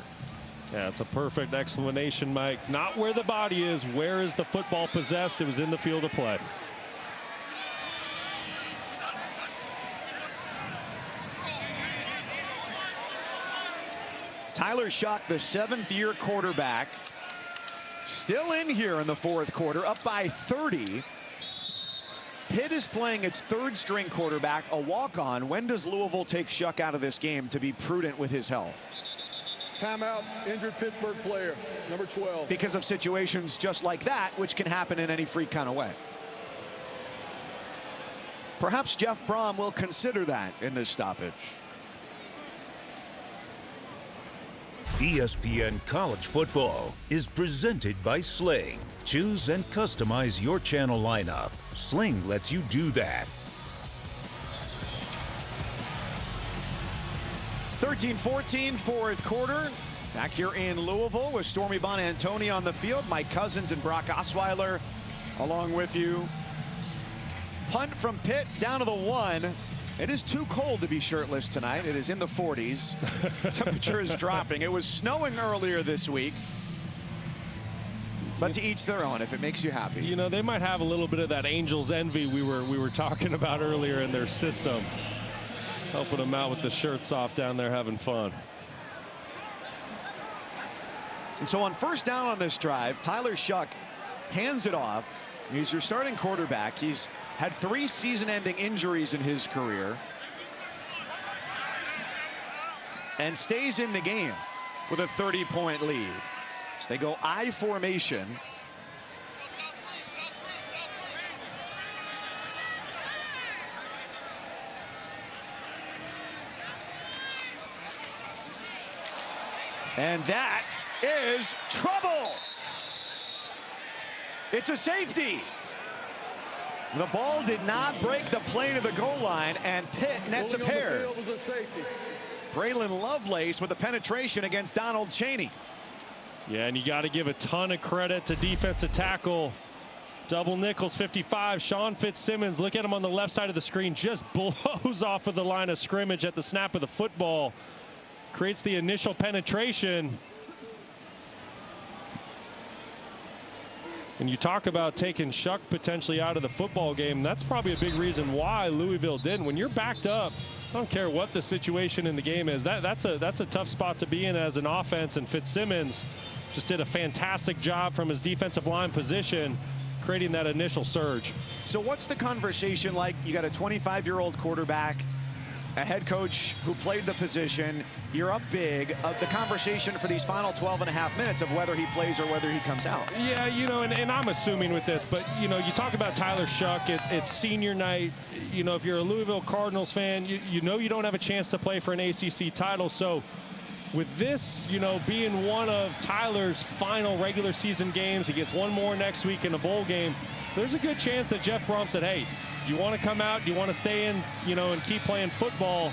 Yeah, it's a perfect explanation, Mike. Not where the body is, where is the football possessed? It was in the field of play.
Tyler Shuck, the 7th-year quarterback, still in here in the fourth quarter, up by 30. Pitt is playing its 3rd-string quarterback, a walk-on. When does Louisville take Shuck out of this game to be prudent with his health?
Timeout, injured Pittsburgh player, number 12.
Because of situations just like that, which can happen in any freak kind of way. Perhaps Jeff Brom will consider that in this stoppage.
ESPN College Football is presented by Sling. Choose and customize your channel lineup. Sling lets you do that.
13-14, fourth quarter. Back here in Louisville with Stormy Bonantoni on the field. Mike Cousins and Brock Osweiler along with you. Punt from Pitt down to the 1. It is too cold to be shirtless tonight. It is in the 40s. Temperature is dropping. It was snowing earlier this week. But to each their own, if it makes you happy.
You know, they might have a little bit of that Angels envy we were talking about earlier in their system. Helping them out with the shirts off down there having fun.
And so on first down on this drive, Tyler Shuck hands it off. He's your starting quarterback. He's had 3 season-ending injuries in his career and stays in the game with a 30-point lead. So they go I formation. And that is trouble. It's a safety. The ball did not break the plane of the goal line, and Pitt nets a pair. Braylon Lovelace with the penetration against Donald Chaney.
Yeah, and you got to give a ton of credit to defensive tackle. Double Nichols, 55. Sean Fitzsimmons, look at him on the left side of the screen, just blows off of the line of scrimmage at the snap of the football. Creates the initial penetration. And you talk about taking Shuck potentially out of the football game. That's probably a big reason why Louisville didn't. When you're backed up, I don't care what the situation in the game is. That's a tough spot to be in as an offense. And Fitzsimmons just did a fantastic job from his defensive line position, creating that initial surge.
So what's the conversation like? You got a 25-year-old quarterback, a head coach who played the position. You're up big. The conversation for these final 12.5 minutes of whether he plays or whether he comes out.
Yeah, you know, and I'm assuming with this, but, you know, you talk about Tyler Shuck. It's senior night. You know, if you're a Louisville Cardinals fan, you know you don't have a chance to play for an ACC title. So with this, you know, being one of Tyler's final regular season games, he gets one more next week in a bowl game. There's a good chance that Jeff Brom said, hey, you want to come out, you want to stay in, you know, and keep playing football,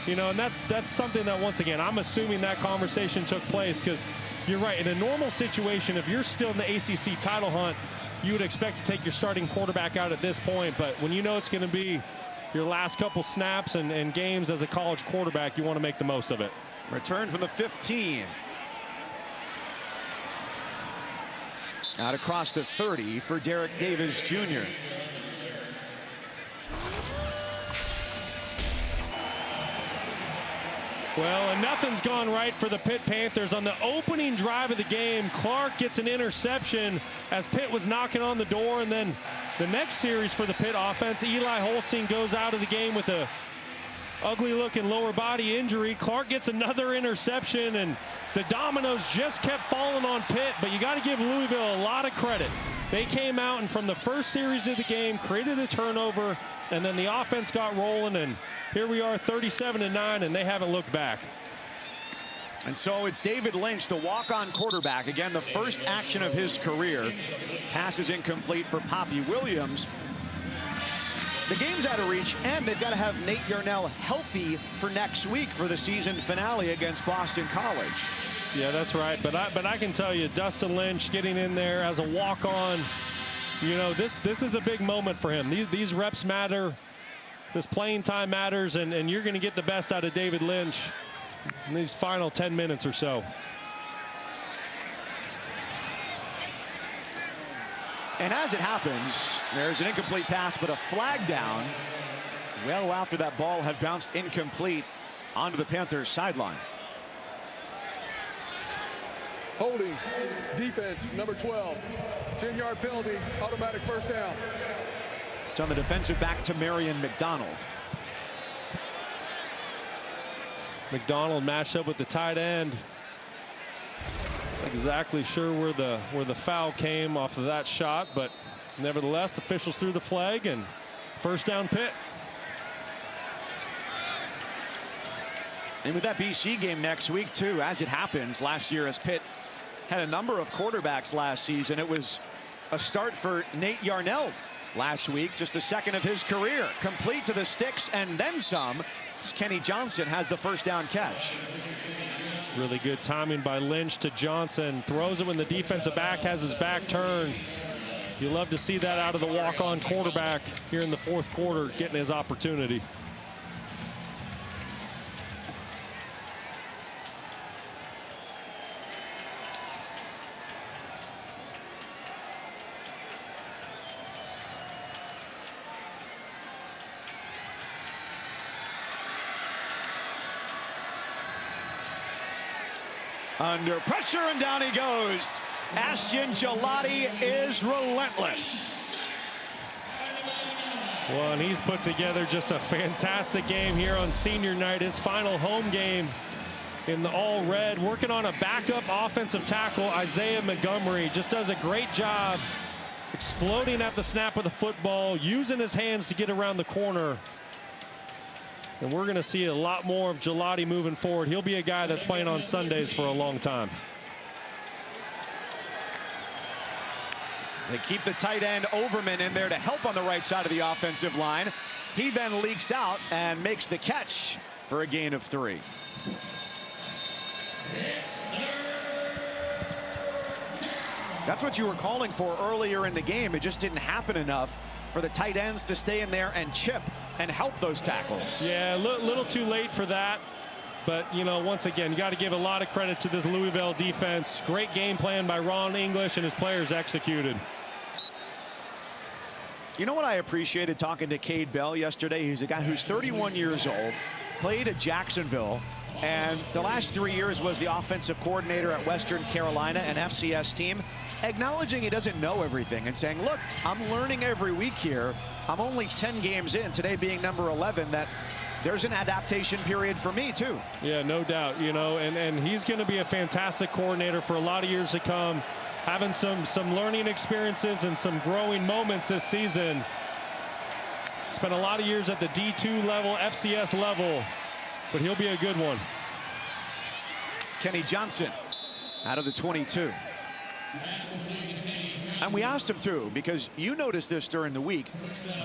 you know, and that's something that, once again, I'm assuming that conversation took place, because you're right. In a normal situation, if you're still in the ACC title hunt, you would expect to take your starting quarterback out at this point. But when you know it's going to be your last couple snaps and games as a college quarterback, you want to make the most of it.
Return from the 15. Out across the 30 for Derek Davis Jr.
Well, and nothing's gone right for the Pitt Panthers. On the opening drive of the game, Clark gets an interception as Pitt was knocking on the door. And then the next series for the Pitt offense, Eli Holstein goes out of the game with a ugly-looking lower body injury. Clark gets another interception, and the dominoes just kept falling on Pitt. But you got to give Louisville a lot of credit. They came out and from the first series of the game created a turnover, and then the offense got rolling, and here we are 37-9, and they haven't looked back.
And so it's David Lynch, the walk-on quarterback. Again, the first action of his career. Pass is incomplete for Poppy Williams. The game's out of reach, and they've got to have Nate Yarnell healthy for next week for the season finale against Boston College.
Yeah, that's right. But I can tell you, Dustin Lynch getting in there as a walk-on, you know, this is a big moment for him. These reps matter. This playing time matters, and you're going to get the best out of David Lynch in these final 10 minutes or so.
And as it happens, there's an incomplete pass, but a flag down well after that ball had bounced incomplete onto the Panthers sideline.
Holding, defense, number 12. 10-yard penalty, automatic first down.
It's on the defensive back to Marion McDonald.
McDonald matched up with the tight end. Not exactly sure where the foul came off of that shot, but nevertheless, the officials threw the flag, and first down Pitt.
And with that BC game next week, too, as it happens, last year as Pitt had a number of quarterbacks last season, it was a start for Nate Yarnell last week, just the second of his career. Complete to the sticks and then some. Kenny Johnson has the first down catch.
Really good timing by Lynch to Johnson. Throws it when the defensive back has his back turned. You love to see that out of the walk-on quarterback here in the fourth quarter, getting his opportunity.
Under pressure, and down he goes. Ashton Gelati is relentless.
Well, and he's put together just a fantastic game here on senior night, his final home game in the all red, working on a backup offensive tackle. Isaiah Montgomery just does a great job exploding at the snap of the football, using his hands to get around the corner. And we're going to see a lot more of Gelati moving forward. He'll be a guy that's playing on Sundays for a long time.
They keep the tight end Overman in there to help on the right side of the offensive line. He then leaks out and makes the catch for a gain of 3. That's what you were calling for earlier in the game. It just didn't happen enough for the tight ends to stay in there and chip and help those tackles.
Yeah, a little too late for that. But, you know, once again, you got to give a lot of credit to this Louisville defense. Great game plan by Ron English, and his players executed.
You know what I appreciated talking to Cade Bell yesterday? He's a guy who's 31 years old, played at Jacksonville, and the last 3 years was the offensive coordinator at Western Carolina, an FCS team, acknowledging he doesn't know everything and saying, look, I'm learning every week here. I'm only 10 games in, today being number 11, that there's an adaptation period for me too.
Yeah, no doubt, you know, and he's going to be a fantastic coordinator for a lot of years to come, having some learning experiences and some growing moments this season. Spent a lot of years at the D2 level, FCS level, but he'll be a good one.
Kenny Johnson out of the 22. And we asked him too, because you noticed this during the week.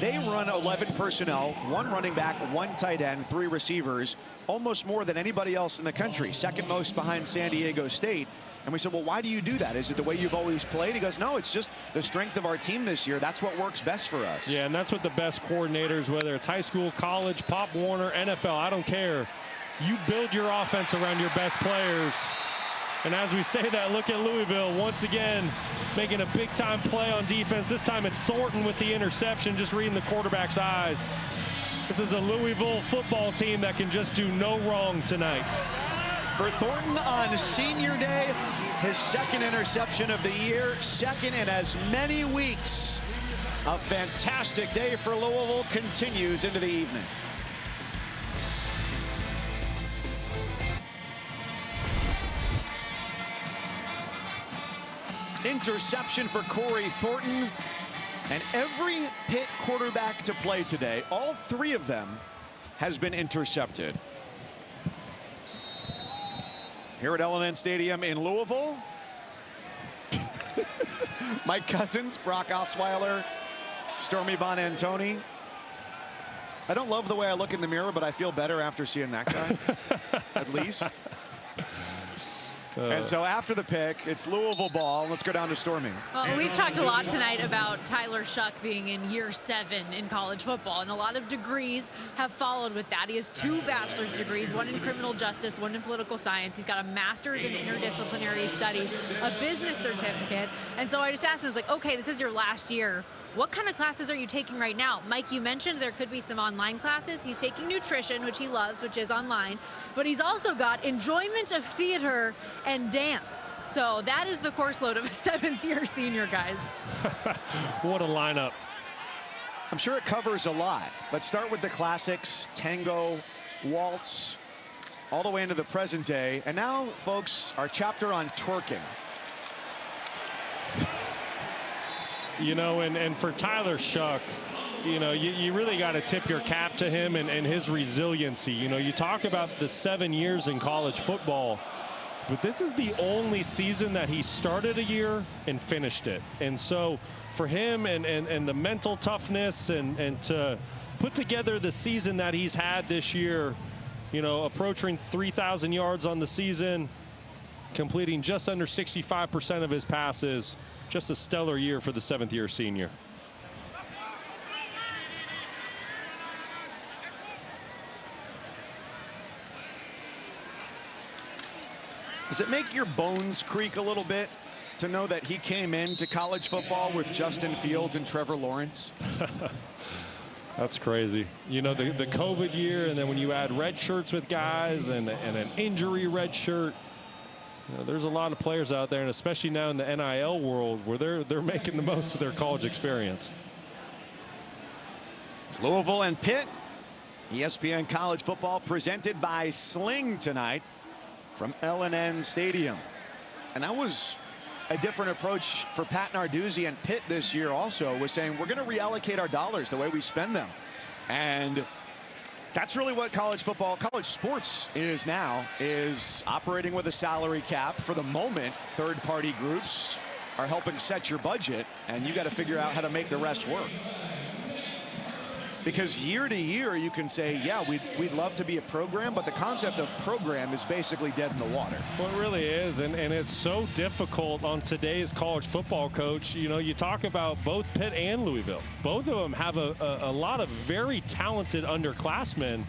They run 11 personnel, 1 running back, 1 tight end, 3 receivers, almost more than anybody else in the country, second most behind San Diego State. And we said, well, why do you do that? Is it the way you've always played? He goes, no, it's just the strength of our team this year. That's what works best for us.
Yeah, and that's what the best coordinators, whether it's high school, college, Pop Warner, NFL, I don't care. You build your offense around your best players. And as we say that, look at Louisville once again making a big-time play on defense. This time it's Thornton with the interception, just reading the quarterback's eyes. This is a Louisville football team that can just do no wrong tonight.
For Thornton on senior day, his 2nd interception of the year, 2nd in as many weeks. A fantastic day for Louisville continues into the evening. Interception for Corey Thornton, and every Pitt quarterback to play today, all 3 of them, has been intercepted. Here at L&N Stadium in Louisville, Mike Cousins, Brock Osweiler, Stormy Bonantoni. I don't love the way I look in the mirror, but I feel better after seeing that guy, at least. And so after the pick, it's Louisville ball. Let's go down to Stormy.
Well, we've talked a lot tonight about Tyler Shuck being in year 7 in college football, and a lot of degrees have followed with that. He has 2 bachelor's degrees, 1 in criminal justice, 1 in political science. He's got a master's in interdisciplinary studies, a business certificate. And so I just asked him, I was like, okay, this is your last year. What kind of classes are you taking right now? Mike, you mentioned there could be some online classes. He's taking nutrition, which he loves, which is online. But he's also got enjoyment of theater and dance. So that is the course load of a 7th-year senior, guys.
What a lineup.
I'm sure it covers a lot. Let's start with the classics, tango, waltz, all the way into the present day. And now, folks, our chapter on twerking.
You know, and for Tyler Shuck, you know, you really got to tip your cap to him and his resiliency. You know, you talk about the 7 years in college football, but this is the only season that he started a year and finished it. And so for him and the mental toughness and to put together the season that he's had this year, you know, approaching 3,000 yards on the season, completing just under 65% of his passes. Just a stellar year for the 7th-year senior.
Does it make your bones creak a little bit to know that he came into college football with Justin Fields and Trevor Lawrence?
That's crazy. You know, the COVID year, and then when you add red shirts with guys and an injury red shirt, you know, there's a lot of players out there, and especially now in the NIL world, where they're making the most of their college experience.
It's Louisville and Pitt. ESPN College Football presented by Sling tonight from L&N Stadium. And that was a different approach for Pat Narduzzi, and Pitt this year also was saying, we're going to reallocate our dollars the way we spend them. And that's really what college football, college sports is now, is operating with a salary cap for the moment. Third-party groups are helping set your budget, and you got to figure out how to make the rest work. Because year to year, you can say, yeah, we'd love to be a program, but the concept of program is basically dead in the water.
Well, it really is, and it's so difficult on today's college football, Coach. You know, you talk about both Pitt and Louisville. Both of them have a lot of very talented underclassmen,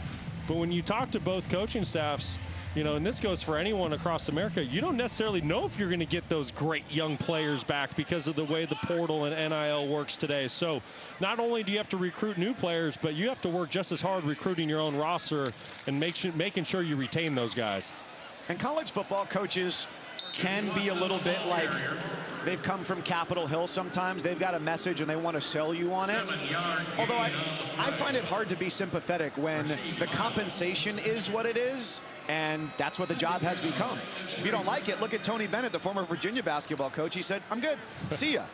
but when you talk to both coaching staffs, you know, and this goes for anyone across America, you don't necessarily know if you're going to get those great young players back because of the way the portal and NIL works today. So not only do you have to recruit new players, but you have to work just as hard recruiting your own roster and making sure you retain those guys.
And college football coaches can be a little bit like they've come from Capitol Hill sometimes. They've got a message and they want to sell you on it. Although I find it hard to be sympathetic when the compensation is what it is, and that's what the job has become. If you don't like it, look at Tony Bennett, the former Virginia basketball coach. He said, I'm good. See ya.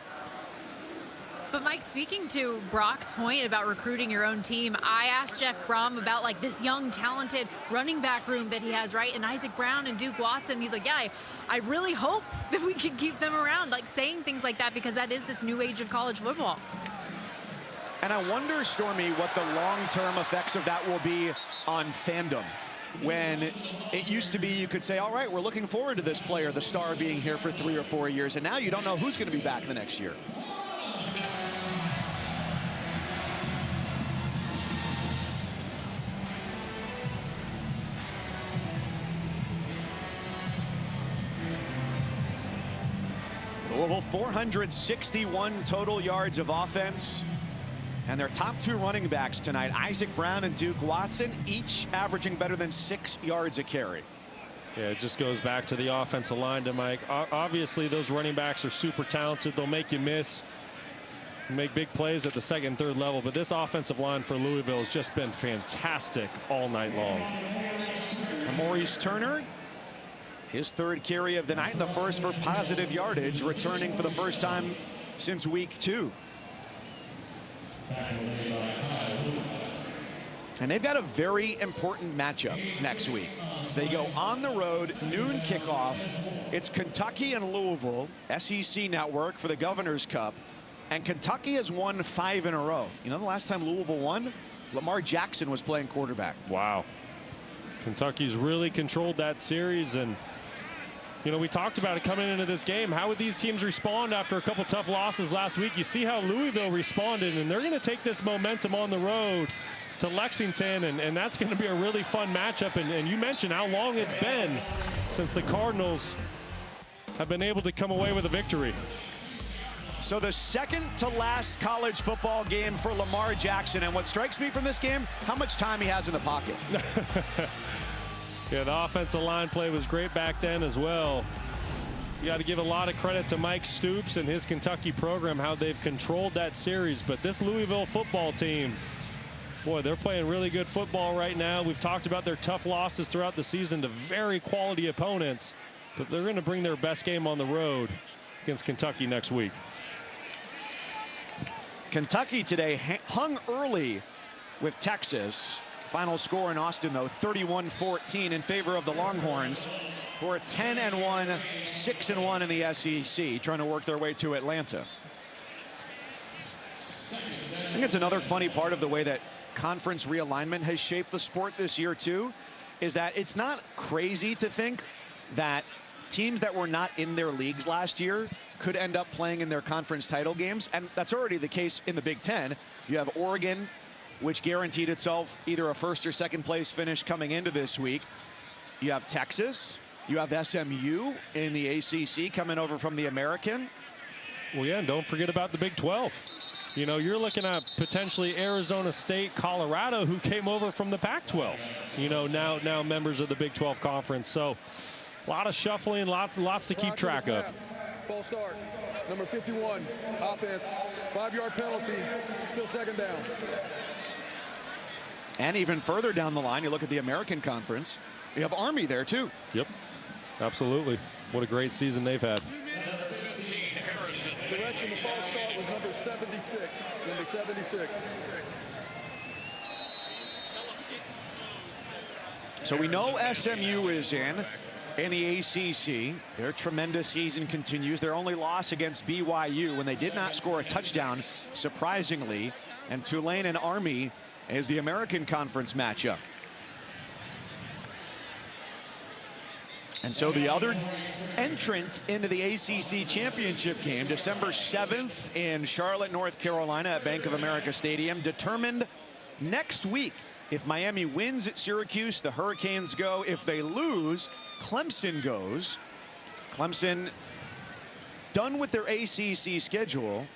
But Mike, speaking to Brock's point about recruiting your own team, I asked Jeff Brom about like this young, talented running back room that he has, right? And Isaac Brown and Duke Watson. He's like, yeah, I really hope that we can keep them around, like saying things like that, because that is this new age of college football.
And I wonder, Stormy, what the long-term effects of that will be on fandom. When it used to be you could say, all right, we're looking forward to this player, the star, being here for 3 or 4 years, and now you don't know who's going to be back the next year. Louisville, 461 total yards of offense. And their top 2 running backs tonight, Isaac Brown and Duke Watson, each averaging better than 6 yards a carry.
Yeah, it just goes back to the offensive line, to Mike. Obviously, those running backs are super talented. They'll make you miss, make big plays at the second and third level. But this offensive line for Louisville has just been fantastic all night long.
And Maurice Turner, his 3rd carry of the night, and the first for positive yardage, returning for the first time since week 2. And they've got a very important matchup next week. So they go on the road, noon kickoff. It's Kentucky and Louisville, SEC Network, for the Governor's Cup. And Kentucky has won 5 in a row. You know the last time Louisville won? Lamar Jackson was playing quarterback.
Wow. Kentucky's really controlled that series, and you know, we talked about it coming into this game. How would these teams respond after a couple tough losses last week? You see how Louisville responded, and they're going to take this momentum on the road to Lexington, and that's going to be a really fun matchup. And you mentioned how long it's been since the Cardinals have been able to come away with a victory.
So the second to last college football game for Lamar Jackson. And what strikes me from this game, how much time he has in the pocket.
Yeah, the offensive line play was great back then as well. You got to give a lot of credit to Mike Stoops and his Kentucky program, how they've controlled that series. But this Louisville football team, boy, they're playing really good football right now. We've talked about their tough losses throughout the season to very quality opponents, but they're going to bring their best game on the road against Kentucky next week.
Kentucky today hung early with Texas. Final score in Austin, though, 31-14 in favor of the Longhorns, who are 10-1, 6-1 in the SEC, trying to work their way to Atlanta. I think it's another funny part of the way that conference realignment has shaped the sport this year, too, is that it's not crazy to think that teams that were not in their leagues last year could end up playing in their conference title games, and that's already the case in the Big Ten. You have Oregon, which guaranteed itself either a 1st or 2nd place finish coming into this week. You have Texas. You have SMU in the ACC coming over from the American.
Well, yeah, and don't forget about the Big 12. You know, you're looking at potentially Arizona State, Colorado, who came over from the Pac-12. You know, now members of the Big 12 conference. So a lot of shuffling, lots to keep track of.
False start. Number 51, offense. 5-yard penalty. Still 2nd down.
And even further down the line, you look at the American Conference. You have Army there, too.
Yep, absolutely. What a great season they've had.
Direction, the false start was number 76. Number 76.
So we know SMU is in. In the ACC, their tremendous season continues. Their only loss against BYU when they did not score a touchdown, surprisingly. And Tulane and Army is the American Conference matchup. And so the other entrant into the ACC championship game, December 7th in Charlotte, North Carolina at Bank of America Stadium, determined next week. If Miami wins at Syracuse, the Hurricanes go. If they lose, Clemson goes. Clemson done with their ACC schedule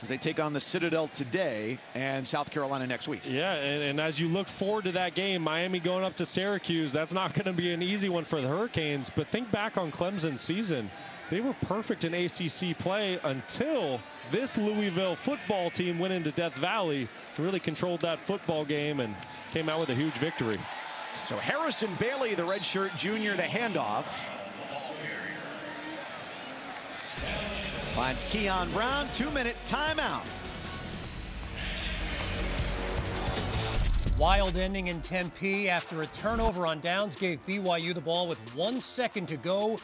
as they take on the Citadel today and South Carolina next week.
Yeah, and as you look forward to that game, Miami going up to Syracuse, that's not going to be an easy one for the Hurricanes. But think back on Clemson's season. They were perfect in ACC play until this Louisville football team went into Death Valley, really controlled that football game, and came out with a huge victory.
So Harrison Bailey, the redshirt junior, the handoff. Finds Keon Brown, 2-minute timeout.
Wild ending in Tempe after a turnover on downs gave BYU the ball with 1 second to go.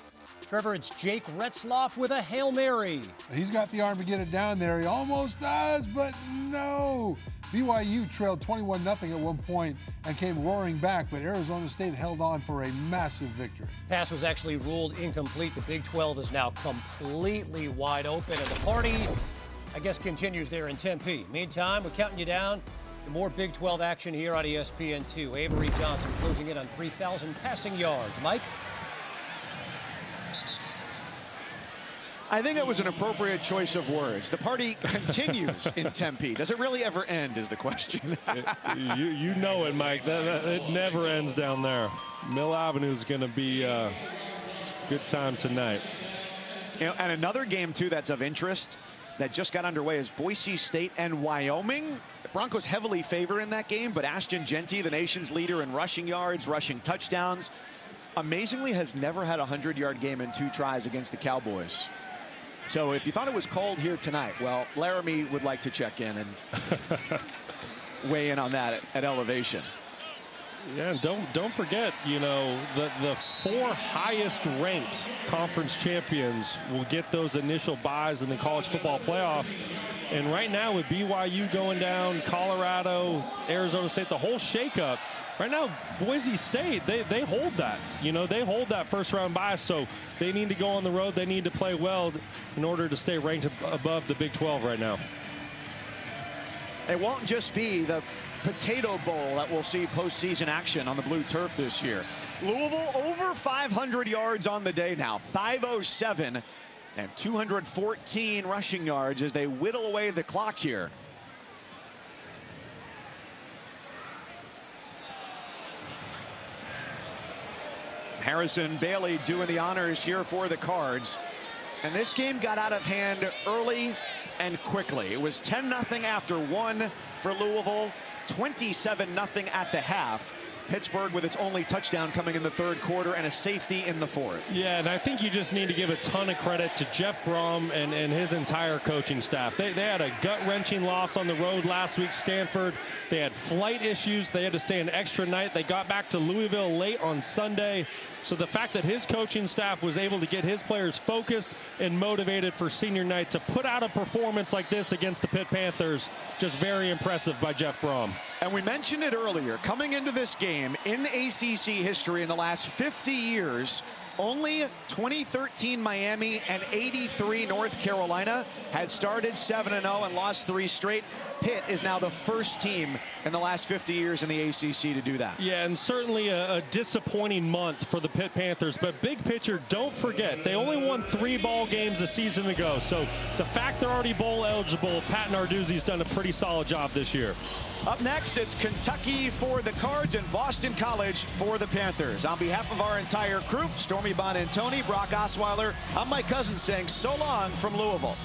Trevor, it's Jake Retzloff with a Hail Mary.
He's got the arm to get it down there. He almost does, but no. BYU trailed 21-0 at one point and came roaring back, but Arizona State held on for a massive victory.
Pass was actually ruled incomplete. The Big 12 is now completely wide open, and the party, I guess, continues there in Tempe. Meantime, we're counting you down to more Big 12 action here on ESPN2. Avery Johnson closing in on 3,000 passing yards. Mike?
I think that was an appropriate choice of words. The party continues in Tempe. Does it really ever end is the question.
you know it, Mike. It never ends down there. Mill Avenue is going to be a good time tonight.
You know, and another game, too, that's of interest that just got underway is Boise State and Wyoming. The Broncos heavily favor in that game, but Ashton Genty, the nation's leader in rushing yards, rushing touchdowns, amazingly has never had a 100-yard game in 2 tries against the Cowboys. So if you thought it was cold here tonight, well, Laramie would like to check in and weigh in on that at elevation.
Yeah, and don't forget, you know, the 4 highest ranked conference champions will get those initial buys in the college football playoff. And right now with BYU going down, Colorado, Arizona State, the whole shakeup, right now, Boise State, they hold that. You know, they hold that first-round bye, so they need to go on the road. They need to play well in order to stay ranked above the Big 12 right now.
It won't just be the Potato Bowl that we'll see postseason action on the blue turf this year. Louisville over 500 yards on the day now, 507 and 214 rushing yards as they whittle away the clock here. Harrison Bailey doing the honors here for the Cards. And this game got out of hand early and quickly. It was 10-0 after 1 for Louisville, 27-0 at the half. Pittsburgh with its only touchdown coming in the 3rd quarter and a safety in the 4th.
Yeah, and I think you just need to give a ton of credit to Jeff Brom and his entire coaching staff. They had a gut-wrenching loss on the road last week, Stanford. They had flight issues. They had to stay an extra night. They got back to Louisville late on Sunday. So the fact that his coaching staff was able to get his players focused and motivated for senior night to put out a performance like this against the Pitt Panthers, just very impressive by Jeff Brom.
And we mentioned it earlier, coming into this game in ACC history in the last 50 years, only 2013 Miami and 83 North Carolina had started 7-0 and lost 3 straight. Pitt is now the first team in the last 50 years in the ACC to do that.
Yeah, and certainly a disappointing month for the Pitt Panthers. But big picture, don't forget, they only won 3 ball games a season ago. So the fact they're already bowl eligible, Pat Narduzzi's done a pretty solid job this year.
Up next, it's Kentucky for the Cards and Boston College for the Panthers. On behalf of our entire crew, Stormy Bonantoni, Brock Osweiler, I'm Mike Cousins saying so long from Louisville.